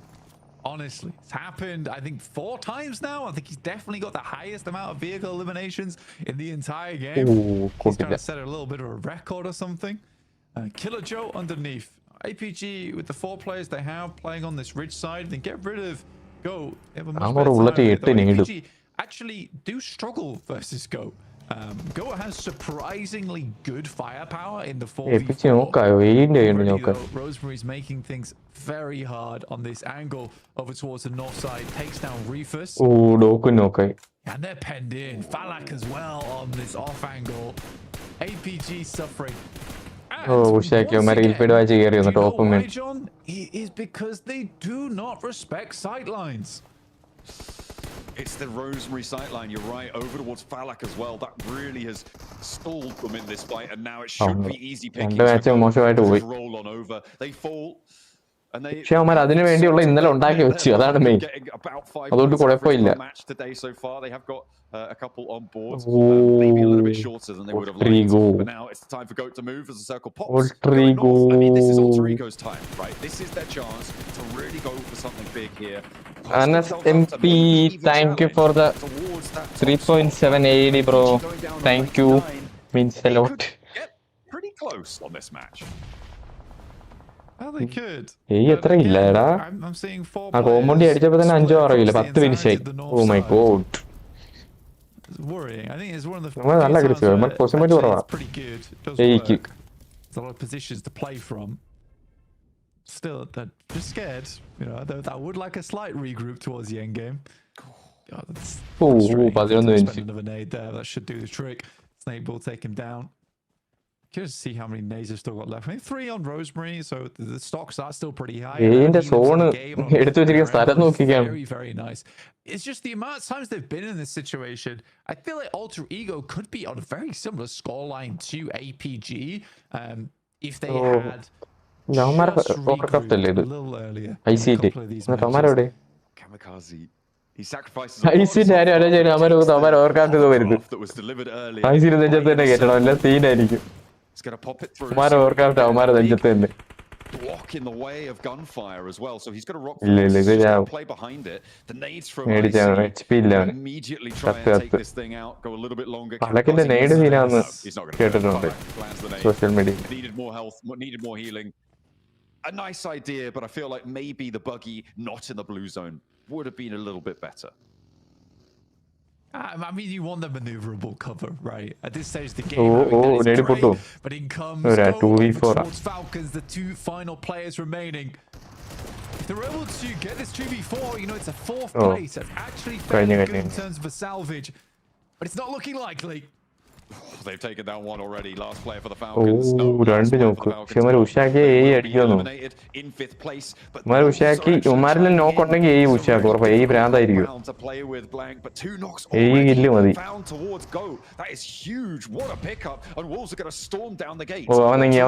Honestly, it's happened, I think 4 times now. I think he's definitely got the highest amount of vehicle eliminations in the entire game. He's trying to set a little bit of a record or something. Killer Joe underneath. APG with the 4 players they have playing on this ridge side. Then get rid of Go. They have a much better time. APG actually do struggle versus Go. Go has surprisingly good firepower in the 4v4. Rosemary's making things very hard on this angle over towards the north side. Takes down Reefus. And they're penned in. Falak as well on this off angle. APG suffering. It is because they do not respect sightlines. It's the Rosemary sightline, you're right, over towards Falak as well. That really has stalled them in this fight, and now it should be easy pickings. Roll on over. They fall. പക്ഷെ അവന്മാർ അതിനു വേണ്ടിയുള്ള ഇന്നലെ ഉണ്ടാക്കി വെച്ചു. അതാണ് main. അതുകൊണ്ട് കുഴപ്പമില്ല. They have got a couple on board, maybe a little bit shorter than they would have liked. But now it's time for Goat to move as the circle pops. I mean, this is Alter Ego's time, right? This is their chance to really go for something big here. Anas MP, thank you for the 3.7 AD, bro. Thank you. Means a lot. Get pretty close on this match. Well, they could. എത്ര ഇല്ലടാ. I'm seeing 4 ആ compound അടിച്ചപ്പോൾ തന്നെ 5 6 ഇല്ല. 10 finish ആയി. Oh my god. Worrying. I think it's one of the നല്ല aggressive. നമ്മൾ possibility കുറവാ. Pretty good. There's a lot of positions to play from. Still, they're just scared. You know, I would like a slight regroup towards the end game. God, that's 11 another nade there. That should do the trick. Snake Ball take him down. Curious to see how many nades have still got left. I mean, 3 on Rosemary, so the stocks are still pretty high. Very, very nice. It's just the amount of times they've been in this situation. I feel like Alter Ego could be on a very similar scoreline to APG if they had അവന്മാരെ just ഓവർക്രാഫ്റ്റ് അല്ലേ regrouped ഇത്? a little earlier I in a seat couple of these എന്നിട്ട് matches. അവന്മാരെവിടെ? Kamikaze. He sacrifices a I lot of seat ആരും soft arrange gold, അവന്മാർ takes അവന്മാർ the ഓവർക്രാഫ്റ്റ് ചെയ്ത് വരുന്നത്. hovercraft that was delivered earlier. I seat നെഞ്ചത്ത് തന്നെ കയറ്റണം, എല്ലാം സീനായിരിക്കും. He's going to pop it through. അവന്മാരെ ഓവർക്രാഫ്റ്റ് അവന്മാരെ നെഞ്ചത്ത് തന്നെ. Block in the way of gunfire as well, so he's going to rock ഇല്ല ഇല്ല, ഇത് forward, ഞാൻ play behind it. The nades from മേടിച്ചാണ്, IC H P ഇല്ല അവന്. immediately try and take this thing out, go a little bit longer. പലക്കിന്റെ നേട് സീനാന്ന് He's not going to കേട്ടിട്ടുണ്ട് social media. needed more health, needed more healing. A nice idea, but I feel like maybe the buggy not in the blue zone would have been a little bit better. I mean, you want the maneuverable cover, right? At this stage, the game, നേടി പൊട്ടു. but in comes ഒരു Gold 2v4 towards Falcons, the two final players remaining. If they're able to get this 2v4, you know, it's a fourth place. That's actually fairly good in terms of a salvage, but it's not looking likely. They've taken down one already. Last player for the Falcons. രണ്ട് നോക്ക്. പക്ഷെ ഇവന്മാർ ഉഷാക്കി A അടിക്കുന്നു. In fifth place, but ഇവന്മാർ ഉഷാക്കി ഇവന്മാരെല്ലാം നോക്ക് ഉണ്ടെങ്കിൽ A ഉഷാക്കും. ഉറപ്പാ A ഭ്രാന്തായിരിക്കും. A kill മതി. That is huge. What a pickup. And Wolves are going to storm down the gate. അവൻ നീങ്ങി.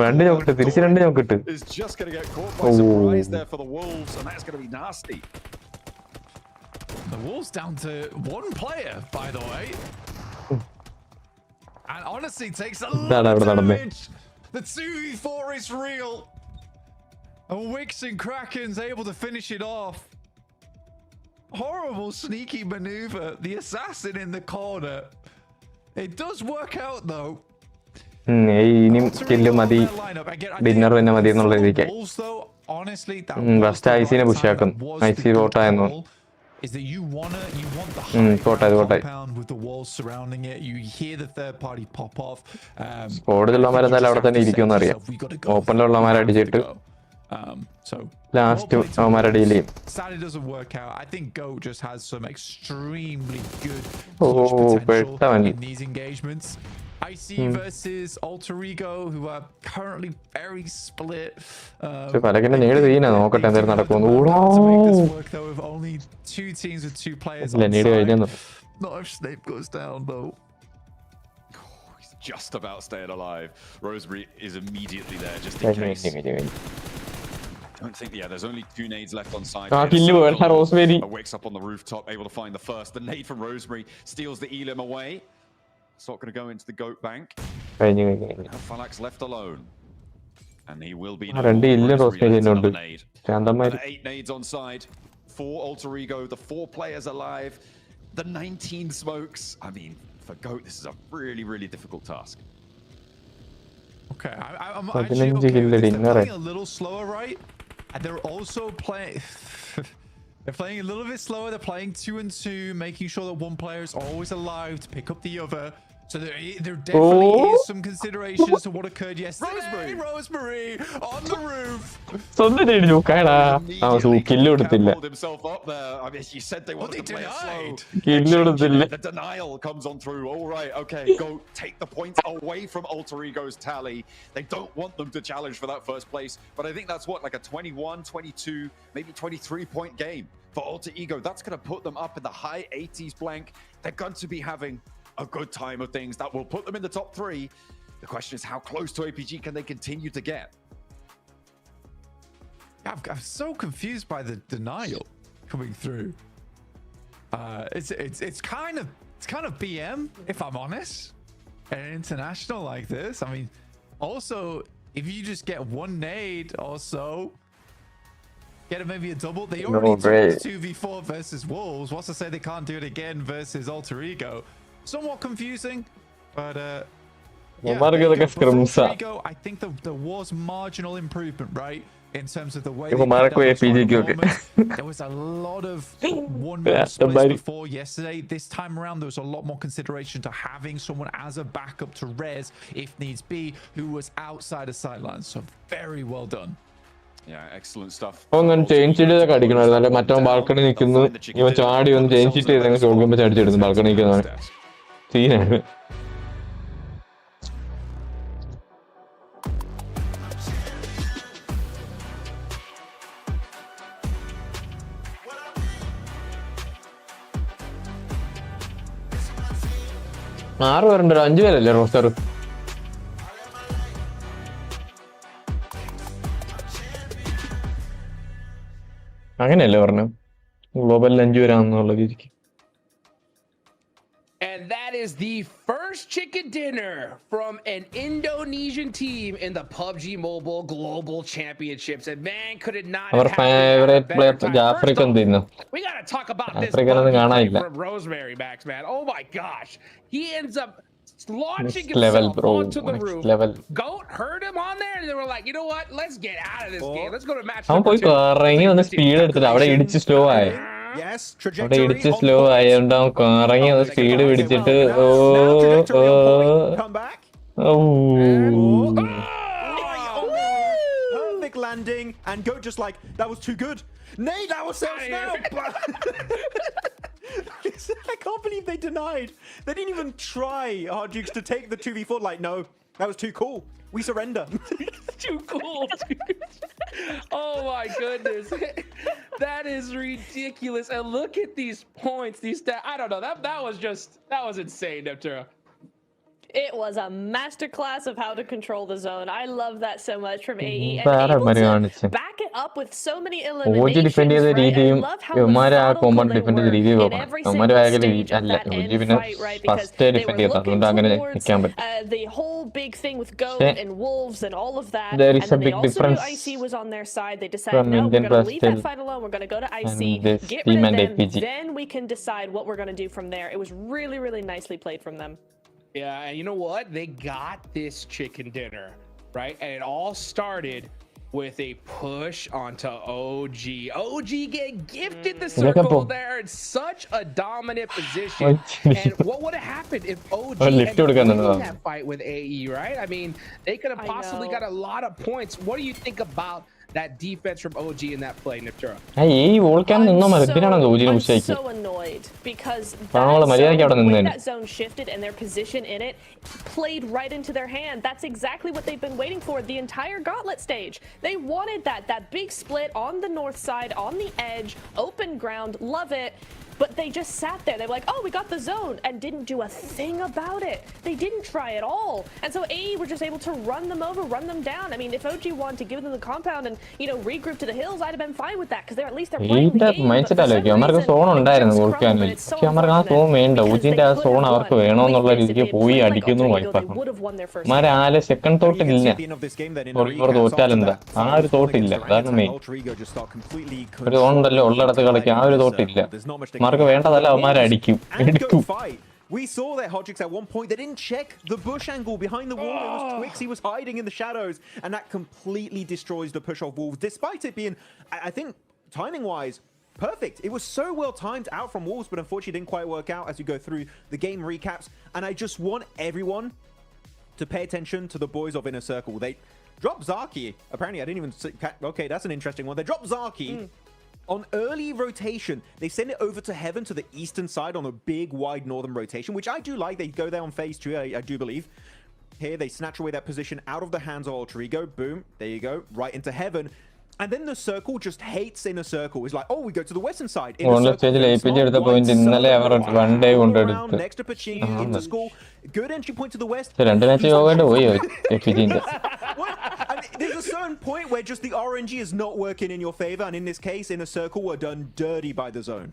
രണ്ട് നോക്കിട്ട് തിരിച്ച് രണ്ട് നോക്കിട്ട്. Is just going to get caught by surprise there for the Wolves, and that's going to be nasty. The Wolves down to one player, by the way. And honestly, takes a lot of damage. The 2v4 is real. And Wix and Kraken's able to finish it off. Horrible sneaky maneuver. The assassin in the corner. It does work out, though. ഇനിയും kill മതി, dinner തന്നെ മതി എന്നുള്ള രീതിക്ക് first ഐസിനെ പുഷാക്കുന്നു. IC വോട്ടായിരുന്നു. Is that you want the high compound with the walls surrounding it. You hear the third party pop off. സ്കോഡിലുള്ളവരെന്തായാലും അവിടെ തന്നെ ഇരിക്കുമെന്ന് അറിയാം. ഓപ്പണിലുള്ളവന്മാരെ അടിച്ചിട്ട് ലാസ്റ്റ് അവന്മാരെ ഡീൽ ചെയ്യും. Sadly doesn't work out. I think GOAT just has some extremely good potential in these engagements. IC versus Alter Ego, who are currently very split. പലകിന്റെ നേട് തീന നോക്കട്ടെ എന്തായാലും നടക്കുന്നു. Only two teams with two players. നേട് കഴിഞ്ഞു. Not if Snape goes down though. He's just about staying alive. Rosemary is immediately there just in case. I don't think, there's only two nades left on side. Rosemary wakes up on the rooftop, able to find the first. The nade from Rosemary steals the Elim away. It's not going to go into the goat bank. Falak's left alone. And he will be no nade. 8 nades on side. 4 Alter Ego. The 4 players alive. The 19 smokes. I mean, for GOAT, this is a really, really difficult task. Okay, I'm actually okay with this. They're playing a little slower, right? And they're also playing... They're playing a little bit slower. They're playing 2 and 2, making sure that one player is always alive to pick up the other. So there definitely is some considerations to what occurred yesterday. Rosemary on the roof. Pulled himself up there. I mean, you said they wanted to play it slow. The denial comes on through. All right, okay, go take the points away from Alter Ego's tally. They don't want them to challenge for that first place. But I think that's what, like a 21, 22, maybe 23 point game for Alter Ego. That's going to put them up in the high 80s blank. They're going to be having a good time of things that will put them in the top 3. The question is, how close to APG can they continue to get? I'm so confused by the denial coming through. It's kind of BM, if I'm honest. An international like this. I mean, also if you just get one nade, also get maybe a double. They already took 2v4 versus Wolves. What's to say they can't do it again versus Alter Ego? Somewhat confusing, but I think there was marginal improvement, right, in terms of the way there was a lot of one-man splits before yesterday. This time around, there was a lot more consideration to having someone as a backup to res if needs be, who was outside the sidelines. So very well done. Yeah, excellent stuff. Change ചെയ്തൊക്കെ അടിക്കണമായിരുന്നു. മറ്റോ balcony നിൽക്കുന്നു, ഇവൻ ചാടി വന്ന് change ചെയ്ത് ചോദിക്കുമ്പോൾ ചടിച്ചിടുന്നു. Balcony നിൽക്കുന്നവൻ സീനാണ്. 6 പേരുണ്ട്, 5 പേരല്ലേ റോസ്റ്റർ? അങ്ങനെയല്ലേ പറഞ്ഞു, ഗ്ലോബലിൽ 5 പേരാണെന്നുള്ള രീതിക്ക്. And that is the first chicken dinner from an Indonesian team in the PUBG Mobile Global Championships. And man, could it not Our favorite player, African dinner. We got to talk about this from Rosemary, Max, man. Oh my gosh. He ends up launching himself onto the roof. Goat heard him on there, and they were like, you know what? Let's get out of this game. Let's go to match number 2. Yes, trajectory slow ആയതുകൊണ്ട് കറങ്ങി ഒന്ന് speed പിടിച്ചിട്ട് perfect landing, and Goat just like, that was too good. Nate, that was self now. I can't believe they denied. They didn't even try, Hardjukes, to take the 2v4. Like, no, that was too cool. We surrender. Too cool. Oh my goodness. That is ridiculous. And look at these points, these stats. I don't know. That was insane, Neptura. It was a masterclass of how to control the zone. I love that so much from AE, and able to back it up with so many eliminations. Right? I love how methodical they were in every single stage of that end fight, right? Because they were looking towards the whole big thing with Goat and Wolves and all of that. There is and then a big they also difference knew IC was on their side. They decided, no, we're going to leave that fight alone. We're going to go to IC, get rid of them, then we can decide what we're going to do from there. It was really, really nicely played from them. Yeah, and you know what? They got this chicken dinner, right? And it all started with a push onto OG. OG get gifted the circle there in such a dominant position. And what would have happened if OG had won that fight with AE, right? I mean, they could have possibly got a lot of points. What do you think about that defense from OG in that play, Neptura? I'm so annoyed because that zone shifted and their position in it played right into their hand. That's exactly what they've been waiting for the entire gauntlet stage. They wanted that big split on the north side, on the edge, open ground, love it. But they just sat there. They were like, oh, we got the zone, and didn't do a thing about it. They didn't try at all. And so AE were just able to run them over, run them down. I mean, if OG wanted to give them the compound and, you know, regroup to the hills, I'd have been fine with that, because they're at least they're playing the game. But for some reason, it just crumbled, and it's so unfortunate, because they could have won. We faced it, they played like Ultra Ego, they would have won their first game. second thought ഇല്ല. ആ ഒരു thought ഇല്ല, അതാണ് main. ഒരു തോണ്ടല്ലോ ഉള്ളിടത്ത് കളിക്കാൻ ആ ഒരു തോട്ടില്ല. മാർക്ക് വേണ്ടതല്ല, അവന്മാരെ അടിക്കും, എടുക്കും. We saw that Hardjukes at one point, they didn't check the bush angle behind the wall. It was Twix, he was hiding in the shadows, and that completely destroys the push of Wolves, despite it being, I think, timing-wise, perfect. It was so well timed out from Wolves, but unfortunately didn't quite work out as you go through the game recaps. And I just want everyone to pay attention to the boys of Inner Circle. They dropped Zaki. Apparently, I didn't even... Okay, that's an interesting one. They dropped Zaki... On early rotation, they send it over to Heaven to the eastern side on a big, wide northern rotation, which I do like. They go there on phase 2, I do believe. Here, they snatch away that position out of the hands of Ultra Ego. Boom. There you go. Right into Heaven. And then the circle just hates Inner Circle. It's like, oh, we go to the western side. Next to Pachinko, into school. Good entry point to the west. I mean, there's a certain point where just the RNG is not working in your favor, and in this case, Inner Circle were done dirty by the zone.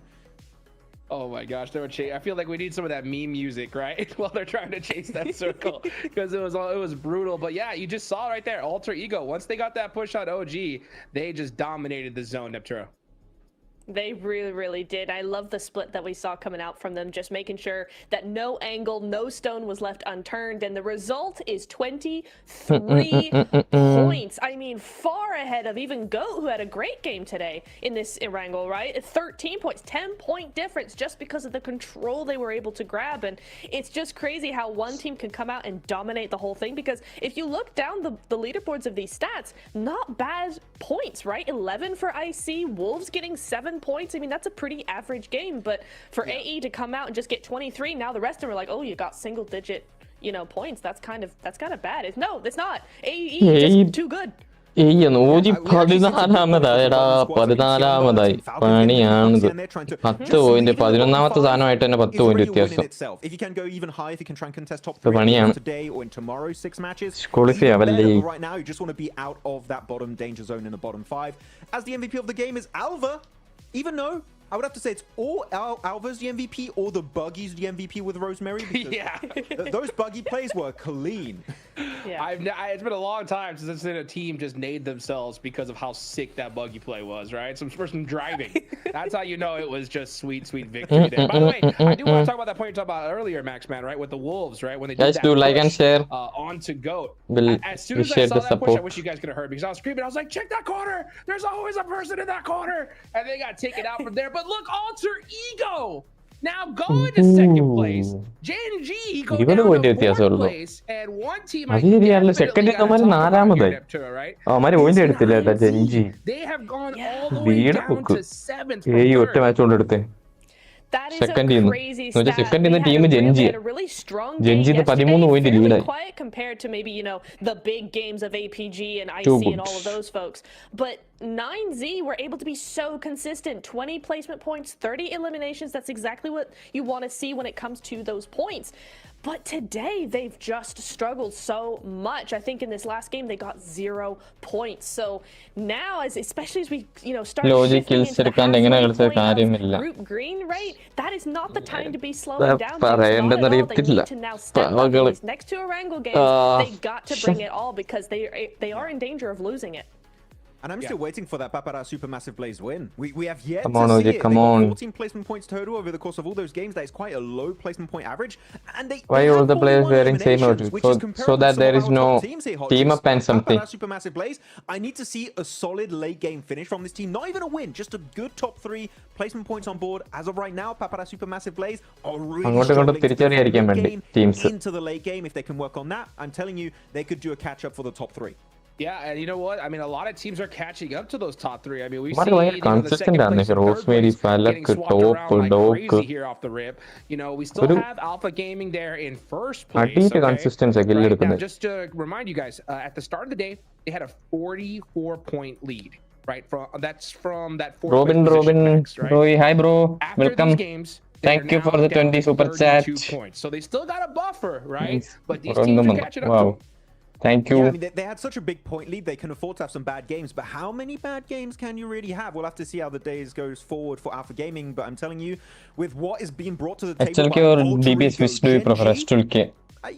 Oh my gosh, they were I feel like we need some of that meme music, right? While they're trying to chase that circle, because it was brutal. But yeah, you just saw right there, Ultra Ego. Once they got that push on OG, they just dominated the zone, Nepturo. They really, really did. I love the split that we saw coming out from them, just making sure that no angle, no stone was left unturned. And the result is 23 points. I mean, far ahead of even Goat, who had a great game today in this Erangel, right? 13 points, 10-point difference just because of the control they were able to grab. And it's just crazy how one team can come out and dominate the whole thing, because if you look down the leaderboards of these stats, not bad points, right? 11 for IC, Wolves getting 7 points. I mean, that's a pretty average game, but for AE to come out and just get 23, now the rest of them are like, oh, you got single digit, you know, points. That's kind of bad. No, it's not. AE is just too good. OG 14-ാമതായി എടാ 14-ാമതായി പണിയാണിത് 10 point 11-ാമത്തെ സാധനമായിട്ട് തന്നെ 10 point വ്യത്യാസം ഇത് പണിയാണ് qualify ആവല്ലേ Right now, you just want to be out of that bottom danger zone in the bottom 5. As the MVP of the game is Alva, even though I would have to say it's all Alva's the MVP or the Buggy's the MVP with Rosemary. Because those Buggy plays were clean. It's been a long time since I've seen a team just nade themselves because of how sick that Buggy play was, right? Some person driving. That's how you know it was just sweet victory there. By the way, I do want to talk about that point you talked about earlier, Maxman, right? With the Wolves, right? When they did that do like and share. On to GOAT. As soon as I saw that push, I wish you guys could have heard because I was screaming. I was like, check that corner. There's always a person in that corner. And they got taken out from there. But look, alter ego. Now go into second place. Gen G go down to fourth place. And one team I definitely got to talk about here, Neptune, right? They have gone all the way down to 7th from 3rd. That is a crazy stat. They had a really strong game yesterday, fairly quiet compared to maybe, you know, the big games of APG and IC and all of those folks. But 9Z were able to be so consistent. 20 placement points, 30 eliminations. That's exactly what you want to see when it comes to those points. But today, they've just struggled so much. I think in this last game, they got 0 points. So now, especially as we, you know, start shifting into the halfway point of Group Green, right? That is not the time to be slowing down. Not at all. They need to now step up these next 2 Erangel games. They got to bring it all because they are in danger of losing it. And I'm still waiting for that Papara Supermassive Blaze win. We have yet come to on, see OG, it. come They got on. 14 placement points total over the course of all those games. That is quite a low placement point average. And why all the players wearing same outfit? So that there is no team up and something. Papara Supermassive Blaze, I need to see a solid late game finish from this team. Not even a win, just a good top 3 placement points on board. As of right now, Papara Supermassive Blaze are really struggling to get into the late game. If they can work on that, I'm telling you, they could do a catch up for the top 3. Yeah, and you know what? I mean, a lot of teams are catching up to those top 3. I mean, we've seen the second place and third place getting swapped around like crazy here off the rip. You know, we still have Alpha Gaming there in first place. Right? Now, just to remind you guys, at the start of the day, they had a 44-point lead. Right, that's from that 4th Robin, right? Hi bro, after welcome. These games, thank you for the 20 super chat. Points. So they still got a buffer, right? But these teams are catching up to them. Thank you. Yeah, I mean, they had such a big point lead, they can afford to have some bad games, but how many bad games can you really have? We'll have to see how the days goes forward for Alpha Gaming, but I'm telling you, with what is being brought to the table by DBS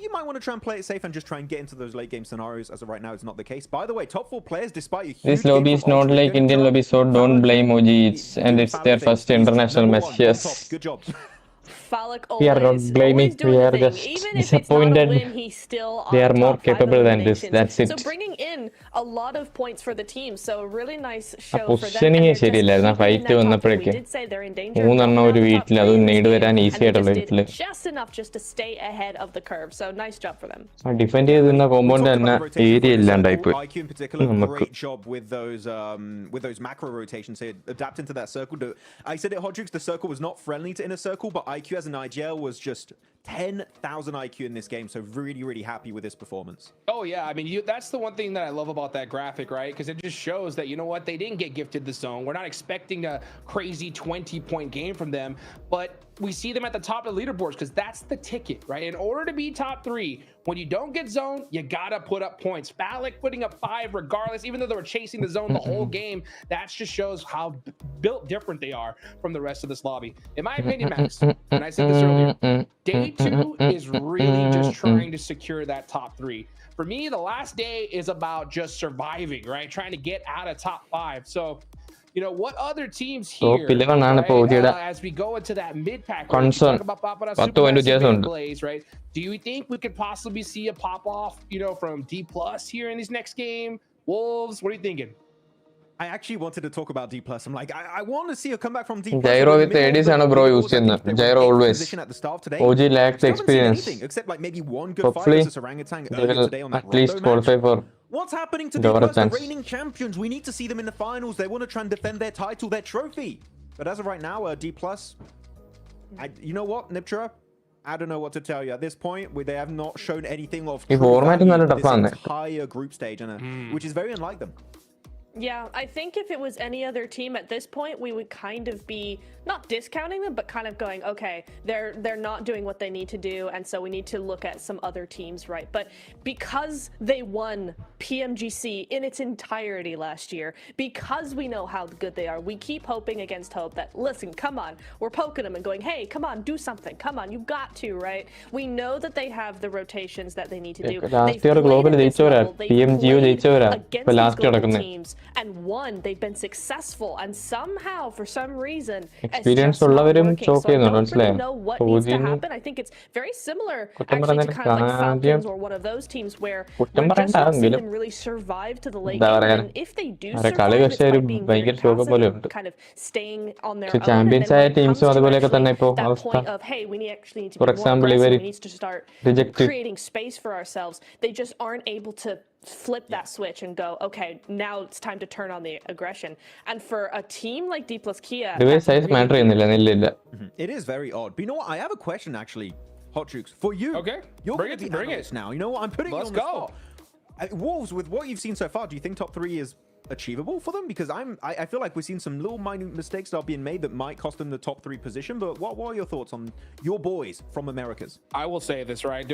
you might want to try and play it safe and just try and get into those late game scenarios. As of right now, it's not the case. By the way, top 4 players, despite a huge this lobby is not like Indian lobby, so don't blame OG. It's their first international match. Yes. Good job. We are not blaming, we are just disappointed. They are more capable than this, that's it. So bringing in a lot of points for the team, so a really nice show for them. We did say they're in danger. Just enough just to stay ahead of the curve, so nice job for them. Defend IQ in particular, great job with those macro rotations here, adapting to that circle. I said it, Hodrix, the circle was not friendly to inner circle, but IQ as an IGL was just 10,000 IQ in this game, so really happy with this performance. Oh yeah, I mean, that's the one thing that I love about that graphic, right? Because it just shows that, you know what, they didn't get gifted the zone. We're not expecting a crazy 20-point game from them, but we see them at the top of the leaderboards because that's the ticket, right? In order to be top 3, when you don't get zone, you gotta put up points. Phallic putting up 5 regardless, even though they were chasing the zone the whole game. That just shows how built different they are from the rest of this lobby. In my opinion, Max, and I said this earlier, day 2 is really just trying to secure that top 3. For me, the last day is about just surviving, right? Trying to get out of top 5. So, you know, what other teams here, right, as we go into that mid-pack, right, talk about Papara Supermassive Blaze, right? Do you think we could possibly see a pop-off, you know, from D+ here in this next game? Wolves, what are you thinking? I actually wanted to talk about D+. I'm like, I want to see a comeback from D+. Gyro with ADs and bro used in Gyro always. OG lacks experience. Except like maybe one good fight versus Orangutan earlier today on that at least qualify for. What's happening to D+, the reigning champions? We need to see them in the finals. They want to try and defend their title, their trophy. But as of right now, D+, you know what, Niptra? I don't know what to tell you. At this point, they have not shown anything of ഈ true format value നല്ല for this ടഫാണ്. entire group stage, which is very unlike them. Yeah, I think if it was any other team at this point, we would kind of be not discounting them, but kind of going, okay, they're not doing what they need to do, and so we need to look at some other teams, right? But because they won PMGC in its entirety last year, because we know how good they are, we keep hoping against hope that, listen, come on, we're poking them and going, hey, come on, do something, come on, you've got to, right? We know that they have the rotations that they need to do. Last year global ജയിച്ചവരാ, PMGO ജയിച്ചവരാ. ഇപ്പോ last കിടക്കുന്നത്. And one, they've been successful, and somehow, for some reason, experience ഉള്ളവരും chalk ചെയ്യുന്നുണ്ട്, മനസ്സിലായോ? know what needs to happen. I think it's very similar actually to kind of like Falcons or one of those teams where we're just not seeing them really survive to the late game. And if they do survive, it's by being very passive and kind of staying on their own. Champions ആയ ടീംസും അതുപോലെയൊക്കെ തന്നെ ഇപ്പോൾ that അവസ്ഥ. point of, hey, we actually need to For be more example, aggressive, we need to start rejected. creating space for ourselves. They just aren't able to flip that switch and go, okay, now it's time to turn on the aggression. And for a team like D plus Kia, Device size matter ചെയ്യുന്നില്ല, നെല്ലില്ല. It is very odd. But you know what? I have a question actually, Hot Chooks, for you. Okay, You're bring going to it, be bring analyst it. now. You know what? I'm putting Let's you on the go. spot. Wolves, with what you've seen so far, do you think top 3 is achievable for them? Because I feel like we've seen some little minute mistakes that are being made that might cost them the top 3 position. But what are your thoughts on your boys from Americas? I will say this, right?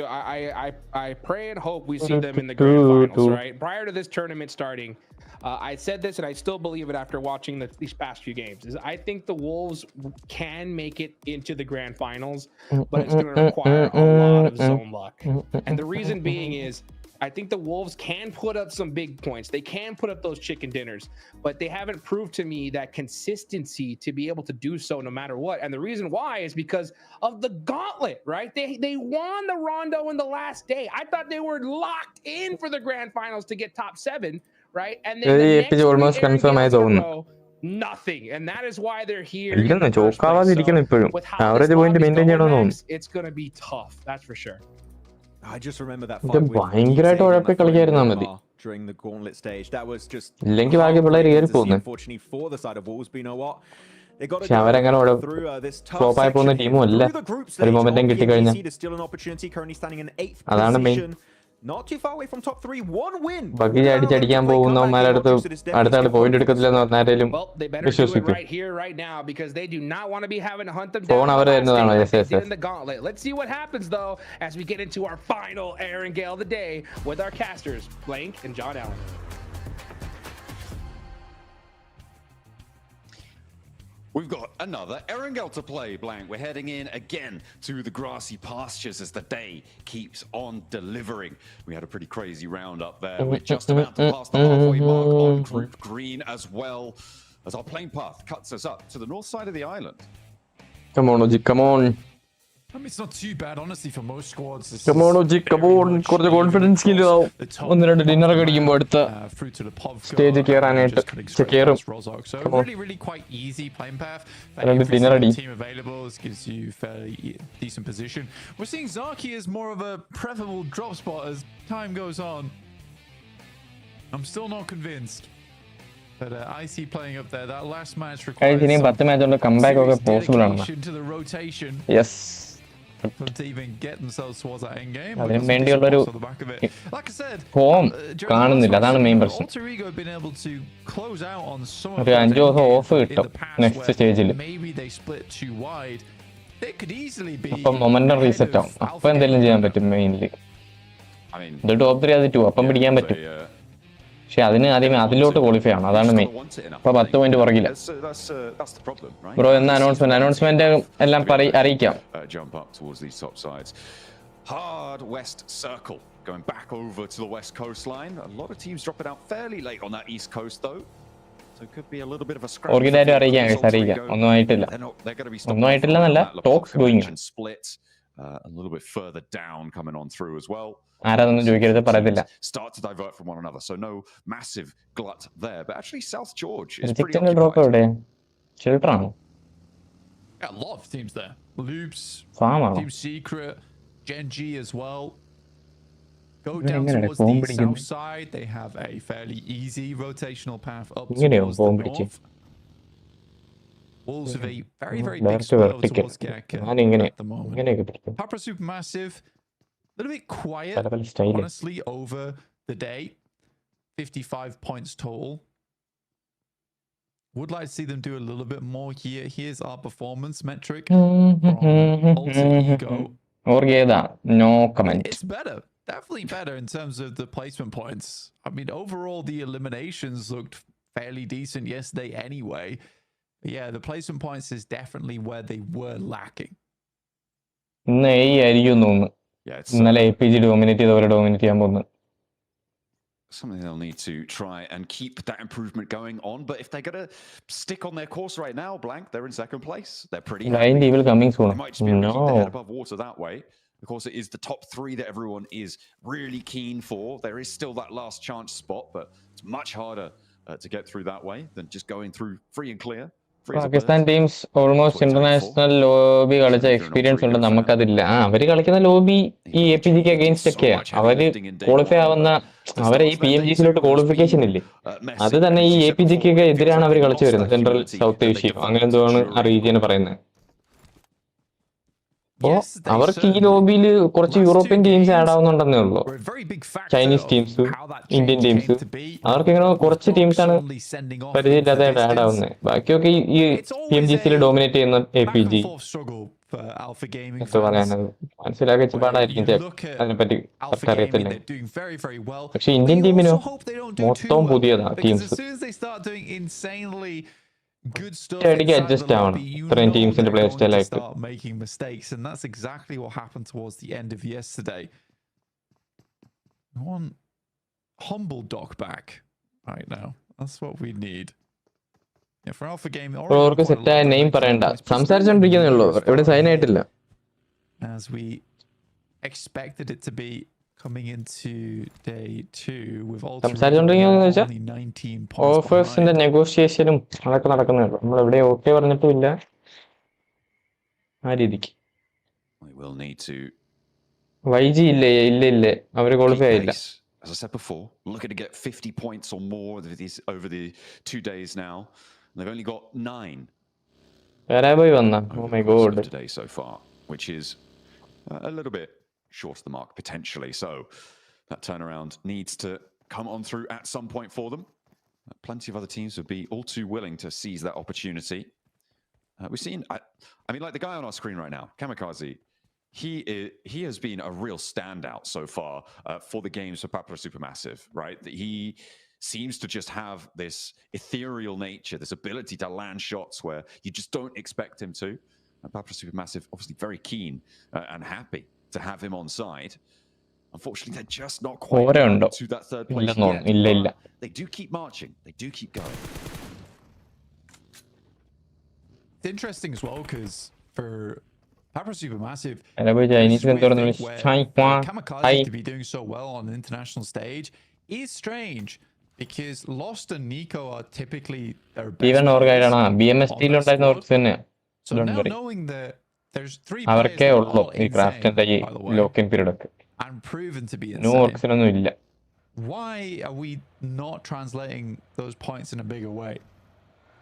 I pray and hope we see them in the grand finals, right? Prior to this tournament starting, I said this and I still believe it after watching these past few games. Is I think the Wolves can make it into the grand finals, but it's going to require a lot of zone luck. And the reason being is, I think the Wolves can put up some big points. They can put up those chicken dinners, but they haven't proved to me that consistency to be able to do so no matter what. And the reason why is because of the gauntlet, right? They won the Rondo in the last day. I thought they were locked in for the grand finals to get top 7, right? And then the next almost confirm games in a row, nothing. And that is why they're here. In the first place. So with how this lobby is going next, it's going to be tough. That's for sure. I just remember that ഇത് fight with ഭയങ്കരമായിട്ട് ഉഴപ്പി കളിക്കായിരുന്നാ മതി. during the gauntlet stage. That was just ഇല്ലെങ്കിൽ ഭാഗ്യം പിള്ളേർ കയറി പോകുന്നു. Unfortunately for the side of Wolves, but you know what? They got പക്ഷെ അവരങ്ങനെ ഫ്ലോപ്പ് ആയി പോകുന്ന ടീമും അല്ല. ഒരു മൊമെന്റം കിട്ടിക്കഴിഞ്ഞാൽ അതാണ് main. Not too far away from top 3, 1 win. Buggy അടിച്ചടിക്കാൻ പോകുന്നവന്മാരടുത്ത് അടുത്താള് പോയിന്റ് എടുക്കത്തില്ലെന്ന് പറഞ്ഞാലും വിശ്വസിക്കും. ഫോൺ അവർ തരുന്നതാണോ? Let's see what happens though as we get into our final Aaron Gale of the day with our casters, Blank and John Allen. We've got another Erangel to play, Blank. We're heading in again to the grassy pastures as the day keeps on delivering. We had a pretty crazy round up there. We're just about to pass the halfway mark on Group Green as well, as our plane path cuts us up to the north side of the island. Come on, Oji, come on. I mean, it's not too bad, honestly, for most squads. Come on, Oji, come on. കുറച്ച് confidence കിട്ടും. 1-2 dinner ഒക്കെ അടിക്കുമ്പോൾ അടുത്ത stage കയറാനായിട്ട് കയറും. So really quite easy playing path. Dinner ready. Team available gives you fairly decent position. We're seeing Zaki as more of a preferable drop spot as time goes on. I'm still not convinced. But I see playing up there. That last match requires ഇനിയും 10 match കൊണ്ട് comeback ഒക്കെ possible ആണ്. to the rotation. Yes. To even get themselves towards that end game. അതിനു വേണ്ടിയുള്ളൊരു Like I said, form കാണുന്നില്ല. അതാണ് main പ്രശ്നം. ഒരു 5 ദിവസം ഓഫ് കിട്ടും നെക്സ്റ്റ് സ്റ്റേജിൽ. അപ്പം മൊമെന്റം റീസെറ്റ് ആവും. അപ്പൊ എന്തെങ്കിലും ചെയ്യാൻ പറ്റും മെയിൻലി. ഇത് ടോപ്പ് 3 അത് 2 അപ്പം പിടിക്കാൻ പറ്റും. പക്ഷെ അതിന് ആദ്യമേ അതിലോട്ട് ക്വാളിഫൈ ആണ്. അതാണ് മെയിൻ. ഇപ്പൊ 10 പോയിന്റ് പുറകില്ല. ബ്രോ എന്ന അനൗൺസ്മെന്റ് എല്ലാം അറിയിക്കാം. Hard west circle going back over to the west coastline. A lot of teams dropping out fairly late on that east coast though. So it could be a little bit of a scramble. ഓർഗിഡായിട്ട് അറിയിക്കാം. ഒന്നും ആയിട്ടില്ല. ഒന്നും ആയിട്ടില്ലെന്നല്ല, talks going. A little bit further down coming on through as well. ആരാതൊന്നും ചോദിക്കരുത്, പറയത്തില്ല. Start to divert from one another, so no massive glut there. But actually, South George is pretty occupied. Drop എവിടെ? Children ആണോ? Yeah, a lot of teams there. Loops, Team Secret, Gen G as well. Go down towards the south side. They have a fairly easy rotational path up towards the north. Wolves with a very, very big spoil towards Gak at the moment. Papra Supermassive, a little bit quiet, honestly, over the day. 55 points total. Would like to see them do a little bit more here. Here's our performance metric from Alter Ego. No comment. It's better. Definitely better in terms of the placement points. I mean, overall, the eliminations looked fairly decent yesterday anyway. But yeah, the placement points is definitely where they were lacking. Yeah, it's something they'll need to try and keep that improvement going on. But if they're going to stick on their course right now, Blank, they're in second place. They're pretty happy. They might just be able to keep their head above water that way. Of course, it is the top 3 that everyone is really keen for. There is still that last chance spot, but it's much harder to get through that way than just going through free and clear. Pakistan teams almost international lobby കളിച്ച experience ഉണ്ട്, നമുക്കതില്ല. അവര് കളിക്കുന്ന lobby ഈ APGK against ഒക്കെയാ. അവര് qualify ആവുന്ന, അവരെ ഈ PMGCയിലോട്ട് ക്വാളിഫിക്കേഷൻ ഇല്ലേ, അത് തന്നെ ഈ APGK ഒക്കെ എതിരാണ് അവർ കളിച്ചു വരുന്നത്. സെൻട്രൽ സൗത്ത് ഏഷ്യ അങ്ങനെ എന്തോ ആണ് ആ റീജിയന് പറയുന്നത്. അപ്പോ അവർക്ക് ഈ ലോബിയിൽ കുറച്ച് യൂറോപ്യൻ ടീംസ് ആഡ് ആവുന്നുണ്ടെന്നേ ഉള്ളൂ. ചൈനീസ് ടീംസ്, ഇന്ത്യൻ ടീംസ്, അവർക്ക് ഇങ്ങനെ കുറച്ച് ടീംസാണ് പരിചയമില്ലാത്തതായിട്ട് ആഡ് ആവുന്നത്. ബാക്കിയൊക്കെ ഈ PMGCയിൽ ഡോമിനേറ്റ് ചെയ്യുന്ന APG. എന്താ പറയാനത് മനസ്സിലാക്കിയ പാടായിരിക്കും അതിനെപ്പറ്റി അറിയത്തില്ല. പക്ഷെ ഇന്ത്യൻ ടീമിനോ മൊത്തം പുതിയതാ teams. Good stuff. Adjust down. Three teams in the player style start making mistakes, and that's exactly what happened towards the end of yesterday. One humble Doc back right now. That's what we need. Yeah, for Alpha Game. Name parenda. സംസാരിച്ചോണ്ടിരിക്കുന്നേ ഇവിടെ sign ആയിട്ടില്ല. As we expected it to be coming into day 2 with only 19 points. Offers in the negotiation അതൊക്കെ നടക്കുന്നുണ്ട്. നമ്മൾ എവിടെ okay പറഞ്ഞിട്ടുമില്ല ആ രീതിക്ക്. We will need to YG ഇല്ല അവര് ക്വാളിഫൈ ആയില്ല. As I said before, looking to get 50 points or more over the 2 days now. They've only got 9. Where വന്ന? Oh my god. Today so far, which is a little bit short of the mark potentially, so that turnaround needs to come on through at some point for them. Plenty of other teams would be all too willing to seize that opportunity. We've seen, I mean, like the guy on our screen right now, Kamikaze, he has been a real standout so far for the games for Papra Supermassive, right? He seems to just have this ethereal nature, this ability to land shots where you just don't expect him to. Papra Supermassive obviously very keen and happy to have him on side. Unfortunately, they're just not quite to that third place yet. They do keep marching. They do keep going. It's interesting as well because for Papra Supermassive, Kamikaze to be doing so well on the international stage is strange because Lost and Nico are typically their best players. So now knowing that there's 3 players that are all insane, by the way, and proven to be insane. Why are we not translating those points in a bigger way?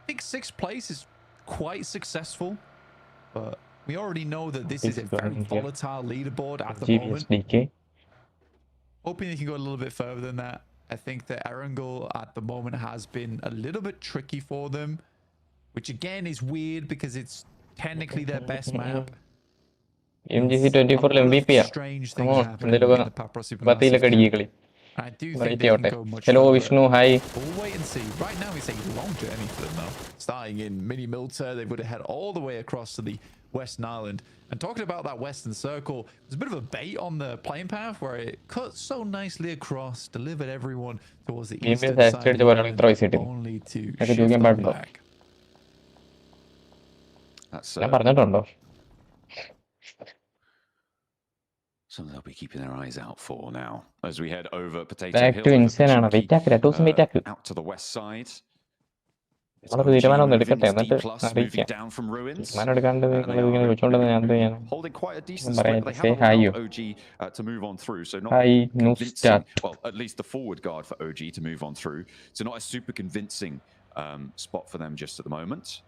I think 6th place is quite successful, but we already know that this is a very volatile leaderboard at the moment. Hoping they can go a little bit further than that. I think that Erangel at the moment has been a little bit tricky for them, which again is weird because it's technically their best map. PMGC 24 MVP. Come on, I do think they can go much Hello Vishnu, hi. We'll wait and see. Right now it's a long journey for them though. Starting in Mini Milta, they would have head all the way across to the Western Island. And talking about that Western Circle, there's a bit of a bait on the playing path where it cut so nicely across, delivered everyone towards the eastern side of the island, only to shift back. That's something they'll be keeping their eyes out for now as we head over Potato Hill out to the west side. Down from ruins. Holding quite a decent split. They have allowed OG to move on through, so not convincing. Well, at least the forward guard for OG to move on through, so not a super convincing spot for them just at the moment.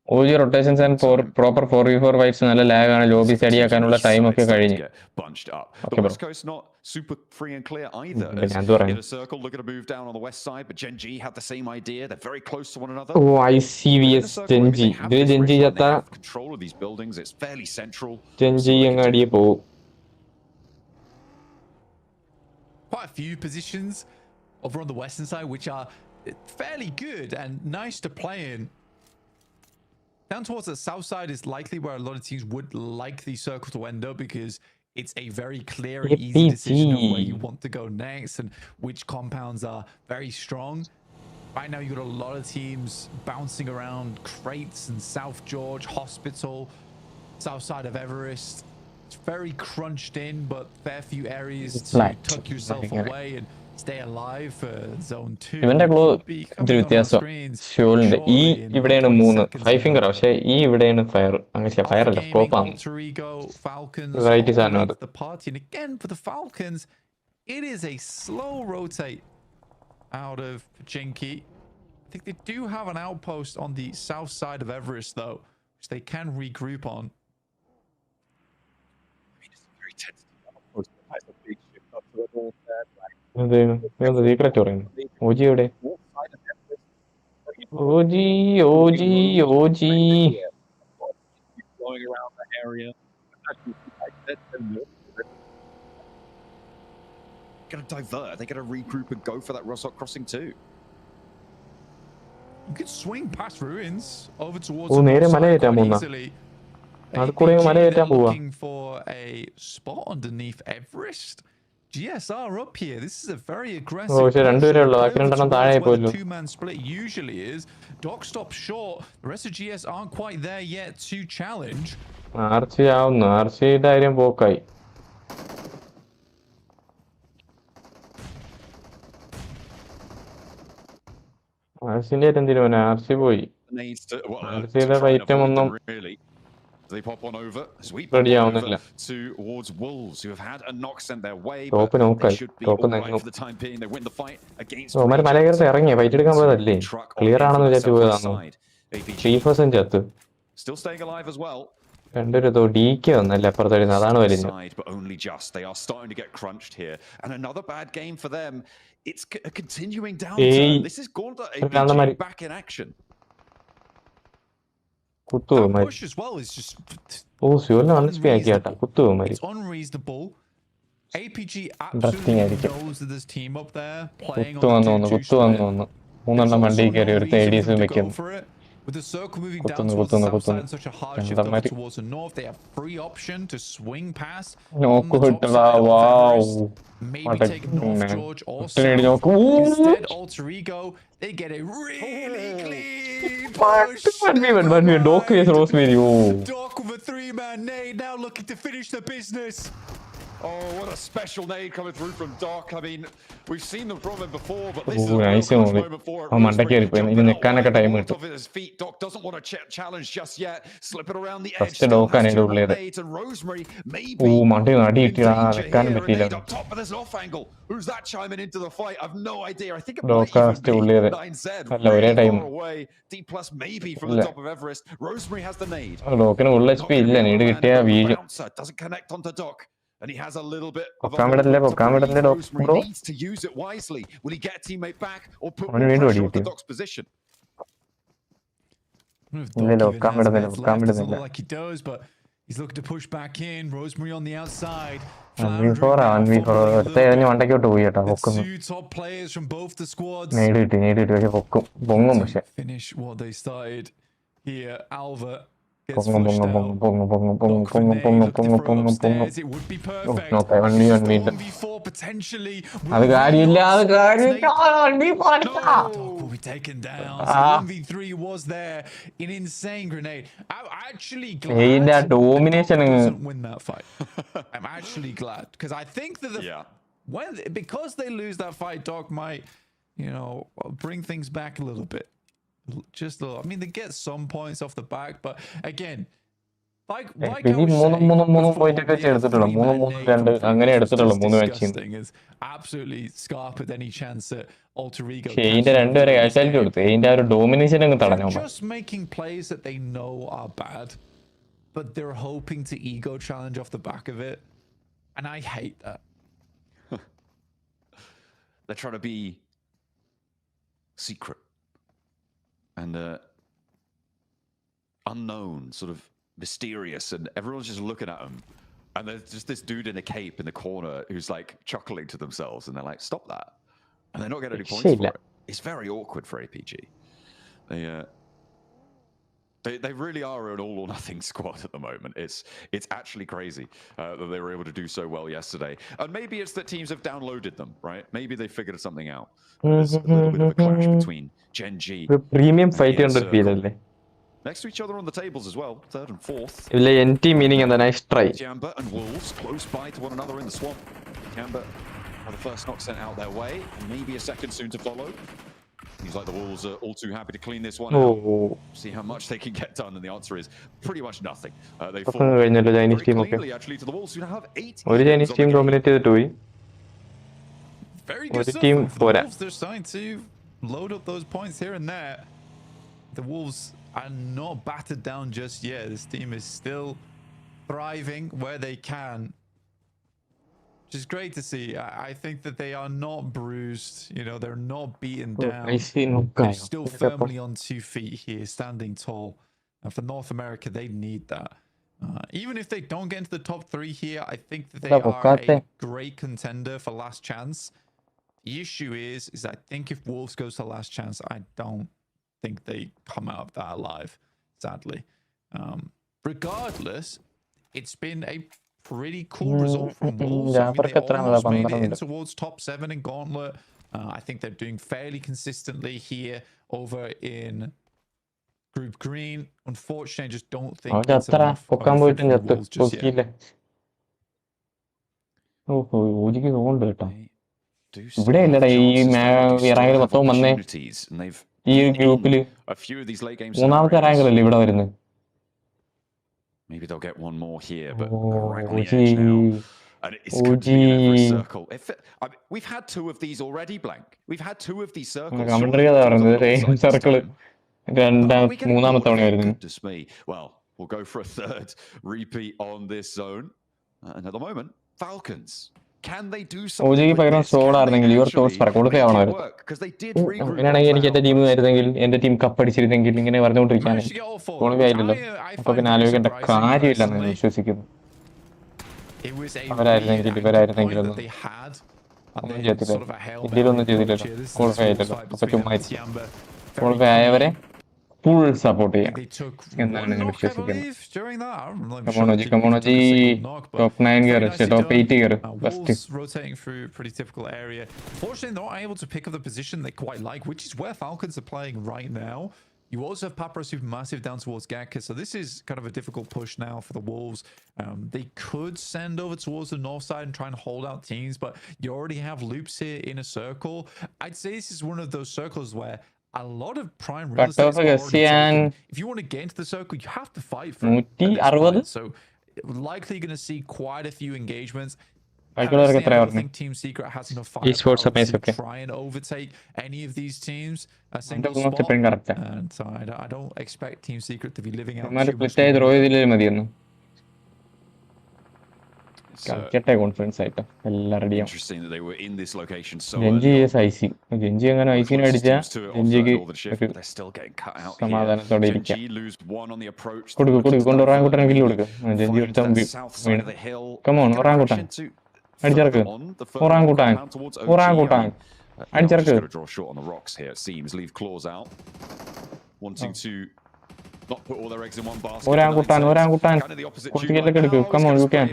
OG rotations and proper 4v4 fights നല്ല lag ആണ് lobby study ആക്കാനുള്ള time ഒക്കെ കഴിഞ്ഞു. Bunched up. Okay, The bro. West Coast not super free and clear either. പിന്നെ As അത് പറയാം. in a circle, looking to move down on the west side, but Gen G had the same idea. They're very close to one another. Oh ICVS ജെൻജി ഇത് ജെൻജി ചത്ത Control of these buildings. It's fairly central. ജെൻജി അങ്ങ് അടിയെ പോവും. Quite a few positions over on the western side which are fairly good and nice to play in. Down towards the south side is likely where a lot of teams would like the circle to end up because it's a very clear and easy decision of where you want to go next and which compounds are very strong. Right now, you've got a lot of teams bouncing around crates and South George, Hospital, south side of Everest. It's very crunched in, but fair few areas to tuck yourself away and stay alive for zone 2. ഇവന്റെ glow ഇത്തിരി വ്യത്യാസം ഷോളിന്റെ ഈ ഇവിടെയാണ് 3 5 finger പക്ഷെ ഈ ഇവിടെയാണ് fire അങ്ങനെ fire അല്ല സ്കോപ്പാണ് വെറൈറ്റി സാധനം അത്. And again for the Falcons, it is a slow rotate out of Jinky. I think they do have an outpost on the south side of Everest though, which they can regroup on. I mean, it's a very tense outpost. That's a big shift up to the north there. Secret പറയുന്നു. OG എവിടെ? OG Blowing around the area. Gonna divert. They're gonna regroup and go for that Rossok crossing too. You could swing past ruins over towards ഓ നേരെ മല കയറ്റാൻ പോകുന്ന അടുക്കൂടെ മല കയറ്റാൻ പോവാ. looking for a spot underneath Everest. GSR up here. This is a very aggressive. ഓ പക്ഷെ രണ്ടുപേരേ ഉള്ളൂ ബാക്കി രണ്ടെണ്ണം താഴെ പോയല്ലോ. Two-man split usually is. Doc stops short. The rest of GS aren't quite there yet to challenge. Archie ആവുന്നു. ആർച്ചിയുടെ കാര്യം പോക്കായി. ആർച്ചിന്റെ എന്തിനു Archie പോയി. ആർച്ചിയുടെ ഐറ്റം ഒന്നും They pop on over. Sweep ready over towards Wolves, who have had a knock sent their way. Top But knock they should be top all right knock. for the time being. They win the fight against. ഓമാര് മല കയറി ഇറങ്ങിയ fight എടുക്കാൻ പോയതല്ലേ clear ആണെന്ന് വിചാരിച്ചു പോയതാണോ? 3% ചത്ത്. Still staying alive as well. രണ്ടൊരു DK വന്നല്ലേ അപ്പുറത്ത് വരുന്നത് അതാണ് വരുന്നത്. But only just. They are starting to get crunched here, and another bad game for them. It's a continuing downturn. This is Gonda APG back in action. കുത്തു Push as well is just. ഓ സ്യൂലിനെ അൺസ്പീ ആക്കി കേട്ടാ കുത്തു മാരി. It's unreasonable. APG absolutely knows that this team up there playing on the കുത്തു വന്നു മൂന്നെണ്ണം വണ്ടി കയറി ഒരു ADS വെക്കുന്നു. With the circle moving down towards the south side and such a hard shift over towards the north, they have free option to swing past. Wow. Maybe take North George or south. Instead, Alter Ego, they get a really clean push. Doc is Rosemary. Doc with a 3-man nade, now looking to finish the business. Oh, what a special nade coming through from Doc. I mean, we've seen them from him before, but this is a nice real moment for it. Off his feet. Doc doesn't want to challenge just yet. Slip it around the edge. Still has two nades, and Rosemary maybe up top, but there's an off angle. Who's that chiming into the fight? I've no idea. I think it might even be 9Z. Really far away. D plus maybe from the top of Everest. Rosemary has the nade. Doesn't connect onto Doc. And he has a little bit of Rosemary needs to use it wisely. Will he get a teammate back or put more pressure on the Doc's position? Like he does, but he's looking to push back in. Rosemary on the outside. Two top players from both the squads. Finish what they started here. Alva gets flushed out. It would be perfect. 1v4 potentially. Will be taken down. So 1v3 was there. An insane grenade. I'm actually glad doesn't win that fight. I'm actually glad because I think that because they lose that fight, Doc might, bring things back a little bit. Just a little. I mean, they get some points off the back, but again, Like ഇത് I was saying മൂന്നും before, point ഒക്കെ the എടുത്തിട്ടുള്ളൂ. 3-2 from അങ്ങനെ previous was എടുത്തിട്ടുള്ളൂ just 3 മാച്ചിൽ. disgusting. It's absolutely scarpered any chance that Alter Ego പക്ഷേ ഇതിന്റെ catches 2 വരെ this കാഴ്ചാലിറ്റി game. കൊടുത്തു. ഇതിന്റെ ആ ഒരു ഡോമിനേഷൻ അങ്ങ് They're തടഞ്ഞു. just making plays that they know are bad, but they're hoping to ego challenge off the back of it, and I hate that. They're trying to be secret and unknown, sort of mysterious, and everyone's just looking at them. And there's just this dude in a cape in the corner who's like chuckling to themselves, and they're like, "Stop that!" And they're not getting any points for it. It's very awkward for APG. They really are an all or nothing squad at the moment. It's actually crazy that they were able to do so well yesterday. And maybe it's that teams have downloaded them, right? Maybe they figured something out. There's a little bit of a clash between Gen G. Premium fight under feel alle. Next to each other on the tables as well, 3rd and 4th. Illa NT meaning and a nice try. Jamba and Wolves close by to one another in the swamp. Jamba are the first knock sent out their way, and maybe a second soon to follow. Seems like the Wolves are all too happy to clean this one out. See how much they can get done, and the answer is pretty much nothing. They fall very cleanly actually to the Wolves, who now have 8 ഒരു Chinese team dominate ചെയ്തിട്ട് പോയി. Very good stuff team for the Wolves. They're starting to load up those points here and there. The Wolves are not battered down just yet. This team is still thriving where they can, which is great to see. I think that they are not bruised. You know, they're not beaten down. They're still firmly on 2 feet here, standing tall. And for North America, they need that. Even if they don't get into the top 3 here, I think that they are a great contender for last chance. The issue is I think if Wolves goes to last chance, I don't think they come out of that alive, sadly. Regardless, it's been a pretty cool result from Wolves. I mean, they almost made it in towards top 7 in Gauntlet. I think they're doing fairly consistently here over in Group Green. Unfortunately, I just don't think it's enough for the Wolves just yet. ഇവിടെ ഇല്ലടാ ഈ റാങ്കിൽ മൊത്തം വന്നേ ഈ ഗ്രൂപ്പില് 3ാമത്തെ റാങ്കല്ലേ ഇവിടെ വരുന്നത്. Maybe they'll get one more here, but right on the edge now. And it's continuing in every circle. We've had 2 of these already, Blank. We've had 2 of these circles. Circle മൂന്നാമത്തെ തവണ വരുന്നത്. Goodness me. Well, we'll go for a 3rd repeat on this zone. And at the moment, Falcons. Can they do something? പകരം സോളായിരുന്നെങ്കിൽ ഇവർ those qualify ആവണമായിരുന്നു. അങ്ങനെയാണെങ്കിൽ എനിക്ക് എന്റെ team ആയിരുന്നെങ്കിൽ എന്റെ ടീം കപ്പടിച്ചിരുന്നെങ്കിൽ ഇങ്ങനെ പറഞ്ഞുകൊണ്ടിരിക്കാനേ ക്വാളിഫൈ ആയില്ലല്ലോ. അപ്പൊ പിന്നെ ആലോചിക്കേണ്ട കാര്യമില്ലെന്ന് ഞാൻ വിശ്വസിക്കുന്നു. അവരായിരുന്നെങ്കിൽ ഇവരായിരുന്നെങ്കിലൊന്നും ഒന്നും ചെയ്തില്ല, ഇന്ത്യയിലൊന്നും ചെയ്തില്ലല്ലോ, ക്വാളിഫൈ ആയില്ലല്ലോ. അപ്പൊ ചുമ്മാ ക്വാളിഫൈ ആയവരെ ഫുൾ സപ്പോർട്ട് ചെയ്യാം എന്നാണ് ഞാൻ വിശ്വസിക്കുന്നത്. കമോണോജി ടോപ്പ് 9 കയറി, ടോപ്പ് 8 കയറി first. Rotating through a pretty typical area. Fortunately, they're not able to pick up the position they quite like, which is where Falcons are playing right now. You also have Papra Supermassive down towards Gakka, so this is kind of a difficult push now for the Wolves. They could send over towards the north side and try and hold out teams, but you already have loops here in a circle. I'd say this is one of those circles where a lot of prime real estate is already taken. If you want to get into the circle, you have to fight for it. So likely going to see quite a few engagements. I don't think Team Secret has enough firepower to try and overtake any of these teams a single spot. And so I don't expect Team Secret to be living out too much. Confidence ആയിട്ട് എല്ലാം റെഡിയാണ്. Interesting that they were in this location so Genji is IC. Genji അങ്ങനെ ഐസിനെ അടിച്ചാ ജെൻജിക്ക് സമാധാനത്തോടെ ഇരിക്കാം. കൊടുക്ക് ഒറാങ്കുട്ടനെ kill കൊടുക്ക്. Gen G ഒരുത്തം വീണ്. കമോൺ ഒറാങ്കുട്ടാൻ അടിച്ചിറക്ക്. ഒറാങ്കുട്ടാൻ അടിച്ചിറക്ക്. Not put all their eggs in one basket. Orangutan. Come on, you can.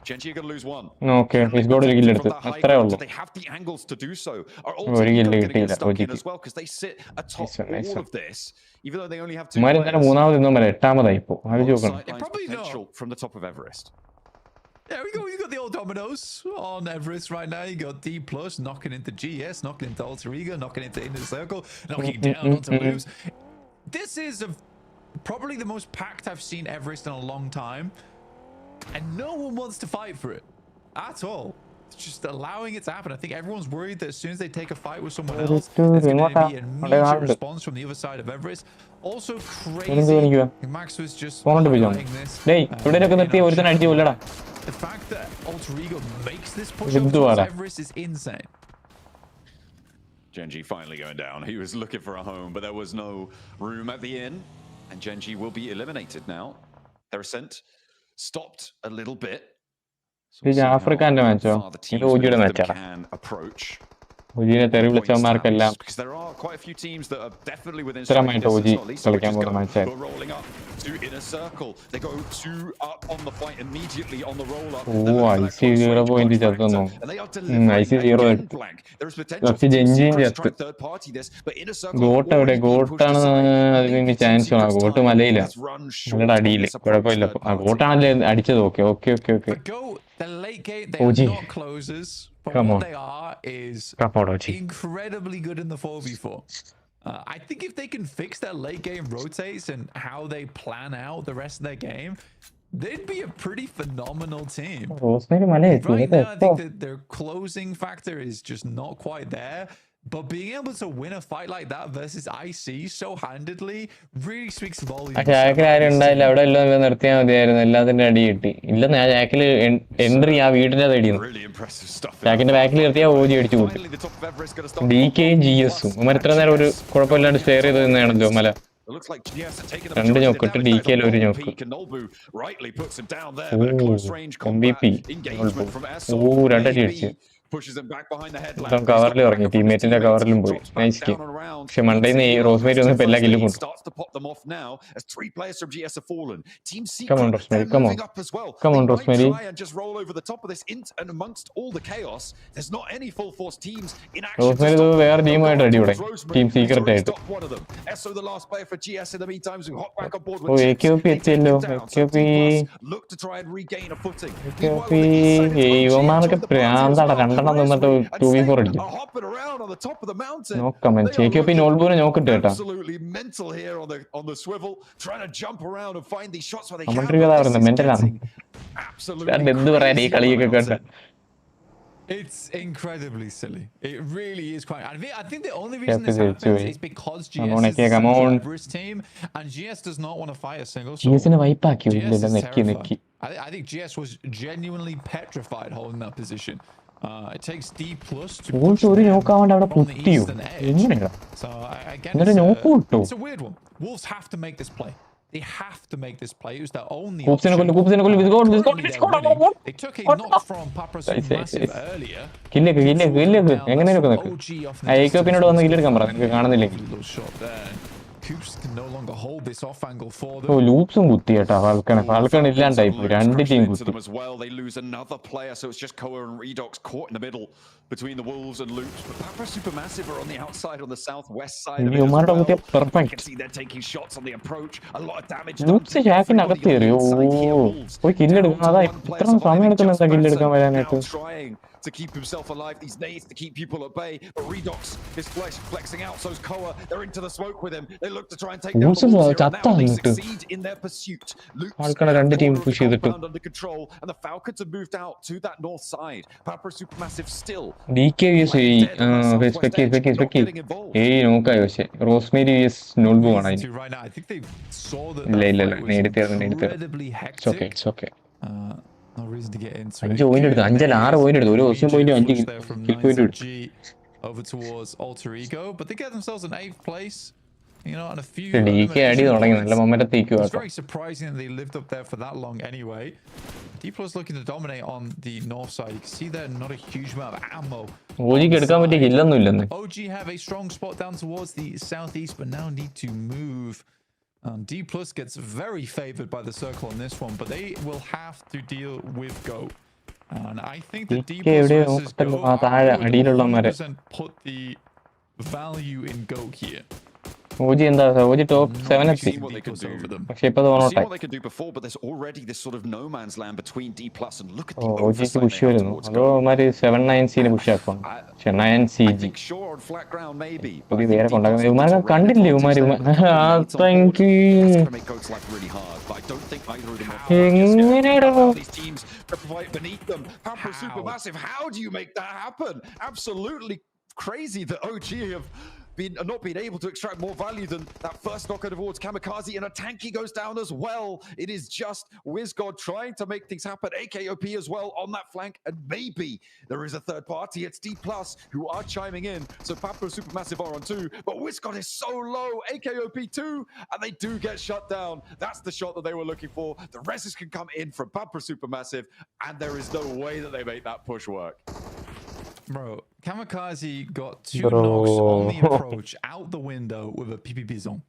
Genji are going to lose one. No, okay, he's got a kill. They have the angles to do so. Are also going to get stuck in as well because they sit atop all of this, even though they only have 2 players. Probably potential from the top of Everest. There we go. You got the old dominoes on Everest right now. You got D+ knocking into GS, knocking into Alter Ego, knocking into the circle, knocking down onto moves. This is a probably the most packed I've seen Everest in a long time. And no one wants to fight for it at all. It's just allowing it to happen. I think everyone's worried that as soon as they take a fight with someone else, there's going to be an immediate response from the other side of Everest. Also crazy, Max was just highlighting this. The fact that Alter Ego makes this push over towards Everest is insane. Genji finally going down. He was looking for a home, but there was no room at the inn. And Genji will be eliminated now. Their ascent stopped a little bit. So we'll see how far the teams can approach. Because there are quite a few teams that are definitely within striking distance, not least of which is Go rolling up to inner circle. They go 2 up on the fight immediately on the roll up. And they are delivering again blank. There is potential for teams to strike third party this, but inner circle already being pushed aside. Let's run short on this approach third party. For Go, the late game, they are not closers. But what they are is incredibly good in the 4v4. I think if they can fix their late game rotates and how they plan out the rest of their game, they'd be a pretty phenomenal team. Right now, I think that their closing factor is just not quite there. But being able to win a fight like that versus IC so handedly really speaks volumes. Really impressive stuff. It looks like GS are taking the peak, and Nolbu rightly puts him down there, but a close range combat engagement from SO. Pushes him back behind the headland. Starts to pop them off now as 3 players from GS have fallen. Team Secret, they're moving up as well. They might try and just roll over the top of this and amongst all the chaos. There's not any full force teams in action. Team Secret stop one of them. SO the last player for GS in the meantime who hop back on board with look to try and regain a footing. Hopping around on the top of the mountain. Absolutely mental here on the swivel, trying to jump around and find these shots where they can. Absolutely. It's incredibly silly. It really is quite. I think the only reason this happens is because GS is a Everest team, and GS does not want to fight a single soul. GS is terrified. I think GS was genuinely petrified holding that position. It takes D plus to push them on the eastern edge. So again, it's a weird one. Wolves have to make this play. They have to make this play. It was their only option. They took a knock from Papras Massive earlier. Little shot there. Coops can no longer hold this off angle for them. As well. They lose another player, so it's just Koa and Redox caught in the middle between the Wolves and Loops. But Papra Supermassive are on the outside, on the southwest side of it as well. You can see they're taking shots on the approach. A lot of damage done to the inside here. Wolves now trying to keep himself alive. These nades to keep people at bay. But Redox is flexing out. So's Koa. They're into the smoke with him. They look to try and take down the Wolves here. Now they succeed in their pursuit. Loops under control, and the Falcons have moved out to that north side. Papra Supermassive still. Rosemary is Nolbu. Right now, I think they saw that incredibly hectic. It's okay. No reason to get into it. Over towards Alter Ego, but they get themselves an 8th place. You know, and a few. It's very surprising that they lived up there for that long anyway. D Plus looking to dominate on the north side. You can see there not a huge amount of ammo. OG have a strong spot down towards the southeast, but now need to move. D Plus gets very favored by the circle on this one, but they will have to deal with Go. And I think the D Plus versus Go, I would 100% put the value in Go here. OG എന്താ OG top 7 എത്തി. Seen what they could do. പക്ഷെ ഇപ്പൊ We've seen തോന്നട്ടെ. what they could do before, but there's already this sort of no man's land between D+ and look at the OG oversight push they have വരുന്നു. towards അതോ goal. അവന്മാര് 7-9 push ആക്കണം. പക്ഷെ 9CG. I think sure on flat ground maybe. പുതിയ വേറെ കൊണ്ടാകുന്നത് ഇവന്മാരെ കണ്ടില്ലേ ഇവന്മാര് thank you. That's going to make Goat's life really hard, but I don't think either of them are എങ്ങനെയാടോ these teams right beneath them. Pamper Supermassive, how do you make that happen? Absolutely crazy that OG have not been able to extract more value than that first knocker towards Kamikaze, and a tanky goes down as well. It is just WizGod trying to make things happen. AKOP as well on that flank, and maybe there is a third party. It's D+ who are chiming in, so Pamper Supermassive are on 2, but WizGod is so low. AKOP 2, and they do get shut down. That's the shot that they were looking for. The reses can come in from Pamper Supermassive, and there is no way that they make that push work. Bro, Kamikaze got 2 knocks on the approach out the window with a PPP zone.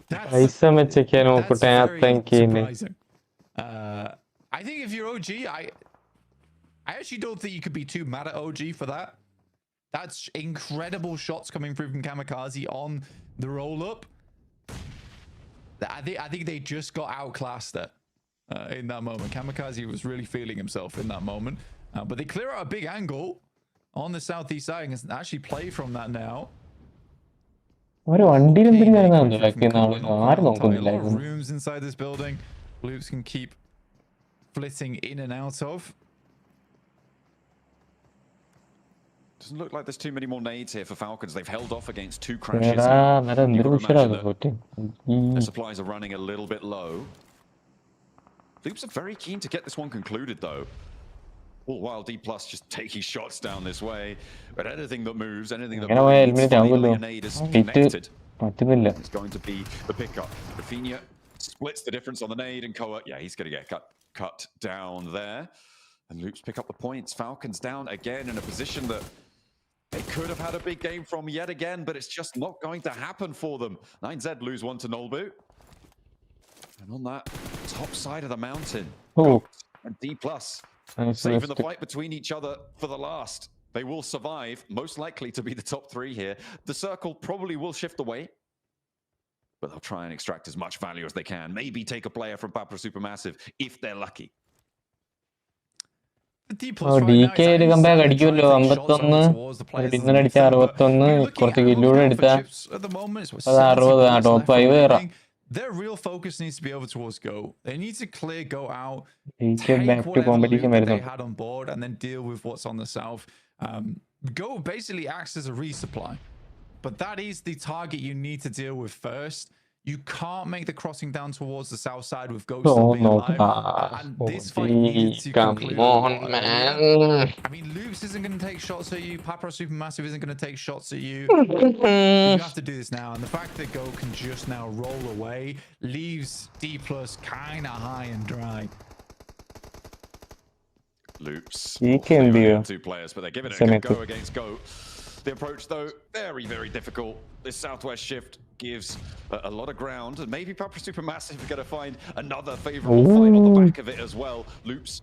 That's very surprising. I think if you're OG, I actually don't think you could be too mad at OG for that. That's incredible shots coming through from Kamikaze on the roll up. I think they just got outclassed there in that moment. Kamikaze was really feeling himself in that moment. But they clear out a big angle on the southeast side and can actually play from that now. ഒരു വണ്ടിയിൽ എന്തിനാണ് A lot of rooms inside this building. Loops can keep flitting in and out of. Doesn't look like there's too many more nades here for Falcons. They've held off against 2 crashes. The supplies are running a little bit low. Loops are very keen to get this one concluded though. All while D+ just taking shots down this way. But anything that moves, anything that moves, finally a nade is connected. It's going to be the pickup. Rafinha splits the difference on the nade, and Koa, yeah, he's going to get cut down there. And Loops pick up the points. Falcons down again in a position that they could have had a big game from yet again, but it's just not going to happen for them. 9Z lose 1 to Nolbu. And on that top side of the mountain, and D+, saving the fight between each other for the last. They will survive, most likely to be the top 3 here. The circle probably will shift away, but they'll try and extract as much value as they can. Maybe take a player from Pamper Supermassive if they're lucky. DK comeback അടിക്കുമല്ലോ 51 dinner അടിച്ച 61 കുറച്ച് കില്ലൂടെ എടുത്ത അത് 60 top 5 കയറാം. Their real focus needs to be over towards Go. They need to clear Go out, take whatever loot that they had on board, and then deal with what's on the south. Go basically acts as a resupply, but that is the target you need to deal with first. You can't make the crossing down towards the south side with Ghost being alive. And this fight needed to conclude. Come on, man. I mean, Loops isn't going to take shots at you. Papra Supermassive isn't going to take shots at you. You have to do this now. And the fact that Go can just now roll away leaves D+ kind of high and dry. Loops. He can be 2 players, but they're giving it a good go against Go. The approach, though, very, very difficult. This southwest shift gives a lot of ground, and maybe Papa Supermassive are going to find another favorable fight on the back of it as well. Loops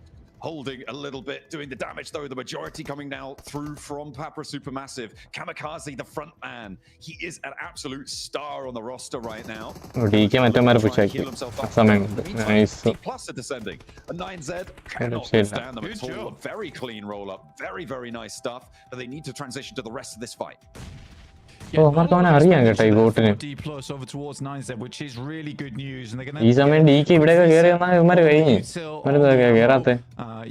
holding a little bit, doing the damage though. The majority coming now through from Papa Supermassive. Kamikaze, the front man. He is an absolute star on the roster right now. DK മറ്റന്മാരെ പുഷാക്കി ആ സമയം nice. D+ are descending. A 9Z cannot withstand them at all. A very clean roll up. Very, very nice stuff. But they need to transition to the rest of this fight. അറിയാം കേട്ടോ ഈ ബോട്ടിന് ഈ സമയം DK ഇവിടെയൊക്കെ കയറി വന്നാൽ ഇവന്മാര് കഴിഞ്ഞ് കേറാത്തെ.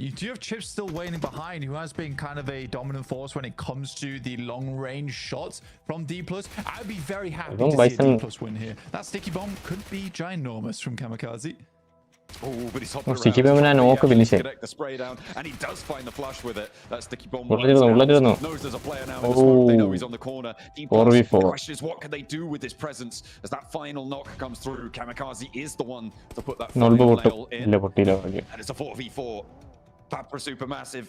You do have Chips still waiting behind, who has been kind of a dominant force when it comes to the long-range shots from D+. I'd be very happy to see a D+ win here. That sticky bomb could be ginormous from Kamikaze. Oh, but he's hopping sticky bomb നോക്ക് finish. Connect the spray down, and he does find the flush with it. That sticky bomb knows there's a player now. They know he's on the corner. The question is, what can they do with this presence as that final knock comes through? Kamikaze is the one to put that final nail in, and it's a 4v4. Papra Supermassive,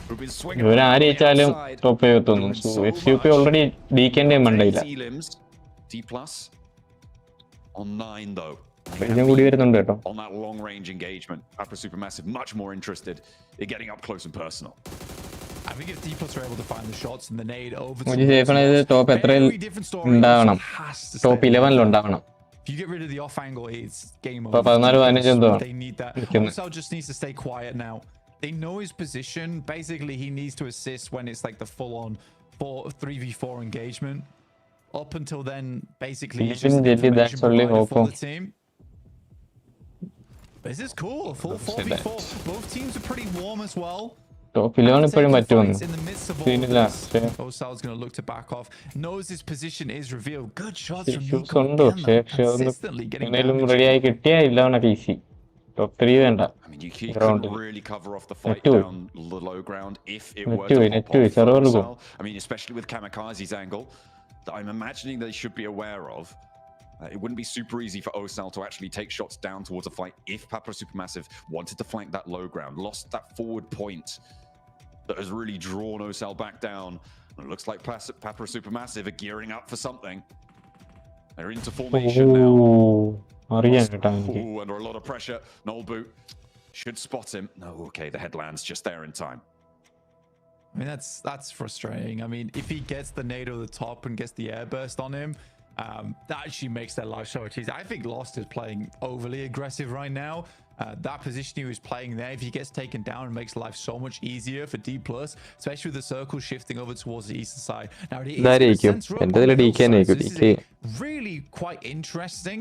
who've been swinging ഇവരാരെച്ചാലും top ചെയ്യത്തൊന്നും. FCP already DKന്റെ മണ്ടയില്ല. D+ on 9 though. On that long range engagement, Papra Supermassive much more interested in getting up close and personal. I I think if D+ are able to find the shots and the nade over to top very different story. Has to top stay 11 alive. If you get rid of the off angle, it's game over. They need that. Osal just needs to stay quiet now. They know his position. Basically, he needs to assist when it's like the full-on 3v4 engagement. Up until then, basically, he's just an information provider for the team. This is cool. Full 4v4. Both teams are pretty warm as well. Top 11 pretty much in the midst of all this, Osal's going to look to back off. Knows his position is revealed. Good shots from Nico. Consistently getting damage. Top 3 I mean, you can really cover off the fight down the low ground if it were to pop off for Osal. I mean, especially with Kamikaze's angle that I'm imagining they should be aware of. It wouldn't be super easy for Osal to actually take shots down towards a fight if Papra Supermassive wanted to flank that low ground, lost that forward point that has really drawn Osal back down. And it looks like Papra Supermassive are gearing up for something. They're into formation now. Under a lot of pressure. Nolbu should spot him. No, okay, the headland's just there in time. I mean, that's frustrating. I mean, if he gets the nade over the top and gets the air burst on him, that actually makes their life so much easier. I think Lost is playing overly aggressive right now. That position he was playing there, if he gets taken down, it makes life so much easier for D+, especially with the circle shifting over towards the eastern side. Now, it is really quite interesting.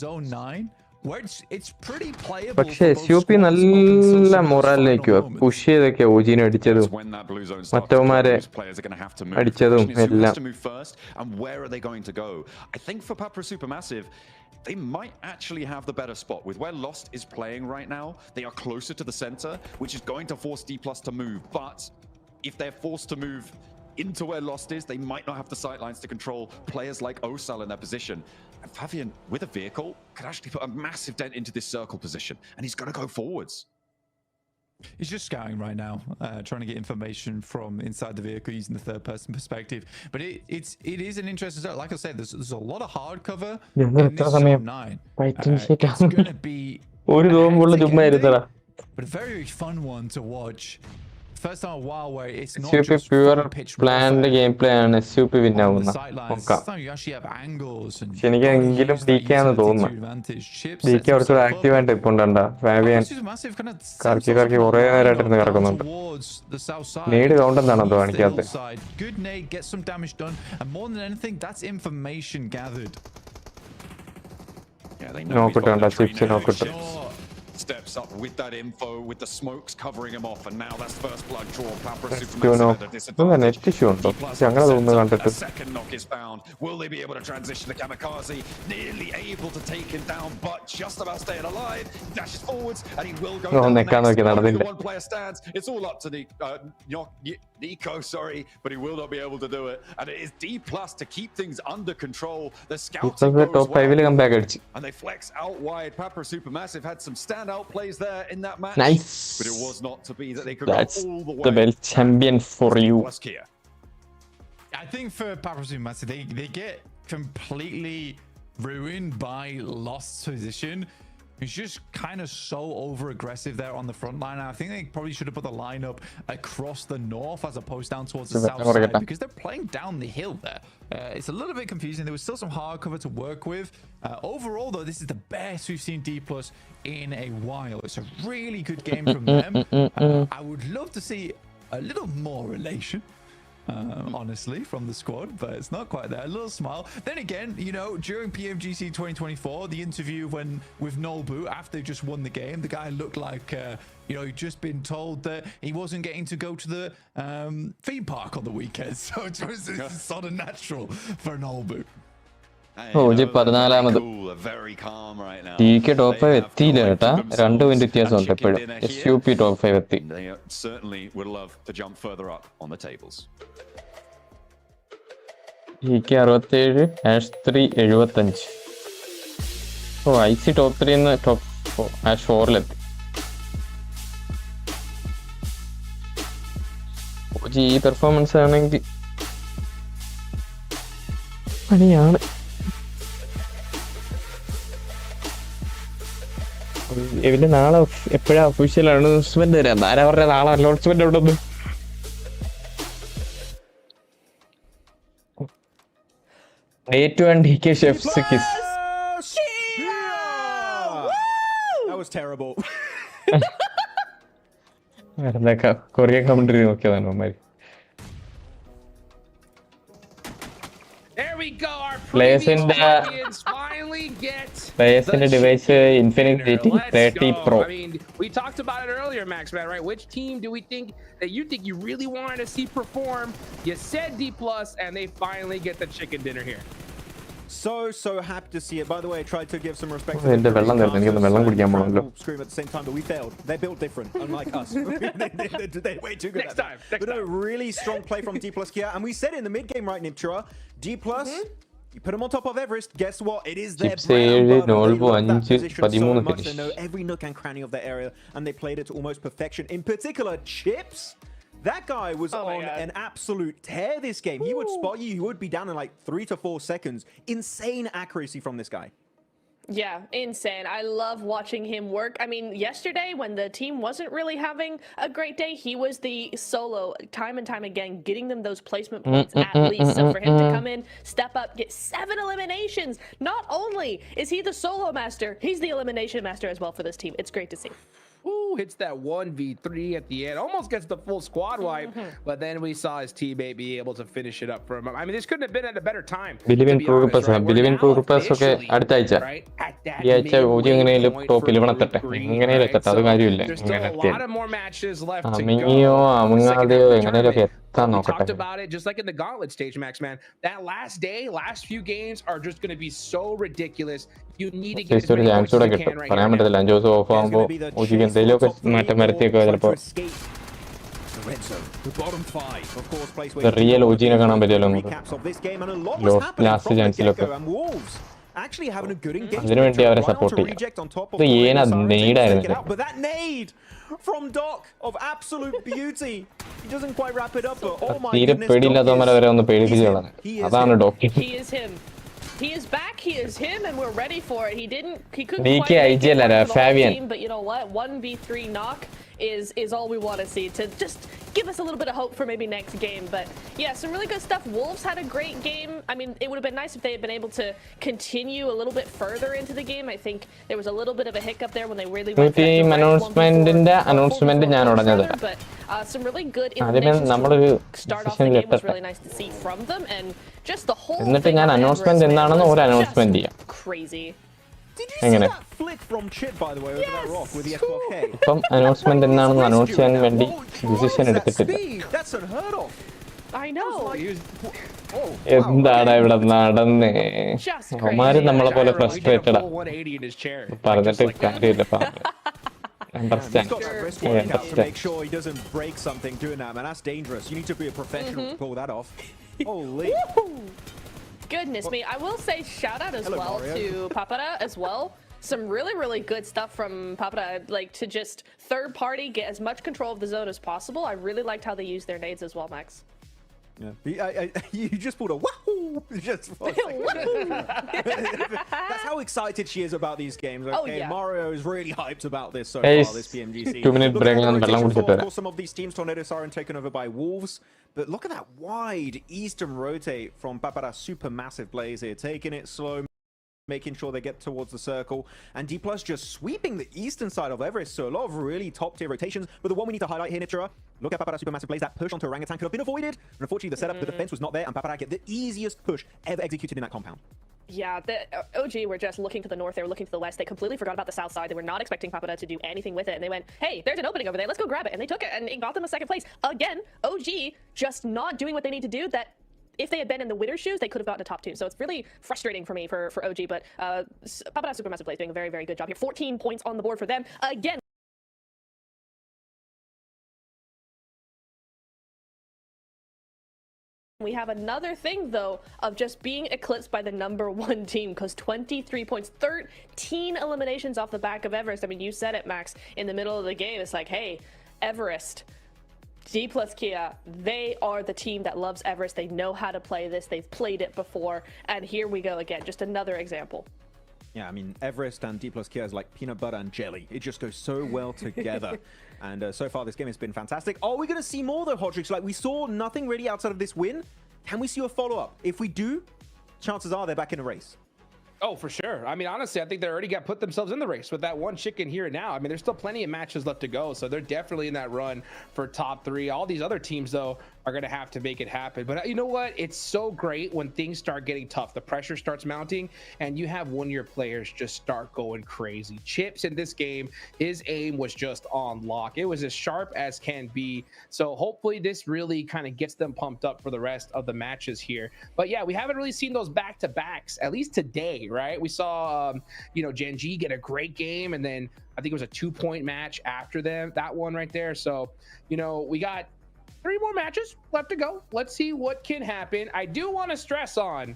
Zone 9, where it's pretty playable. പക്ഷേ SUP നല്ല മൊറാലിലേക്കോ push ചെയ്തൊക്കെ ഓജിനെ അടിച്ചതും മറ്റവന്മാരെ അടിച്ചതും എല്ലാം. And where are they going to go? I think for Papra Supermassive, they might actually have the better spot. With where Lost is playing right now, they are closer to the center, which is going to force D+ to move. But if they're forced to move into where Lost is, they might not have the sightlines to control players like Osal in their position. And Fabian, with a vehicle, could actually put a massive dent into this circle position, and he's going to go forwards. He's just scouting right now, trying to get information from inside the vehicle using the third-person perspective. But it is an interesting zone. Like I said, there's a lot of hard cover in this zone 9. It's going to be but a very fun one to watch. First time in a while where it's not just pure pitch planned gameplay ആണ് SUP win ആവുന്ന. You actually have angles and എനിക്കെങ്കിലും DK ആണെന്ന് തോന്നുന്നു. DK കുറച്ചുകൂടെ active ആയിട്ട് ഇപ്പോൾ ഉണ്ടണ്ട. Fabian കറക്കി കുറേ നേരമായിട്ടിരുന്ന് കറക്കുന്നുണ്ട്. Need count എന്താണെന്ന് കാണിക്കാത്ത. Good nade, get some damage done, and more than anything, that's information gathered. Yeah, they know steps up with that info, with the smokes covering him off, and now that's first blood draw. Papra Supermassive at a disadvantage. A second knock is found. Will they be able to transition to Kamikaze? Nearly able to take him down, but just about staying alive. He dashes forwards, and he will go down next. One player stands. It's all up to Nico, but he will not be able to do it. And it is D+ to keep things under control. The scouting goes well, and they flex out wide. Papra Supermassive had some standout plays there in that match. Nice. But it was not to be that they could That's go all the way. The belt champion for you. I think for Papra Supermassive, they get completely ruined by Lost's position. He's just kind of so over aggressive there on the front line. I think they probably should have put the lineup across the north as opposed down towards the south side, because they're playing down the hill there. It's a little bit confusing. There was still some hard cover to work with. Overall, though, this is the best we've seen D+ in a while. It's a really good game from them. I would love to see a little more relation, honestly, from the squad, but it's not quite there. A little smile. Then again, you know, during PMGC 2024, the interview with Nolbu after they just won the game, the guy looked like he'd just been told that he wasn't getting to go to the theme park on the weekend, so it was sort of natural for Nolbu. ഓജി 14ാമത്. DK top 5 എത്തിയില്ല കേട്ടാ. 2 point വ്യത്യാസമുണ്ട് എപ്പോഴും. SUP top 5 എത്തി. DK 67, #3 75. IC top 3 നിന്ന് top 4-ലെത്തി. ഓജി ഈ performance ആണെങ്കിൽ പണിയാണ്. ഇവന്റെ നാളെ എപ്പോഴാ ഒഫീഷ്യൽ അനൗൺസ്മെന്റ് തരാം? ആരാ പറഞ്ഞ നാളെ അനൗൺസ്മെന്റ് ഉണ്ടെന്ന്? Day 2 and DK Chef's kiss. That was terrible. Korean commentary നോക്കിയതാണ് അവന്മാര്. There we go. Our Players previous in the- champions finally get Players in the device Infinix GT Let's 30 go. Pro. I mean, we talked about it earlier, Max, man, right? Which team do we think that you really wanted to see perform? You said D+, and they finally get the chicken dinner here. So happy to see it. By the way, I tried to give some respect to എന്റെ വെള്ളം തരുന്നു, എനിക്കൊന്ന് വെള്ളം കുടിക്കാൻ പോകണമല്ലോ. scream at the same time, but we failed. They're built different, unlike us. They're way too good. Next at time. that. But no, really strong play from D+ here, and we said it in the mid game, right, Niptura? D+, you put him on top of Everest. Guess what? It is their Chips bread and 7, butter. They love that 9, position so 13 much. They finish. know every nook and cranny of their area, and they played it to almost perfection. In particular, Chips. That guy was on an absolute tear this game. He would spot you. He would be down in like 3 to 4 seconds. Insane accuracy from this guy. Yeah, insane. I love watching him work. I mean, yesterday when the team wasn't really having a great day, he was the solo time and time again, getting them those placement points at least. So for him to come in, step up, get 7 eliminations. Not only is he the solo master, he's the elimination master as well for this team. It's great to see. Ooh, hits that 1v3 at the end. Almost gets the full squad wipe, but then we saw his teammate be able to finish it up for him. I mean, this couldn't have been at a better time. Believe in Purpose, Believe in Purpose ഒക്കെ അടുത്ത ആഴ്ച. ഈ ആഴ്ച OG എങ്ങനെയും ടോപ്പിൽ എത്തട്ടെ. എങ്ങനെയും എത്തട്ടെ, അത് കാര്യമില്ല. അമിങ്ങിയോ അമുങ്ങാതെയോ എങ്ങനെയൊക്കെ എത്താൻ We നോക്കട്ടെ. talked about it just like in the gauntlet stage, Max, man. That last day, last few games are just going to be so ridiculous. You need to get as many points as you can right പറയാൻ now. പറ്റത്തില്ല. 5 ദിവസം of ആകുമ്പോൾ OGക്ക് എന്തെങ്കിലുമൊക്കെ മാറ്റം വരുത്തിയൊക്കെ ചിലപ്പോൾ the real OGനെ കാണാൻ പറ്റിയല്ലോ നമുക്ക് last ചാൻസിലൊക്കെ. Actually having a good engagement. അതിനുവേണ്ടി അവരെ സപ്പോർട്ട് ചെയ്യാം. ഇത് ഏന നെയ്ഡായിരുന്നു. But that nade from Doc of absolute beauty. He doesn't quite wrap it up, but oh my തീരെ goodness. പേടിയില്ലാത്തവന്മാരെ അവരെ ഒന്ന് പേടിപ്പിച്ച് കളഞ്ഞു. അതാണ് ഡോക്കി. He is him. He is back, he is him, and we're ready for it. He couldn't DK quite make it IGL work for the whole Fabian. team, but you know what? 1v3 knock is all we want to see to just give us a little bit of hope for maybe next game. But yeah, some really good stuff. Wolves had a great game. I mean, it would have been nice if they had been able to continue a little bit further into the game. I think there was a little bit of a hiccup there when they really went for team announcement ഞാൻ ഉടഞ്ഞത്. but some really good ആദ്യമേ നമ്മളൊരു start off the game was really nice to see from them, and just the whole എന്നിട്ട് thing ഞാൻ on announcement Everest, man, എന്താണെന്ന് was ഒരു just announcement ചെയ്യാം. crazy. Did you see that flick from Chip, by the way, over that rock with the S12K? ഇപ്പം announcement എന്താണെന്ന് announce ചെയ്യാൻ വേണ്ടി decision എടുത്തിട്ടില്ല. That's unheard of. I know. എന്താണ് ഇവിടെ നടന്നേ? അവന്മാര് നമ്മളെ പോലെ ഫ്രസ്ട്രേറ്റഡാ. പറഞ്ഞിട്ട് കാര്യമില്ല. Understand. He's got that wrist work out to make sure he doesn't break something doing that, man. That's dangerous. You need to be a professional to pull that off. Holy. Goodness me. I will say shout out as well to Papara as well. Some really good stuff from Papara, like to just third party get as much control of the zone as possible. I really liked how they used their nades as well, Max. Yeah, you just pulled a wahoo! Just that's how excited she is about these games. Okay, Oh, yeah. Mario is really hyped about this so Hey, far. This PMGC. 2-minute break. Of course, some of these teams, Tornadoes are taken over by Wolves, but look at that wide eastern rotate from Papara. Super massive plays here, taking it slow, making sure they get towards the circle, and D+ just sweeping the eastern side of Everest. So a lot of really top tier rotations. But the one we need to highlight here, Nitra, look at Papara Supermassive plays. That push onto Orangutan could have been avoided, and unfortunately the setup, the defense was not there, and Papara get the easiest push ever executed in that compound. Yeah, the OG were just looking to the north, they were looking to the west. They completely forgot about the south side. They were not expecting Papara to do anything with it, and they went, hey, there's an opening over there, let's go grab it. And they took it, and it got them a second place. Again, OG just not doing what they need to do. That if they had been in the winner's shoes, they could have gotten a top 2. So it's really frustrating for me for OG, but Papara Supermassive Play is doing a very good job here. 14 points on the board for them. Again, we have another thing, though, of just being eclipsed by the #1 team, because 23 points, 13 eliminations off the back of Everest. I mean, you said it, Max, in the middle of the game. It's like, hey, Everest, D+ Kia, they are the team that loves Everest. They know how to play this. They've played it before. And here we go again. Just another example. Yeah, I mean, Everest and D+ Kia is like peanut butter and jelly. It just goes so well together. And so far, this game has been fantastic. Are we going to see more, though, Hodrix? Like, we saw nothing really outside of this win. Can we see a follow-up? If we do, chances are they're back in a race. Oh, for sure. I mean, honestly, I think they already put themselves in the race with that one chicken here and now. I mean, there's still plenty of matches left to go, so they're definitely in that run for top 3. All these other teams, though, are going to have to make it happen. But you know what? It's so great when things start getting tough. The pressure starts mounting, and you have one of your players just start going crazy. Chips in this game, his aim was just on lock. It was as sharp as can be. So hopefully this really kind of gets them pumped up for the rest of the matches here. But yeah, we haven't really seen those back-to-backs, at least today, right? We saw, Gen G get a great game, and then I think it was a 2-point match after them, that one right there. So, we got 3 more matches left to go. Let's see what can happen. I do want to stress on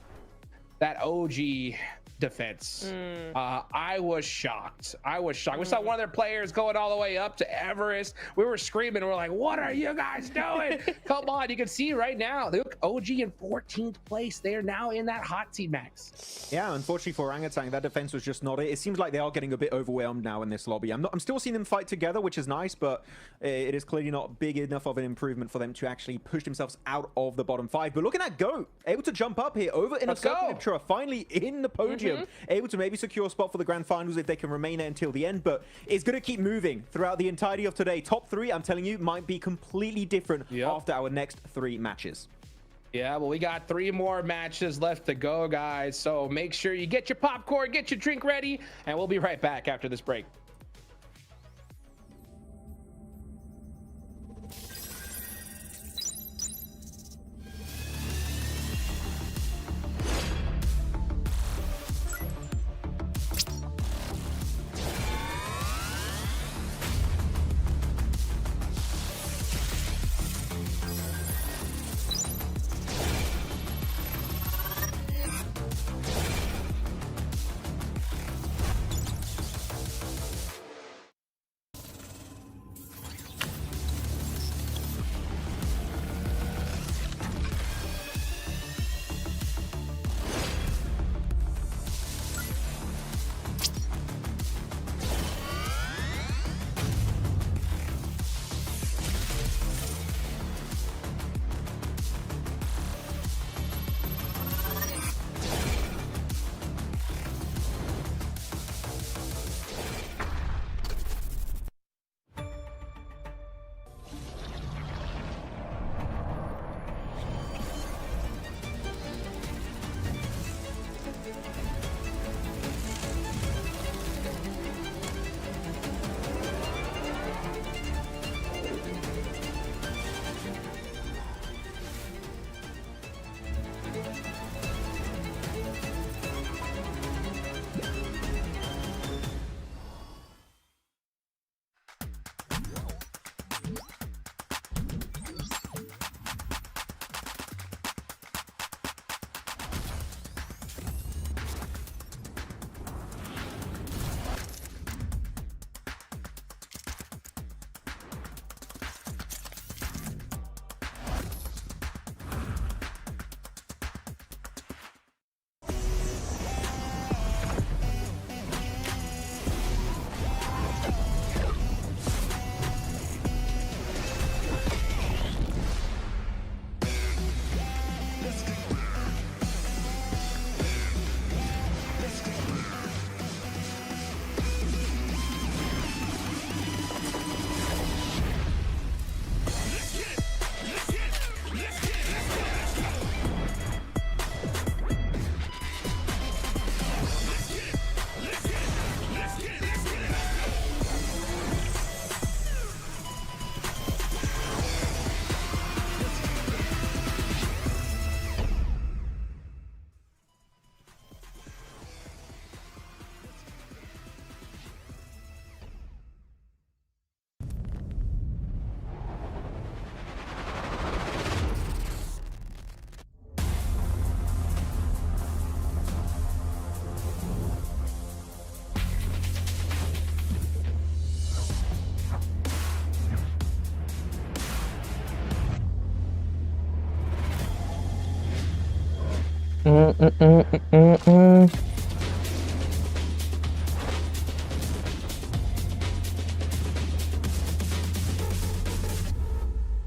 that OG defense. I was shocked. We saw one of their players going all the way up to Everest. We were screaming. We're like, what are you guys doing? Come on. You can see right now, look, OG in 14th place. They are now in that hot seat, Max. Yeah, unfortunately for Orangutan, that defense was just not it. It seems like they are getting a bit overwhelmed now in this lobby. I'm still seeing them fight together, which is nice, but it is clearly not big enough of an improvement for them to actually push themselves out of the bottom 5. But looking at Go, able to jump up here over in a circle, finally in the podium. Able to maybe secure a spot for the grand finals if they can remain there until the end, but it's going to keep moving throughout the entirety of today. Top 3, I'm telling you, might be completely different after our next 3 matches. Yeah, well, we got 3 more matches left to go, guys, so make sure you get your popcorn, get your drink ready, and we'll be right back after this break.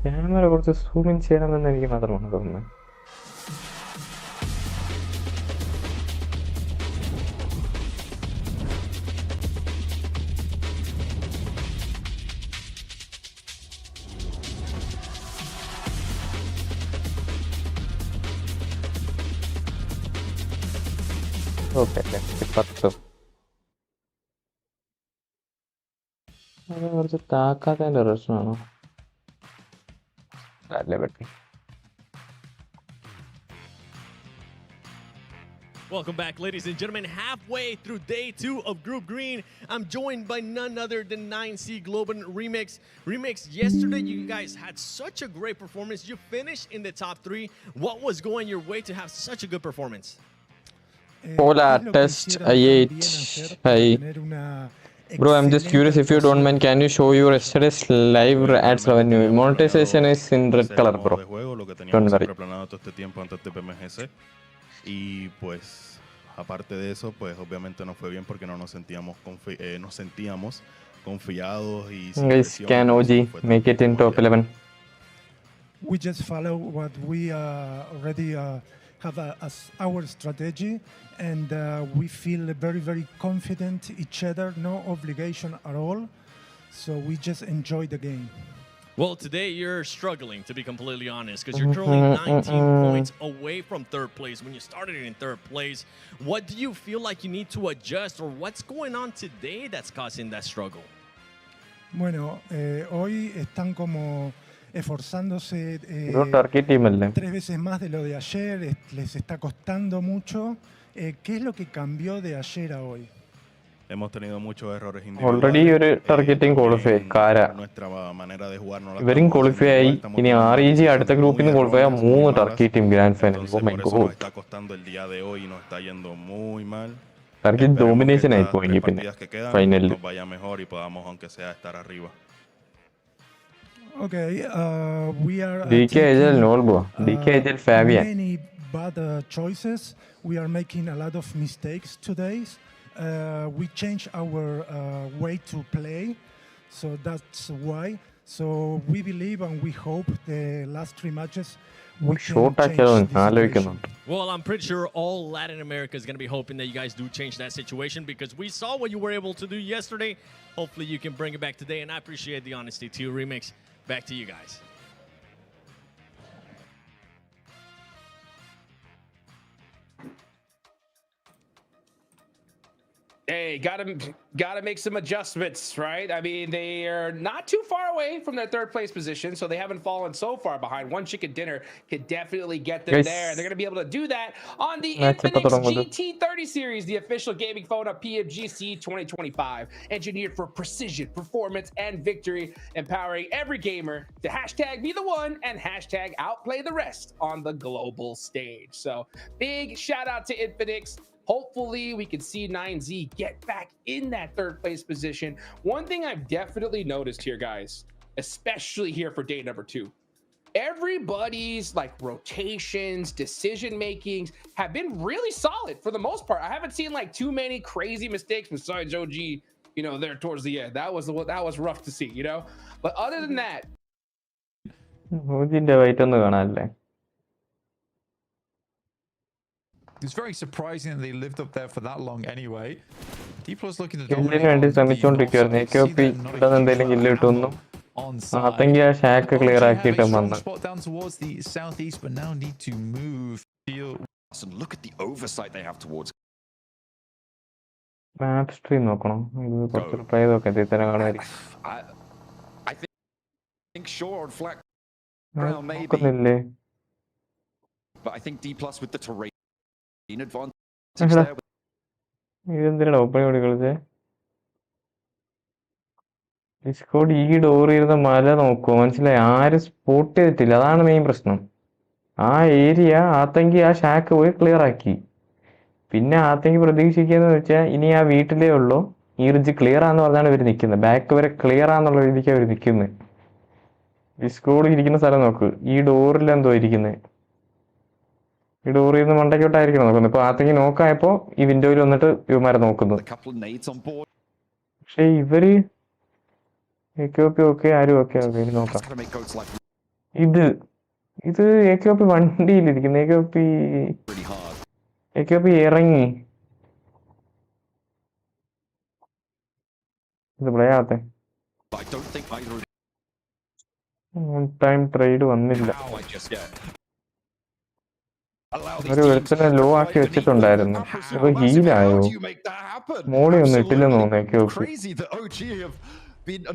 Camera കുറച്ച് zoom in ചെയ്യണമെന്ന് എനിക്ക് മാത്രമാണ് തോന്നുന്നത്. Okay 10. അത് കുറച്ച് താക്കാത്തതിൻ്റെ പ്രശ്നമാണോ? അല്ലേ പറ്റി. Welcome back, ladies and gentlemen. Halfway through day 2 of Group Green, I'm joined by none other than 9C Global Remix. Remix, yesterday you guys had such a great performance. You finished in the top 3. What was going your way to have such a good performance? Hola, test. I ate. Bro, I'm just curious if you don't mind, can you show your yesterday's live ads revenue? Monetization is in red color, bro. Don't worry. Y pues aparte de eso, pues obviamente no fue bien porque no nos sentíamos confiados y Guys, can OG make it in top 11? We just follow what we already have as our strategy, and we feel very, very confident each other, no obligation at all. So we just enjoy the game. Well, today you're struggling, to be completely honest, because you're currently 19 points away from 3rd place when you started in 3rd place. What do you feel like you need to adjust, or what's going on today that's causing that struggle? Bueno, hoy están como esforzándose 3 veces más de lo de ayer, les está costando mucho. ¿Qué es lo que cambió de ayer a hoy? Hemos tenido muchos errores already ഒരു targeting qualify കാര ഇവരും qualify ആയി. ഇനി REG അടുത്ത ഗ്രൂപ്പിൽ നിന്ന് qualify ആയ 3 Turkey team grand final. Oh my god, Turkey domination ആയി പോയി പിന്നെ ഫൈനലിൽ. Okay, we are DK Agile Nolbo, DK Agile Fabian. Many bad choices. We are making a lot of mistakes today. We change our way to play, so that's why. So we believe and we hope the last 3 matches we can change the situation. Well, I'm pretty sure all Latin America is going to be hoping that you guys do change that situation, because we saw what you were able to do yesterday. Hopefully you can bring it back today, and I appreciate the honesty too. Remix, back to you guys. Hey, gotta make some adjustments, right? I mean, they are not too far away from their 3rd place position, so they haven't fallen so far behind. One chicken dinner could definitely get them there. They're going to be able to do that on the Infinix GT30 series, the official gaming phone of PMGC 2025, engineered for precision, performance, and victory, empowering every gamer to hashtag be the one and hashtag outplay the rest on the global stage. So big shout out to Infinix. Hopefully we can see 9Z get back in that 3rd place position. One thing I've definitely noticed here, guys, especially here for day number 2, everybody's like rotations, decision makings have been really solid for the most part. I haven't seen like too many crazy mistakes besides OG, you know, there towards the end. That was rough to see, you know. But other than that, it's very surprising that they lived up there for that long anyway. D-Plus looking to dominate on side. See them strong spot down towards the southeast, but now need to move. And look at the oversight they have towards. Map stream I think sure on flat ground maybe, but I think D-Plus with the terrain advantage there. ഇതെന്തിനാ open കളിച്ചേ? Discord ഈ door ഇരുന്ന മല നോക്കുമോ? മനസ്സിലായി, ആരും spot ചെയ്തിട്ടില്ല. അതാണ് main പ്രശ്നം. ആ ഏരിയ ആത്തങ്കി ആ ഷാക്ക് പോയി ക്ലിയർ ആക്കി. പിന്നെ ആത്തങ്കി പ്രതീക്ഷിക്കുകയെന്ന് വെച്ചാൽ ഇനി ആ വീട്ടിലേ ഉള്ളൂ, ഈ റിഡ്ജ് ക്ലിയർ ആണെന്ന് പറഞ്ഞാണ് ഇവർ നിൽക്കുന്നത്. ബാക്ക് വരെ ക്ലിയർ ആണെന്നുള്ള രീതിക്ക് അവർ നിൽക്കുന്നത്. ഡിസ്കോഡ് ഇരിക്കുന്ന സ്ഥലം നോക്ക്, ഈ ഡോറിൽ എന്തോ ഇരിക്കുന്നത്. ഈ ഡോറിൽ നിന്ന് മണ്ടയ്ക്കോട്ടായിരിക്കണം നോക്കുന്നത്. ഇപ്പൊ ആത്തങ്കി നോക്കായപ്പോ ഈ വിൻഡോയിൽ വന്നിട്ട് ഇവന്മാരെ നോക്കുന്നത്. പക്ഷെ ഇവര് ഓക്കെ ആരും ഓക്കെ നോക്കാം. ഇത് AKOP വണ്ടിയിലിരിക്കുന്നു. AKOP ഇറങ്ങി. ഇത് പ്ലേ ആവത്തെ. ടൈം ട്രേഡ് വന്നില്ല. allow ഒരു these teams ഒരുത്തനെ to ലോ fight ആക്കി beneath them. വെച്ചിട്ടുണ്ടായിരുന്നു. Absolutely ഇപ്പൊ massive. How ഹീലായോ? do you make that happen? മോളി ഒന്നും ഇട്ടില്ലെന്ന് Absolutely തോന്നുന്നു. crazy that OG have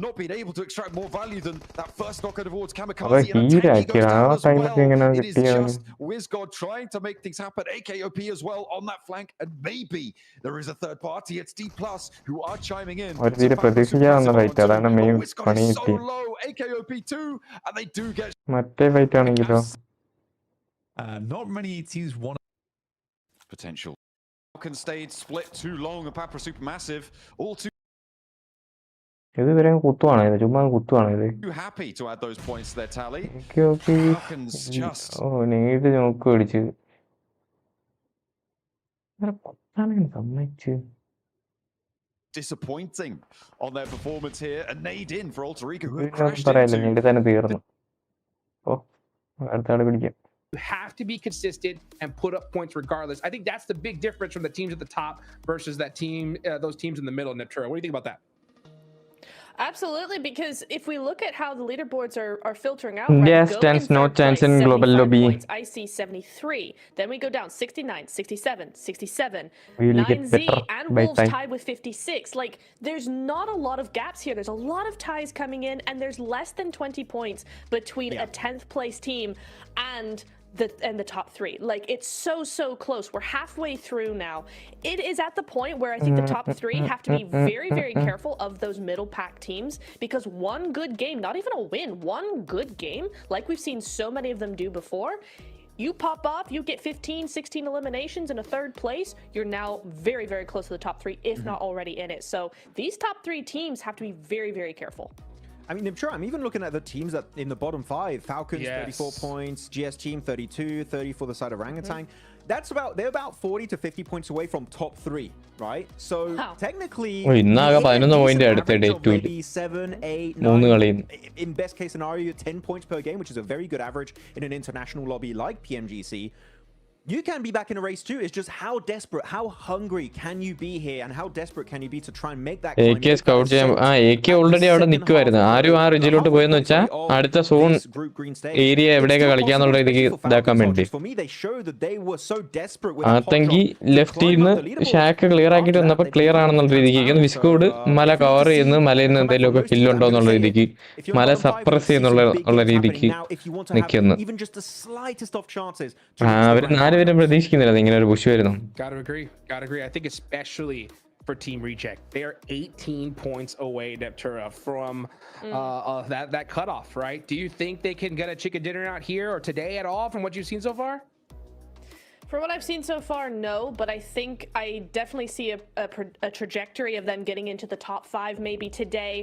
not been able to extract more value than that first knocker towards അപ്പൊ Kamikaze, and a tanky ഹീലാക്കി goes ആ down as ടൈമൊക്കെ well. എങ്ങനെ It is കിട്ടിയവന്? just WizGod trying to make things happen. AKOP as well on that flank, and maybe there is a third party. It's D+ who are chiming in. ഒരു തീരെ പ്രതീക്ഷിക്കാവുന്ന fight, അതാണ് main WizGod പണി is so കിട്ടി. low. AKOP too, and they do get മറ്റേ fight ആണെങ്കിലോ not many teams want potential. Falcon stayed split too long, and Papra Supermassive all too ഇത് ഇവരെ കുത്തുവാണ്, ഇത് ചുമ്മാ കുത്തുവാണ് ഇത്. happy to add those points to their tally. Okay Falcons just ഓ നേരിട്ട് നോക്ക് അടിച്ച് കുത്താനാണ് സമ്മതിച്ച്. disappointing on their performance here. A nade in for Alter Ego, who had ഇതൊന്നും crashed പറയല്ല, into നേടി തന്നെ തീർന്നു. ഓ അടുത്ത ആള് പിടിക്കാം. You have to be consistent and put up points regardless. I think that's the big difference from the teams at the top versus those teams in the middle. Neptura, what do you think about that? Absolutely, because if we look at how the leaderboards are filtering out, India right, Go stands in no third chance place, in global 75 lobby. points, IC 73. Then we go down 69, 67, 67. We will get 9Z better and by Wolves time. tied with 56. Like, there's not a lot of gaps here. There's a lot of ties coming in, and there's less than 20 points between a 10th place team and the top three. Like, it's so close. We're halfway through now. It is at the point where I think the top three have to be very careful of those middle pack teams, because one good game, not even a win, one good game, like we've seen so many of them do before, you pop off, you get 15, 16 eliminations in a third place, you're now very close to the top three, if not already in it. So these top three teams have to be very careful. I mean, I'm sure I'm even looking at the teams that in the bottom five. Falcons, 34 points. GS team, 32, 30 for the side of Orangutan. They're about 40 to 50 points away from top three, right? So technically, maybe 7, 8, 9. In best case scenario, 10 points per game, which is a very good average in an international lobby like PMGC. You can be back in a race too. It's just how desperate, how hungry can you be here, and how desperate can you be to try and make that climb? AK scout ചെയ്യാൻ AK already അവിടെ നിൽക്കുമായിരുന്നു. ആരും ആ റിജിലോട്ട് പോയെന്ന് വെച്ചാൽ അടുത്ത zone area എവിടെയൊക്കെ കളിക്കാന്നുള്ള രീതിക്ക് ഇതാക്കാൻ വേണ്ടി. അതെങ്കിൽ ലെഫ്റ്റിൽ നിന്ന് ഷാക്ക് ക്ലിയർ ആക്കിയിട്ട് വന്നപ്പോൾ ക്ലിയർ ആണെന്നുള്ള രീതിക്ക് വിസ്കോഡ് മല കവർ ചെയ്യുന്ന മലയിൽ നിന്ന് എന്തെങ്കിലുമൊക്കെ കില്ലുണ്ടോ എന്നുള്ള രീതിക്ക് മല സപ്രസ് ചെയ്യുന്നുള്ള രീതിക്ക് നിൽക്കുന്നു. അവര് നാലുപേരും പ്രതീക്ഷിക്കുന്നില്ല ഇങ്ങനെ ഒരു പുഷ് വരുന്നു. Gotta agree. I think especially for Team Reject, they are 18 points away, Neptura, from that cutoff, right? Do you think they can get a chicken dinner out here or today at all from what you've seen so far? From what I've seen so far, no, but I think I definitely see a trajectory of them getting into the top 5 maybe today.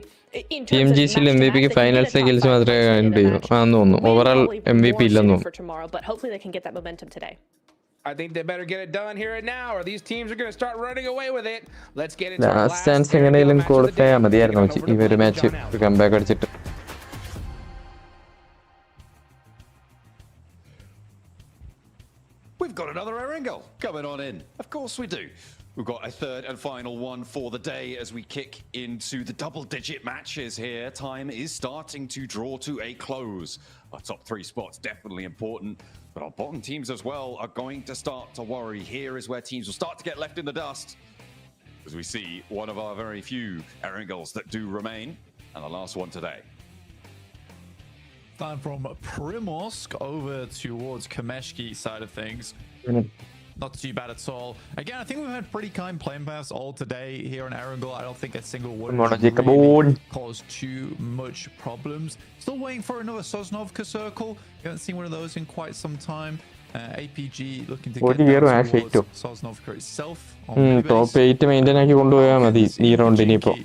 In terms PMGC MVP finals ഗെയിൽസ് മാത്രമേ കണ്ടു തോന്നുന്നു. Overall MVP ഇല്ലെന്ന് തോന്നുന്നു. for tomorrow, but hopefully they can get that momentum today. I think they better get it done here and now, or these teams are going to start running away with it. Let's get into our last chance എങ്ങനെയെങ്കിലും qualify ചെയ്യാൻ മതിയായിരുന്നു ഈ ഒരു match comeback അടിച്ചിട്ട്. We've got another Erangel coming on in. Of course we do. We've got a third and final one for the day as we kick into the double-digit matches here. Time is starting to draw to a close. Our top 3 spots definitely important, but our bottom teams as well are going to start to worry. Here is where teams will start to get left in the dust, as we see one of our very few Erangels that do remain, and the last one today. Time from Primorsk over towards Kameshki side of things. Not too bad at all. Again, I think we've had pretty kind playing paths all today here in Erangel. I don't think a single one really caused too much problems. Still waiting for another Sosnovka circle. We haven't seen one of those in quite some time. APG looking to get towards Sosnovka itself. Top 8 maintain ആക്കി കൊണ്ടുപോയാൽ മതി ഈ റൗണ്ടിന് ഇപ്പോൾ.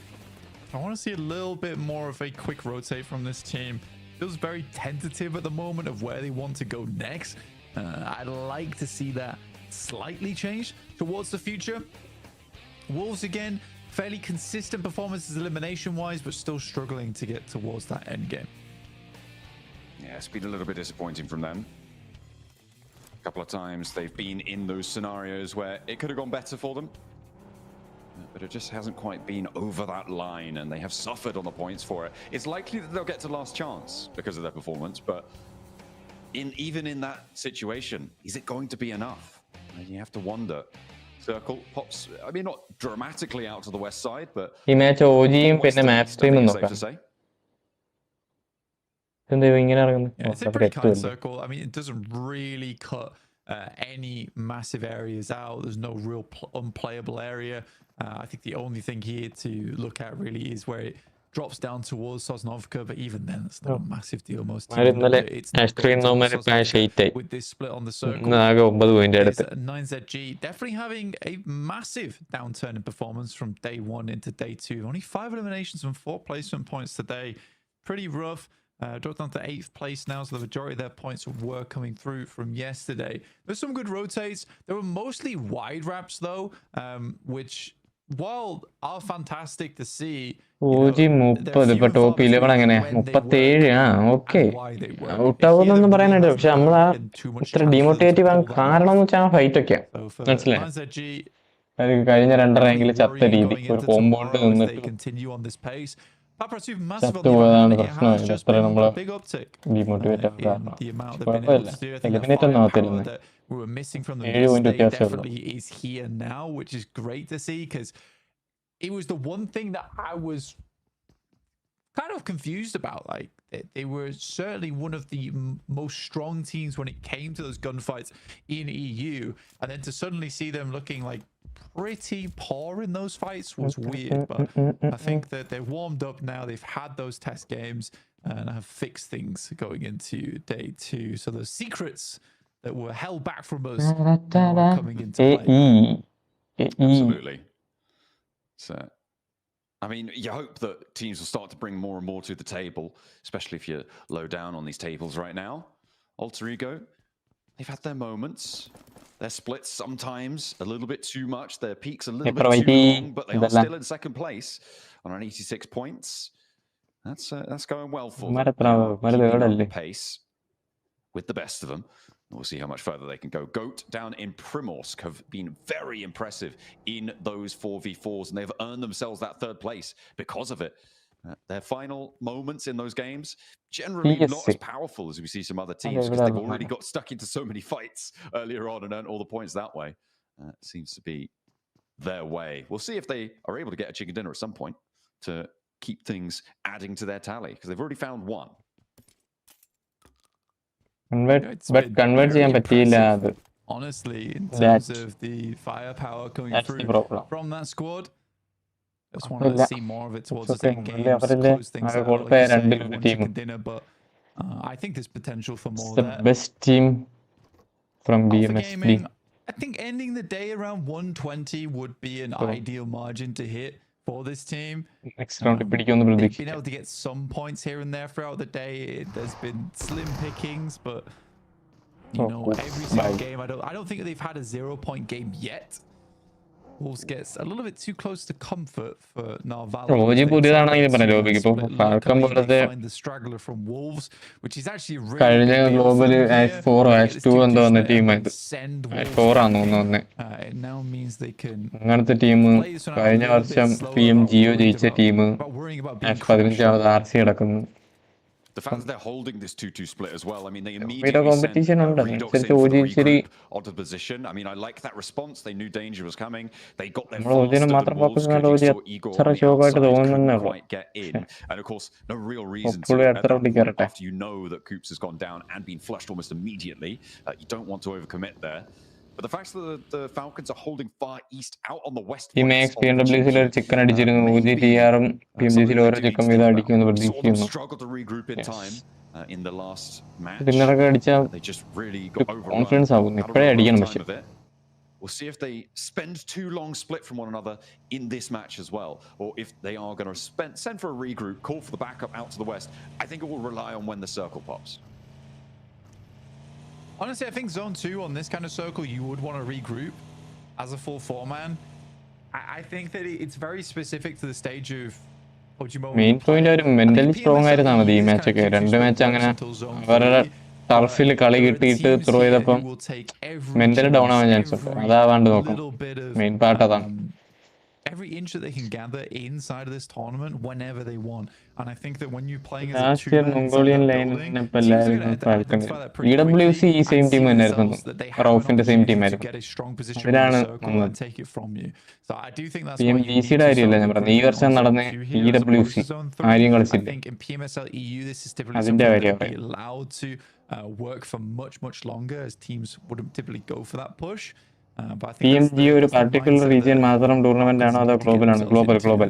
I want to see a little bit more of a quick rotate from this team. Feels very tentative at the moment of where they want to go next. I'd like to see that slightly changed towards the future. Wolves again, fairly consistent performances elimination wise, but still struggling to get towards that end game. Yeah, it's been a little bit disappointing from them. A couple of times they've been in those scenarios where it could have gone better for them, but it just hasn't quite been over that line, and they have suffered on the points for it. It's likely that they'll get to last chance because of their performance, but even in that situation, is it going to be enough? And you have to wonder. Circle pops, I mean, not dramatically out to the west side, but ഈ match ഓജിയും പിന്നെ match സ്ട്രീമും നോക്കാം. ഇങ്ങനെ ഇറങ്ങുന്നു. It's a pretty kind circle. I mean, it doesn't really cut any massive areas out. There's no real unplayable area. I think the only thing here to look at really is where it drops down towards Sosnovka, but even then, it's not a massive deal. Most teams with this split on the circle. 9ZG definitely having a massive downturn in performance from day 1 into day 2. Only 5 eliminations and 4 placement points today. Pretty rough. Dropped down to 8th place now, so the majority of their points were coming through from yesterday. There's some good rotates. There were mostly wide wraps though, which while are fantastic to see. ഓജി 30 ഇപ്പൊ top 11 അങ്ങനെ 37 okay ഔട്ടാവുന്നൊന്നും പറയാനായിട്ട് പക്ഷെ നമ്മൾ ആ ഇത്ര demotivative ആകാൻ കാരണം എന്ന് വെച്ചാൽ ആ ഫൈറ്റ് ഒക്കെയാ മനസ്സിലായി അത് കഴിഞ്ഞ 2 റാങ്കിൽ ചത്ത രീതി ഒരു കോമ്പൗണ്ട് നിന്നിട്ട് ചത്തുപോയതാണ് പ്രശ്നം എത്ര നമ്മള് ഡിമോട്ടിവേറ്റ് ആകാൻ കാരണം കുഴപ്പമില്ല എലിമിനേറ്റ് ഒന്നും ആവത്തില്ലെന്ന് 7 point വ്യത്യാസമുള്ളൂ. It was the one thing that I was kind of confused about. Like they were certainly one of the most strong teams when it came to those gunfights in EU, and then to suddenly see them looking like pretty poor in those fights was weird. But I think that they're warmed up now. They've had those test games and have fixed things going into day 2. So the secrets that were held back from us are coming into play. Absolutely. So, I mean, you hope that teams will start to bring more and more to the table, especially if you're low down on these tables right now. Alter Ego, they've had their moments. Their splits sometimes a little bit too much. Their peaks a little bit too long, but they are still in second place on 86 points. That's going well for them. Keeping up the pace with the best of them. We'll see how much further they can go. Goat down in Primorsk have been very impressive in those 4v4s, and they've earned themselves that 3rd place because of it. Their final moments in those games, generally not as powerful as we see some other teams, because they've already got stuck into so many fights earlier on and earned all the points that way. Seems to be their way. We'll see if they are able to get a chicken dinner at some point to keep things adding to their tally, because they've already found one. Convert ചെയ്യാൻ പറ്റിയില്ല അത്. Honestly, in terms of the firepower coming through from that squad, I just want to see more of it towards the end games, close things out, like you say, one chicken dinner, but I think there's potential for more there. The best team from BMSD. I think ending the day around 120 would be an ideal margin to hit for this team. Next round, they've been able to get some points here and there throughout the day. There's been slim pickings, but you know, every single game, I don't think they've had a 0-point game yet. Wolves gets a little bit too close to comfort for Narvala. Find the straggler from Wolves, which is actually really global H4 or H2 and on the team. H4 it now means they can അങ്ങനത്തെ team കഴിഞ്ഞ വർഷം PMGC ജയിച്ച team RC കിടക്കുന്നു. The fact that they're holding this 2-2 split as well, I mean, they immediately sent Redox in for the regroup onto the position. I mean, I like that response. They knew danger was coming. They got there faster than Wolves could. You saw Igor on the outside, couldn't quite get in. And of course, no real reason to at that point, after you know that Coops has gone down and been flushed almost immediately. You don't want to overcommit there. But the fact that the Falcons are holding far east out on the west. ഈ max PMWC ഒരു chicken അടിച്ചിരുന്നു. OGTR PMGC ഓരോ chicken വീതം അടിക്കുമെന്ന് പ്രതീക്ഷിക്കുന്നു. ഇതിനൊക്കെ അടിച്ചാൽ confidence ആവും. ഇപ്പോഴേ അടിക്കണം പക്ഷേ. We'll see if they spend too long split from one another in this match as well, or if they are going to send for a regroup, call for the backup out to the west. I think it will rely on when the circle pops. Honestly, I think zone 2 on this kind of circle, you would want to regroup as a full 4-man. I think that it's very specific to the stage of main point ഒരു mentally strong ആയിരുന്നാ മതി ഈ മാച്ചൊക്കെ. 2 match അങ്ങനെ അവരുടെ ടർഫിൽ കളി കിട്ടിയിട്ട് throw ചെയ്തപ്പം mentally down ആവാൻ chance ഉണ്ട്. അതാവാണ്ട് നോക്കണം. മെയിൻ പാർട്ട് അതാണ്. every inch that they can gather inside of this tournament whenever they want. And I think that when you're playing as a Last year two-man inside Mongolian that line building, ഇപ്പൊ teams are എല്ലാവരും going to Falcon. identify that pretty EWC quickly ഈ same and team see തന്നെയായിരുന്നു themselves that they have an റൌഫിന്റെ same opportunity to ടീമായിരുന്നു. get a strong position in അതിലാണ് the circle and take it from you. So I do think that's why you need PMGCയുടെ to കാര്യമല്ല start ഞാൻ പറഞ്ഞത്. ഈ recruiting വർഷം on നടന്ന zone 2 here as opposed EWC to zone 3. ആരെയും I കളിച്ചില്ല. think in PMSL EU this is typically അതിന്റെ something that കാര്യമാണ് would be allowed to work for much longer, as teams wouldn't typically go for that push. But I think PMG ഒരു particular region മാത്രം tournament ആണോ അതോ global ആണ്? Global global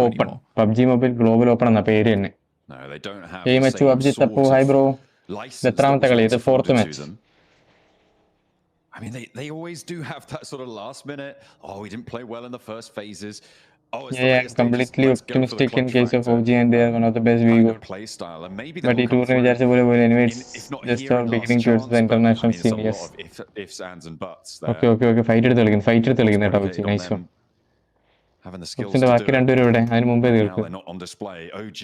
open PUBG mobile global open എന്ന പേര് തന്നെ. No, they don't have game the Achu same PUBG തപ്പു sort hi of bro. license എത്രാമത്തെ that കളി? was ഇത് once fourth afforded match. to them. I mean, they always do have that sort of last minute, oh, we didn't play well in the first phases. Oh, it's the Yeah, later stages, completely let's go for the optimistic in clutch case of factor, OG and they are one of the best we kind go. of play style, and maybe But that'll ഈ come ടൂറിന് through വിചാരിച്ച പോലെ anyway, in, it's if not just here our in beginning last towards chance, the but I international mean, it's scene. a Yes. lot of ifs, ands, and buts there. Okay. Fight എടുത്ത് കളിക്കുന്നു. Fight എടുത്ത് കളിക്കുന്നു കേട്ടോ Predicated OG. on Nice one. them having the skills ഓപ്സിന്റെ to ബാക്കി do it. രണ്ടുപേരും ഇവിടെ. അതിന് മുമ്പേ Now തീർക്കും. they're not on display. OG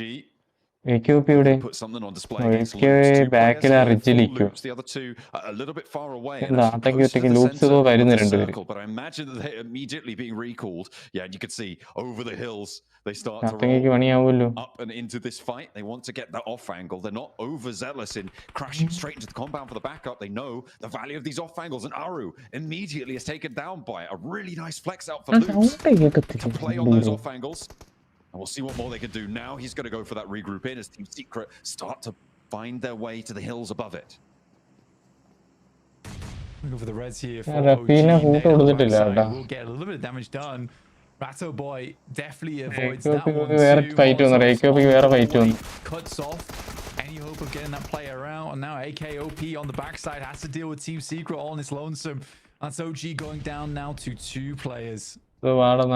AQP ഇവിടെ. put something on display against OK Loops. Two ബാക്കിൽ players here, റിജിലിക്കും. Loops, the other two a little bit far away and എന്താ actually ആട്ടയ്ക്ക് close to ഒറ്റയ്ക്ക് the loops center വരുന്ന of the രണ്ടുപേര്. circle. But I imagine that they're immediately being recalled. Yeah, and you could see over the hills they start to ആട്ടയ്ക്ക് roll പണിയാവുമല്ലോ. up and into this fight. They want to get that off angle. They're not overzealous in crashing straight into the compound for the backup. They know the value of these off angles, and Aru immediately is taken down by a really nice flex out for Loops to play on those off angles. And we'll see what more they can do now. He's going to go for that regroup in as Team Secret start to find their way to the hills above it. Go for the res here for Rafina OG. hoot കൊടുത്തിട്ടില്ല കേട്ടോ. We'll get a little bit of damage done. Ratto Boy definitely avoids that AQP one വേറെ too. Fight വന്നു. AQP വേറെ fight വന്നു. Cuts off any hope of getting that player out, and now AKOP on the backside has to deal with Team Secret all on his lonesome. That's OG going down now to 2 players. That's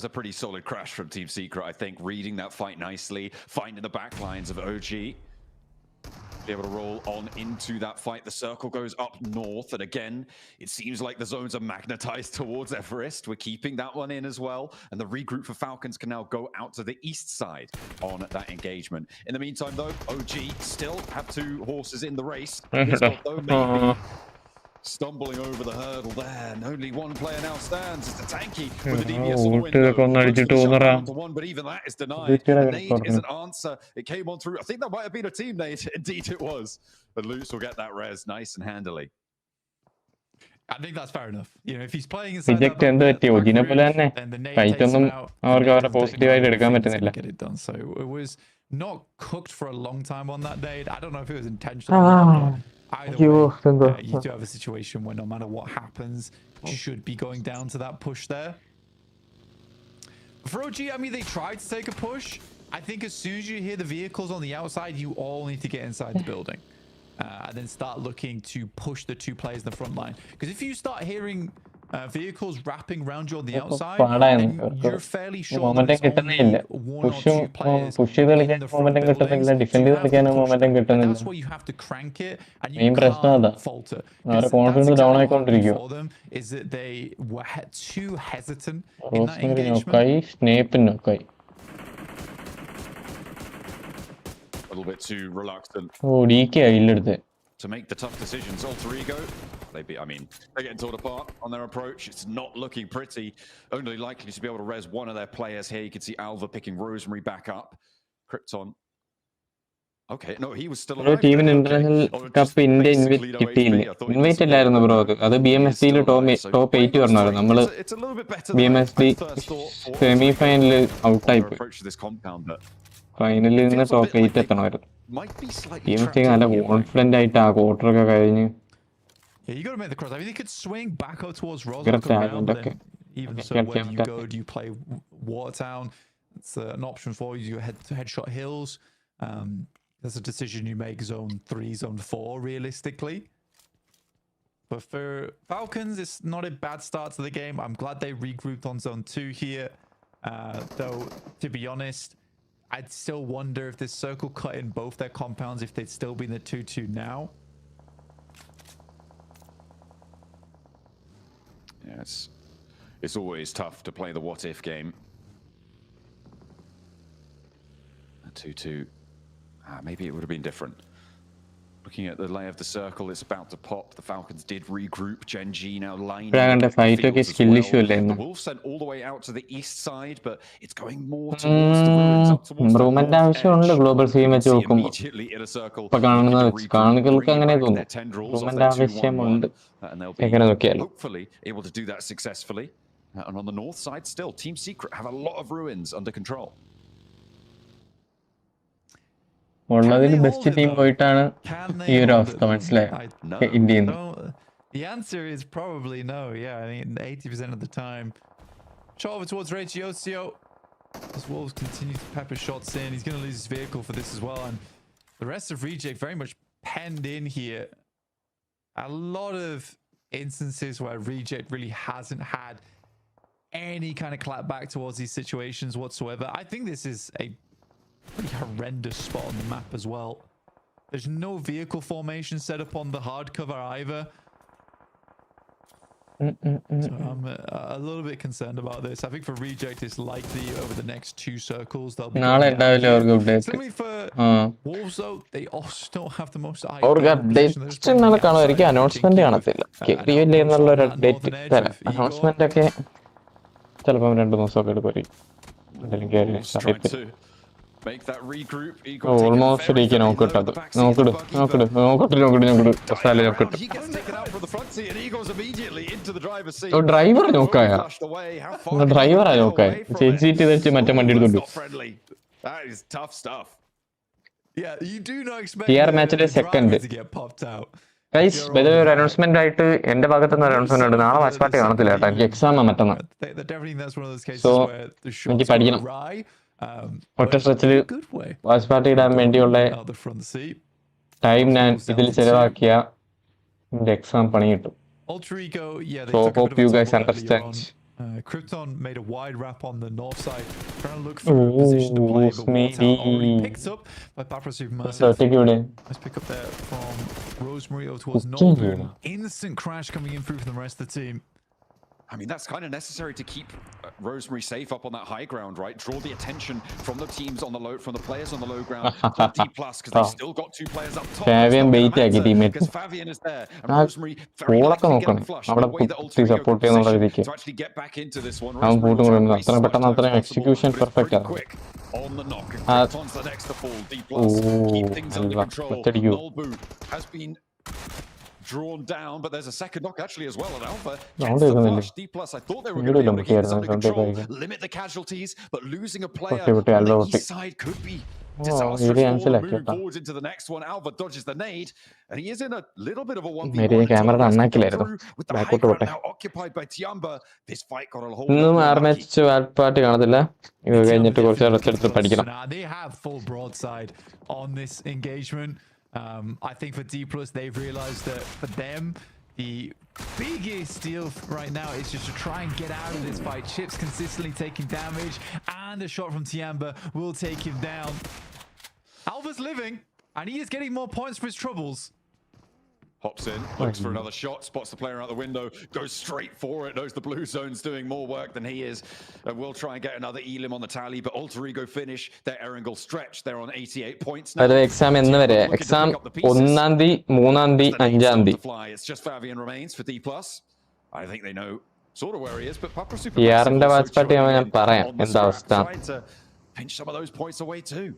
a pretty solid crash from Team Secret, I think. Reading that fight nicely, finding the back lines of OG. Be able to roll on into that fight. The circle goes up north, and again, it seems like the zones are magnetized towards Everest. We're keeping that one in as well, and the regroup for Falcons can now go out to the east side on that engagement. In the meantime, though, OG still have 2 horses in the race. Though maybe stumbling over the hurdle there, and only 1 player now stands. It's the Tanky with the DBS on the window. One, but even that is denied. A nade is an answer. It came on through. I think that might have been a team nade. Indeed it was. But Lutz will get that res nice and handily. I think that's fair enough. You know, if he's playing inside that then the nade takes him out. Get it done. So it was not cooked for a long time on that nade. I don't know if it was intentional. Either way, you do have a situation where no matter what happens, you should be going down to that push there. For OG, I mean, they tried to take a push. I think as soon as you hear the vehicles on the outside, you all need to get inside the building. And then start looking to push the 2 players in the front line. Because if you start hearing vehicles wrapping around you on the outside, then you're fairly sure that it's only 1 or 2 players in the front buildings. So you have to push them. And that's where you have to crank it, and you can't falter. That's exactly what happened for them, is that they were too hesitant in that engagement. A little bit too reluctant to make the tough decisions. Alter Ego, they're getting torn apart on their approach. It's not looking pretty. Only likely to be able to res 1 of their players here. You can see Alva picking Rosemary back up. Krypton. Okay, no, he was still alive. ടീമിന് international cup India കിട്ടിയില്ലേ? Invite അല്ലായിരുന്നു bro. അത് BMSD top 8 പറഞ്ഞായിരുന്നു. നമ്മള് BMSD semi final ഔട്ടായി പോയി. ഫൈനലിൽ നിന്ന് ടോപ്പ് 8 എത്തണമായിരുന്നു. BMSD നല്ല കോൺഫിഡന്റ് ആയിട്ട് ആ ക്വാർട്ടറൊക്കെ കഴിഞ്ഞ്. Yeah, you got to make the cross. I mean, he could swing back out towards Roscoe around, but then even so, where do you go? Do you play Watertown? It's an option for you. You headshot Hills. That's a decision you make zone 3, zone 4, realistically. But for Falcons, it's not a bad start to the game. I'm glad they regrouped on zone 2 here. Though, to be honest, I'd still wonder if this circle cut in both their compounds, if they'd still be in the 2-2 now. Yeah, it's always tough to play the what if game. A 2-2. Maybe it would have been different. Looking at the lay of the circle, it's about to pop. The Falcons did regroup. Gen.G now lining Dragon up fight the ഒക്കെ fields as skill well. issue അല്ലേ The Wolves sent all the way out to the east side, but it's going more towards the ruins, up towards the improvement north ആവശ്യമുണ്ട് edge. Global സീം You can വെച്ച് see നോക്കുമ്പോൾ immediately in a circle. ഇപ്പൊ കാണുന്ന looking to regroup, കാണികൾക്ക് bringing അങ്ങനെ back തോന്നും their tendrils off improvement their 2-1-1, ആവശ്യമുണ്ട് and they'll be എങ്ങനെ നോക്കിയാലും hopefully able to do that successfully. And on the north side still, Team Secret have a lot of ruins under control. ഉള്ളതിൽ best team പോയിട്ടാണ് ഈ ഒരു അവസ്ഥ മനസ്സിലായോ ഇന്ത്യയിൽ നിന്ന്. The answer is probably no. Yeah, I mean 80% of the time. Shot over towards Reggiosio. As Wolves continue to pepper shots in, he's going to lose his vehicle for this as well. And the rest of Reject very much penned in here. A lot of instances where Reject really hasn't had any kind of clap back towards these situations whatsoever. I think this is a pretty horrendous spot on the map as well. There's no vehicle formation set up on the hardcover either. So I'm a little bit concerned about this. I think for Reject, it's likely over the next 2 circles they'll be going down here. Similarly for Wolves though, they also don't have the most അവർക്ക് update എന്നാണ് കാണുമായിരിക്കും, announcement കാണത്തില്ല. കേറിയില്ലേ എന്നുള്ള ഒരു update തരാം. Announcement ഒക്കെ ചിലപ്പോൾ 2 ദിവസമൊക്കെ എടുക്കും. Make that regroup. ഓൾമോസ്റ്റ് ഡീക്ക് നോക്കിട്ടത് നോക്കിട്ട് ഡ്രൈവർ നോക്കായ ഡ്രൈവറാ നോക്കായ ചേഞ്ച് സീറ്റ് വെച്ച് മറ്റേ വണ്ടി എടുത്തുണ്ട്. മാച്ചിലെ സെക്കൻഡ് ഒരു അനൗൺസ്മെന്റ് ആയിട്ട് എന്റെ ഭാഗത്തുനിന്ന് അനൗൺസ്മെന്റ് ഉണ്ട്. നാളെ വാച്ച് പാർട്ടി കാണത്തില്ല കേട്ടോ, എനിക്ക് എക്സാം മറ്റന്നാ. സോ എനിക്ക് പഠിക്കണം. ഒറ്റ സ്ട്രെച്ചിൽ വാച്ച് പാർട്ടി ഇടാൻ വേണ്ടിയുള്ള ടൈം ഞാൻ ഇതിൽ ചെലവാക്കിയ എന്റെ എക്സാം പണി കിട്ടും. So hope you guys understand. Krypton made a wide wrap on the north side, trying to look for a position to play, but Water already picked up by Papa Supermassive. Let's pick up there from Rosemary over towards Northbourne. Instant crash coming in through from the rest of the team. I mean, that's kind of necessary to keep Rosemary safe up on that high ground, right? Draw the attention from the teams on the low, from the players on the low ground. D+, because they've still got 2 players up top. Because Fabian is there, and Rosemary very likely to get a flush. The way that Ulterior position to actually get back into this one. Execution perfect. On the knock, and Krypton's the next to fall. D+, keep things under control. Nolbu has been drawn down, but there's a second knock actually as well, and Alpha gets the flush. D+, I thought they were going to be able to keep this under control, limit the casualties, but losing a player on the east side could be disastrous for all moving forwards into the next one. Alpha dodges the nade, and he is in a little bit of a 1v1 with the high ground now occupied by Tiamba. This fight got a hold of Now they have full broadside on this engagement. I think for D+, they've realized that for them, the biggest deal right now is just to try and get out of this fight. Chips consistently taking damage, and a shot from Tiamba will take him down. Alva's living, and he is getting more points for his troubles. Hops in, looks for another shot, spots the player out the window, goes straight for it, knows the blue zone's doing more work than he is, and will try and get another Elim on the tally, but Alter Ego finish, their Erangel stretch, they're on 88 points now. Exam എന്ന് വരെ exam 1-ാം തീയതി 3-ാം തീയതി 5-ാം തീയതി It's just Fabian remains for D+. I think they know sort of where he is, but Papa യാറിന്റെ watch party ഞാൻ പറയാം എന്താ അവസ്ഥ. Pinch some of those points away too.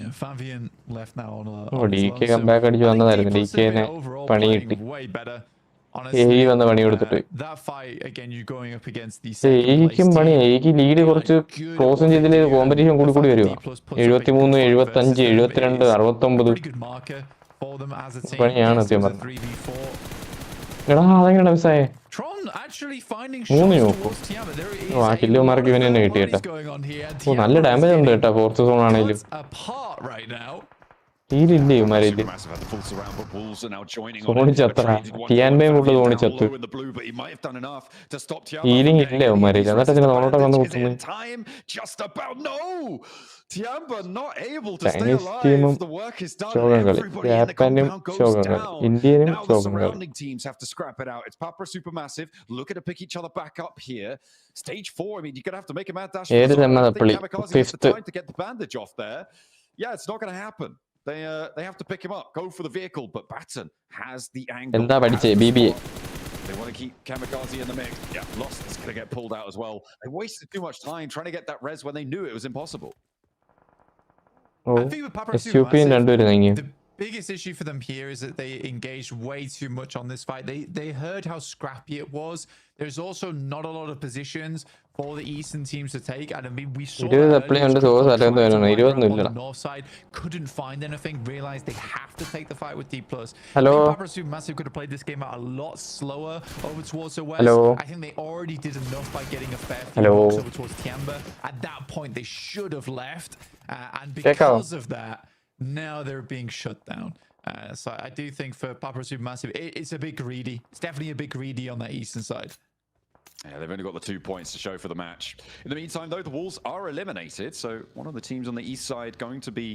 Yeah, Fabian left now on a DK comeback അടിച്ചു വന്നതായിരുന്നു. DKനെ പണി കിട്ടി. വന്ന പണി കൊടുത്തിട്ട് ഏക്കും പണി ഏക്ക് ലീഡ് കുറച്ച് ക്രോസും ചെയ്തില് കോമ്പറ്റീഷൻ കൂടി വരുവാ. 73, 75, 72, 69 പണിയാണ് സത്യം പറഞ്ഞത്. എടാ അതെങ്ങനെ മിസ്സായേ? 3 നോക്കൂ. ആ കില്ലുമാർക്ക് ഇവന് തന്നെ കിട്ടി കേട്ടോ. നല്ല ഡാമേജ് ഉണ്ട് കേട്ടോ ഫോർത്ത് സോൺ ആണെങ്കിലും. തീരില്ലേ ഇവന്മാരില് തോണിച്ചത്ര ടിയാൻബേ കൊണ്ട് തോണിച്ചത്ത് ഹീലിംഗ് ഇല്ല ഇവന്മാരില്. എന്നിട്ട് ഇതിന് തോന്നോട്ടെ വന്ന് കുത്തുന്നു. ചൈനീസ് ടീമും ശോകം കളി, ജാപ്പാനും ശോകം കളി, ഇന്ത്യനും ശോകം കളി. ഏത് ചെമ്മതപ്പള്ളി 5th yeah, it's not going to happen. They have to pick him up, go for the vehicle, but Batten has the angle. എന്താ പഠിച്ചേ BBA? They want to keep Kamikaze in the mix. Yeah, Lost is going to get pulled out as well. They wasted too much time trying to get that res when they knew it was impossible. Oh, SUP രണ്ടുപേരും നീങ്ങി. The biggest issue for them here is that they engaged way too much on this fight. They heard how scrappy it was. There's also not a lot of positions for the Eastern teams to take. And I mean, we saw the north side couldn't find anything, realized they have to take the fight with D+. Hello. I think Papa Supermassive could have played this game out a lot slower over towards the west. Hello. I think they already did enough by getting a fair few Hello. blocks over towards Tiamba. At that point, they should have left. And because of that, now they're being shut down. So I do think for Papa Supermassive, it's a bit greedy. It's definitely a bit greedy on that eastern side. Yeah, they've only got the 2 points to show for the match. In the meantime, though, the Wolves are eliminated. So one of the teams on the east side going to be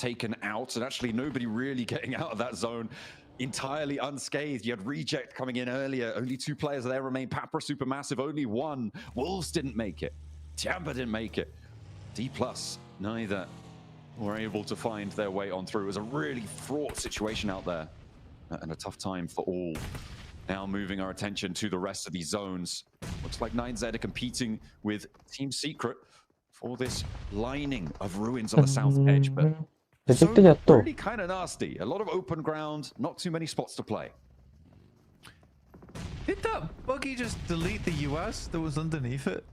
taken out. And actually, nobody really getting out of that zone entirely unscathed. You had Reject coming in earlier. Only 2 players there remain. Papra Supermassive, only 1. Wolves didn't make it. Tiamba didn't make it. D+, neither were able to find their way on through. It was a really fraught situation out there and a tough time for all. Now moving our attention to the rest of these zones. Looks like 9Z are competing with Team Secret for this lining of ruins on the south edge, but so really kind of nasty. A lot of open ground, not too many spots to play. Did that buggy just delete the US that was underneath it?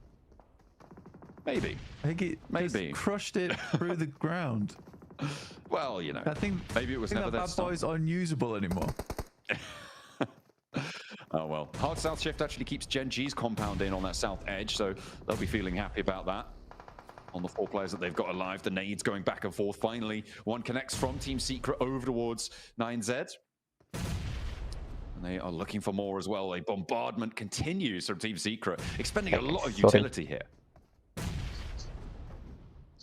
Maybe. I think it just crushed it through the ground. Well, you know, I think maybe it was never that bad boy is unusable anymore. Oh well. Hard south shift actually keeps Gen G's compound in on that south edge, so they'll be feeling happy about that. On the 4 players that they've got alive, the nades going back and forth. Finally, one connects from Team Secret over towards 9Z. And they are looking for more as well. A bombardment continues from Team Secret, expending a lot of utility here.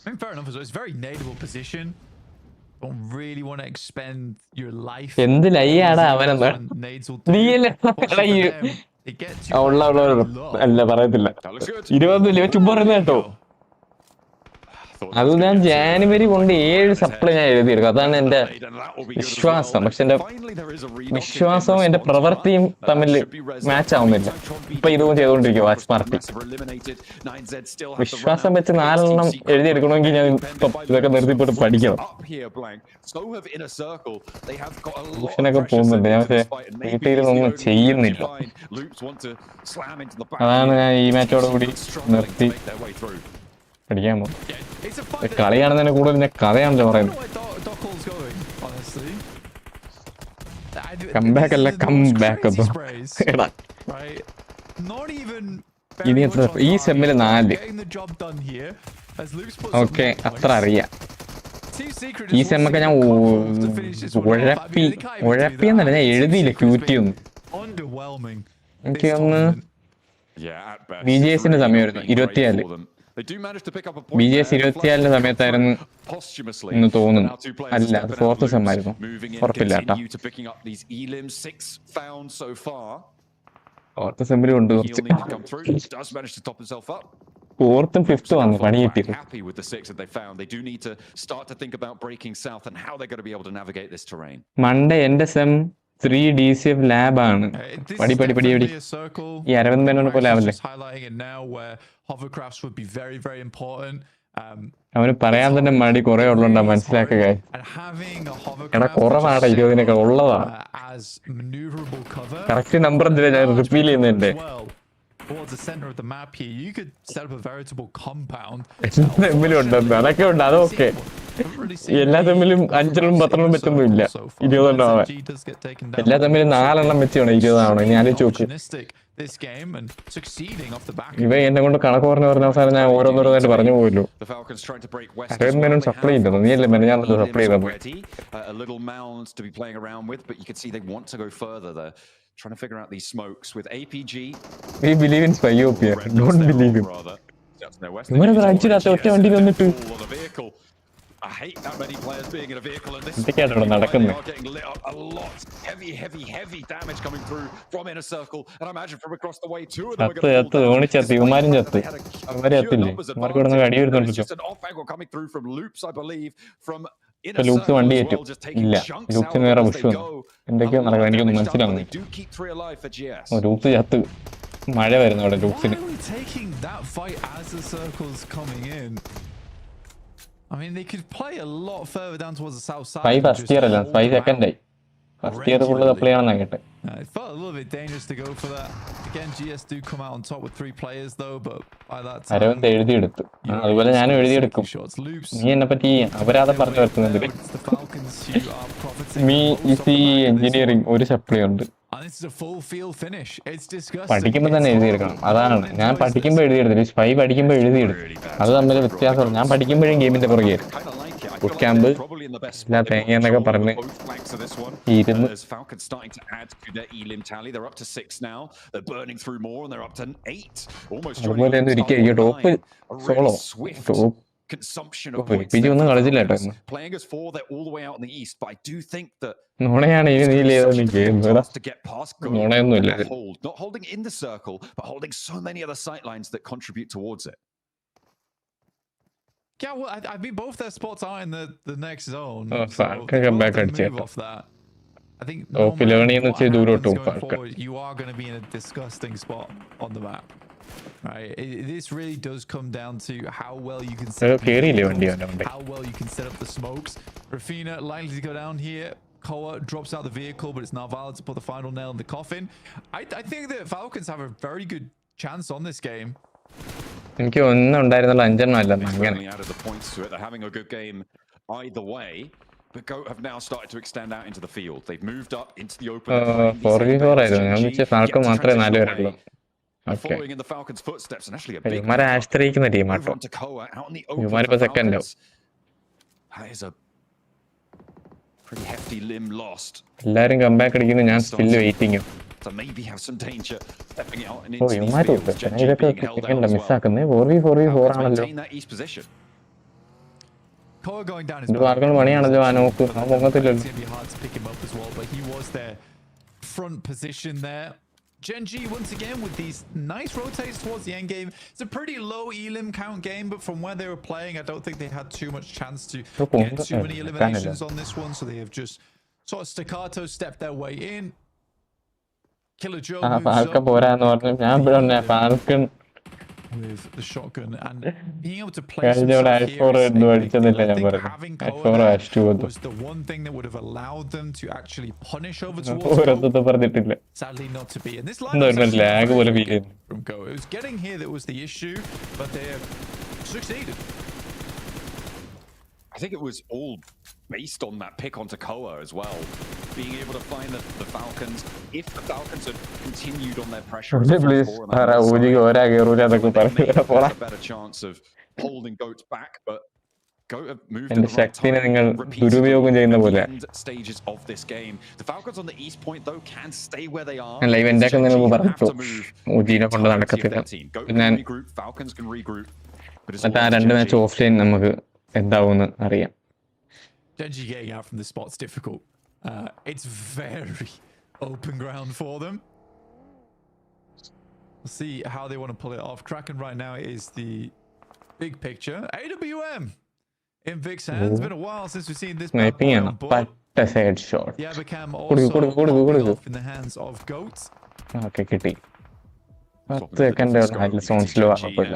I mean, fair enough. It's a very nadeable position. Don't really want to expend your life. Nades will do. അല്ല പറയത്തില്ല 20 ചുമ്മാ പറയുന്ന കേട്ടോ. അത് ഞാൻ ജാനുവരി കൊണ്ട് 7 supply ഞാൻ എഴുതിയെടുക്കും. അതാണ് എന്റെ വിശ്വാസം. പക്ഷെ എന്റെ വിശ്വാസവും എന്റെ പ്രവൃത്തിയും തമ്മിൽ മാച്ച് ആവുന്നില്ല. ഇപ്പൊ ഇതും ചെയ്തുകൊണ്ടിരിക്കും വാച്ച് പാർട്ടി. വിശ്വാസം വെച്ച് 4 എഴുതിയെടുക്കണമെങ്കിൽ ഞാൻ ഇപ്പൊ ഇതൊക്കെ നിർത്തിപ്പോട്ട് പഠിക്കണം. ട്യൂഷനൊക്കെ പോകുന്നുണ്ട് ഞാൻ, പക്ഷെ വീട്ടിലൊന്നും ചെയ്യുന്നില്ല. അതാണ് ഞാൻ ഈ മാച്ചോടുകൂടി നിർത്തി പഠിക്കാൻ പോകും. കളി കാണുന്നതിന് കൂടുതൽ ഞാൻ കഥയാണല്ലോ പറയുന്നത്. കംബാക്ക് അല്ല കംബാക്ക്. ഇനി എത്ര ഈ സെമ്മില് 4. ഓക്കെ, അത്ര അറിയാം. ഈ സെമ്മൊക്കെ ഞാൻ ഉഴപ്പിയെന്നല്ല, ഞാൻ എഴുതിയില്ല ക്യൂറ്റി ഒന്നും. എനിക്ക് ഒന്ന് BGS-ന്റെ സമയമായിരുന്നു 24. BGS 24 സമയത്തായിരുന്നു എന്ന് തോന്നുന്നു. അല്ല, അത് 4th സെമ്മായിരുന്നു. ഉറപ്പില്ല കേട്ടോ. 4th സെമ്മിലും ഉണ്ട് കുറച്ച്. 4th ഉം 5th വന്നു പണി കിട്ടിയത്. മൺഡേ എന്റെ സെം 3 DCF ലാബാണ്. പടി ഈ അരവിന്ദ് മേനോനെ പോലെ ആവല്ലേ. അവന് പറയാൻ തന്നെ മടി കുറെ ഉള്ളതുകൊണ്ടാ, മനസ്സിലാക്കുക. എടാ കുറവാണ് 20 ഉള്ളതാ. കറക്റ്റ് നമ്പർ എന്തിനാ ഞാൻ റിപ്പീൽ ചെയ്യുന്നുണ്ട്. സെമ്മിലുണ്ടെന്ന് അതൊക്കെ ഉണ്ട്, അതൊക്കെ എല്ലാ തമ്മിലും 5 10 വെച്ചൊന്നും ഇല്ല. 20 ആവാൻ എല്ലാ തമ്മിലും 4 വെച്ച് വേണം 20 ആവണം. ഞാൻ ചോദിച്ചു ഇവ എന്നെ കൊണ്ട് കണക്ക് പറഞ്ഞ അവസാനം ഞാൻ ഓരോന്നോരോന്നായിട്ട് പറഞ്ഞു പോയല്ലോ. അരവിന്ദ് മേനോൻ സപ്ലൈ ചെയ്യുന്നു, നീ അല്ലേ ഞാൻ സപ്ലൈ ചെയ്തത്. Trying to figure out these smokes with APG. We believe in Spyopia. Don't believe him. ഇവരത് അടിച്ചിടാത്ത ഒറ്റ വണ്ടി വന്നിട്ട് I hate that many players being in a vehicle, and this is They are getting lit up a lot. Heavy damage coming through from inner circle, and I imagine from across the way, 2 of them are going to fall down. Despite the fact that they had a pure numbers advantage, there is just an off angle coming through from Loops, I believe, from inner circle as well, just taking chunks out of them as they go. A lot of damage done, but they do keep 3 alive for GS. മഴ വരുന്നു അവിടെ Why ലൂപ്സിന്. are we taking that fight as the circle's coming in? I mean, they could play a lot further down towards the south side. 5 first year അല്ല 5 second ആയി. First year full supply ആണെന്നാ കേട്ടെ. It felt a little bit dangerous to go for that. Again, GS do come out on top with 3 players though, but by that time... Aravind എഴുതിയെടുത്തു. അതുപോലെ ഞാനും എഴുതിയെടുക്കും. നീ എന്നെ പറ്റി അപരാധം പറഞ്ഞു വരുത്തുന്നതിൽ മീ ഈസി എഞ്ചിനീയറിംഗ് ഒരു supply ഉണ്ട്. പഠിക്കുമ്പോൾ തന്നെ എഴുതിയെടുക്കണം. അതാണ് ഞാൻ പഠിക്കുമ്പോൾ എഴുതിയെടുത്തില്ല. സ്പൈ പഠിക്കുമ്പോൾ എഴുതിയെടുത്തു. അത് തമ്മിൽ വ്യത്യാസമാണ്. ഞാൻ പഠിക്കുമ്പോഴും ഗെയിമിന്റെ പുറകെ ബുക്ക് ക്യാമ്പ് എല്ലാ തേങ്ങ എന്നൊക്കെ പറഞ്ഞ് ഇരുന്ന് അതുപോലെ തന്നെ ഒരിക്കൽ top solo consumption of points. Playing us 4, they're all the way out in the east, but I do think that to get past not holding in the circle, but holding so many other sight lines that contribute towards it. Yeah, well, I mean, both their spots are in the next zone. Oh, so come back and move off that. I think you are going to be in a disgusting spot on the map. Right, this really does come down to how well you can set up how well you can set up the smokes. Rafina likely to go down here. Koa drops out the vehicle, but it's now valid to put the final nail in the coffin. I think that Falcons have a very good chance on this game. They're having a good game either way, but Goat have now started to extend out into the field. They've moved up into the open. Following in the Falcons' footsteps, and actually a big over onto Koa out in the open. That is a pretty hefty limb lost. So maybe have some danger stepping out and into these fields. Genji being held out as well. Maintain that east position. Koa going down is going to be hard to pick him up as well, but he was their front position there. Genji once again with these nice rotates towards the end game. It's a pretty low elim count game, but from where they were playing, I don't think they had too much chance to get too many eliminations on this one, so they have just sort of staccato stepped their way in. Killer Joe moves up with the shotgun and being able to play some stuff here is having Koa was the one thing that would have allowed them to actually punish over towards Go. Sadly not to be. And this line from Go. It was getting here that was the issue, but they have succeeded. I think it was all based on that pick onto Koa as well. Being able to find the Falcons. If the Falcons had continued on their pressure, a better chance of holding Goats back, but Goat have moved in the right time repeatedly at the end stages of this game. The Falcons on the east point, though, can stay where they are. Have to move the entirety of their team. Goat can regroup, Falcons can regroup. But it's Genji getting out from the spot's difficult. It's very open ground for them. We'll see how they want to pull it off. Kraken right now is the big picture. AWM in Vic's hands. It's been a while since we've seen this bad boy on board. Yeah, Beckham also off in the hands of Goats. Okay, kitty. Now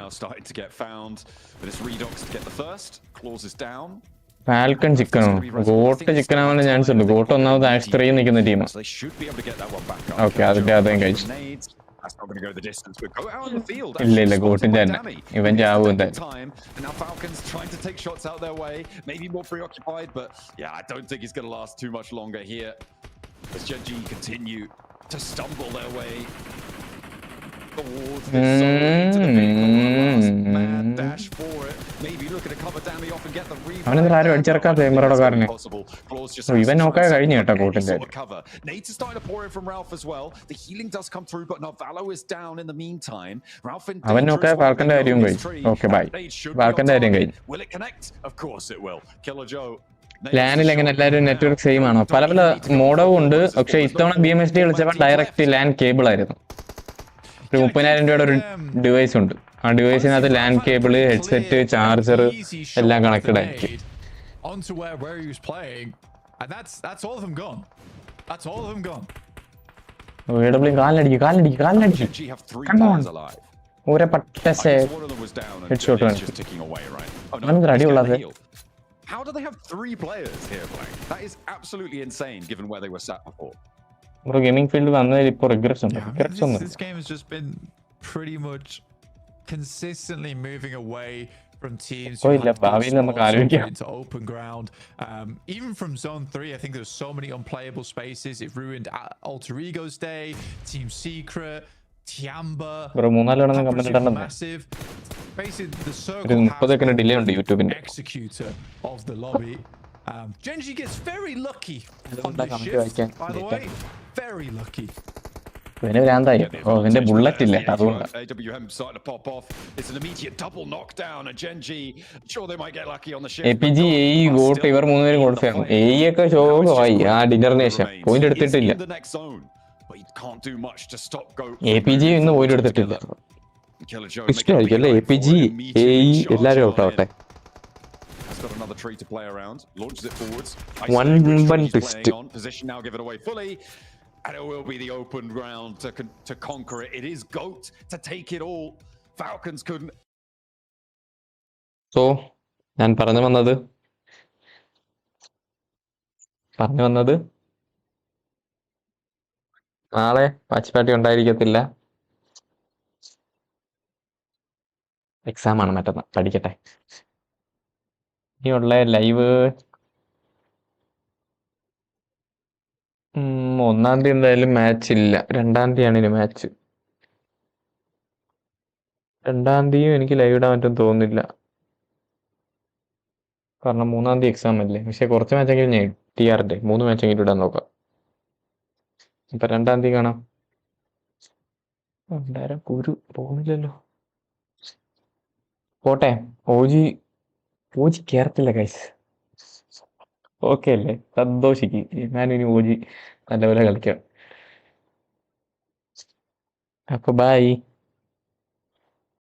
starting to get found. But it's Redox to get the first. Claws is down. Falcon chicken. Goat chicken on the chance of the goat on now the Ash 3 in the team. So they should be able to get that one back up. Okay, I'll get the engage. That's not going to go the distance, but go out in the field. Goat in then. Even Javu then. And now Falcons trying to take shots out their way. Maybe more preoccupied, but yeah, I don't think it's going to last too much longer here. As Genji continue to stumble their way towards this zone into the vehicle. Last mad dash for it. Maybe looking to cover down the off and get the rebound. possible. Claws just ഇവൻ നോക്കാൻ കഴിഞ്ഞു കേട്ടോ കൂട്ടിന്റെ cover. Nate is starting to pour in from Ralph as well. The healing does come through, but Navalo is down in the meantime. Ralph in അവൻ നോക്കാൻ ഫാൽക്കന്റെ കാര്യം കഴിഞ്ഞു. Okay bye. ഫാൽക്കന്റെ കാര്യം കഴിഞ്ഞു. Will it connect? Of course it will. Killer Joe. ലാനിൽ എങ്ങനെ എല്ലാവരും network same ആണോ? പല പല മോഡവും ഉണ്ട്. പക്ഷെ ഇത്തവണ BMSD കളിച്ചപ്പോൾ ഡയറക്റ്റ് ലാൻ കേബിൾ ആയിരുന്നു. ഒരു 30,000 രൂപയുടെ ഒരു ഡിവൈസ് ഉണ്ട്. ആ ഡിവൈസിനകത്ത് ലാൻ കേബിള്, ഹെഡ്സെറ്റ്, ചാർജർ എല്ലാം കണക്റ്റഡ് ആയിരിക്കും. Onto where he was playing, and that's all of them gone. That's all of them gone. കാലിനടിക്കും. ഒരു പട്ടശേ headshot അടിയുള്ളത്. How do they have 3 players here playing? That is absolutely insane given where they were sat before. Bro, gaming field വന്നതിൽ ഇപ്പോൾ regrets ഉണ്ട്. This game has just been pretty much consistently moving away from teams who have into open ground. Even from zone 3, I think there's so many unplayable spaces. It ruined Alter Ego's day, Team Secret, Tiamba. Bro, massive. Basically, the circle has the executor of the lobby. Genji gets very lucky on this shift, by the way. Very lucky. അവന്റെ bullet ഇല്ല അതുകൊണ്ട്. AWM starting to pop off. It's an immediate double knockdown and Genji sure they might get lucky on the shift. APG AE got ഇവർ മൂന്നുപേരും കൊടുത്തായിരുന്നു. AE ഒക്കെ ശോകമായി ആ ഡിന്നറിന് ശേഷം point എടുത്തിട്ടില്ല. APG ഇന്ന് പോയിന്റ് എടുത്തിട്ടില്ല. ഇഷ്ടമായിരിക്കും അല്ലേ? APG AE എല്ലാരും ഔട്ട് ആവട്ടെ. Got another tree to play around. Launches it forwards. One twist. Position now given away fully. And it will be the open ground to conquer it. It is GOAT to take it all. Falcons couldn't. So, ഞാൻ പറഞ്ഞു വന്നത് നാളെ watch party ഉണ്ടായിരിക്കത്തില്ല. Exam ആണ് മറ്റന്നാൾ. പഠിക്കട്ടെ. ഇനിയുള്ള live 1-ാം തീയതി എന്തായാലും മാച്ച് ഇല്ല. 2-ാം തീയതിയാണ് ഇനി മാച്ച്. 2-ാം തീയതി എനിക്ക് ലൈവ് ഇടാൻ പറ്റും തോന്നുന്നില്ല. കാരണം 3-ാം തീയതി എക്സാം അല്ലേ. പക്ഷെ കുറച്ച് മാച്ചെങ്കിലും ഞാൻ TRന്റെ 3 മാച്ചെങ്കിലും ഇടാൻ നോക്കാം. ഇപ്പൊ 2-ാം തീയതി കാണാം. എല്ലാരും കുരു പോകുന്നില്ലല്ലോ. പോട്ടെ. ഓജി കേറത്തില്ല ഗൈസ്. ഓക്കെ അല്ലേ? സന്തോഷിക്ക്. ഞാനിനി ഓജി നല്ലപോലെ കളിക്കാം. അപ്പൊ ബൈ.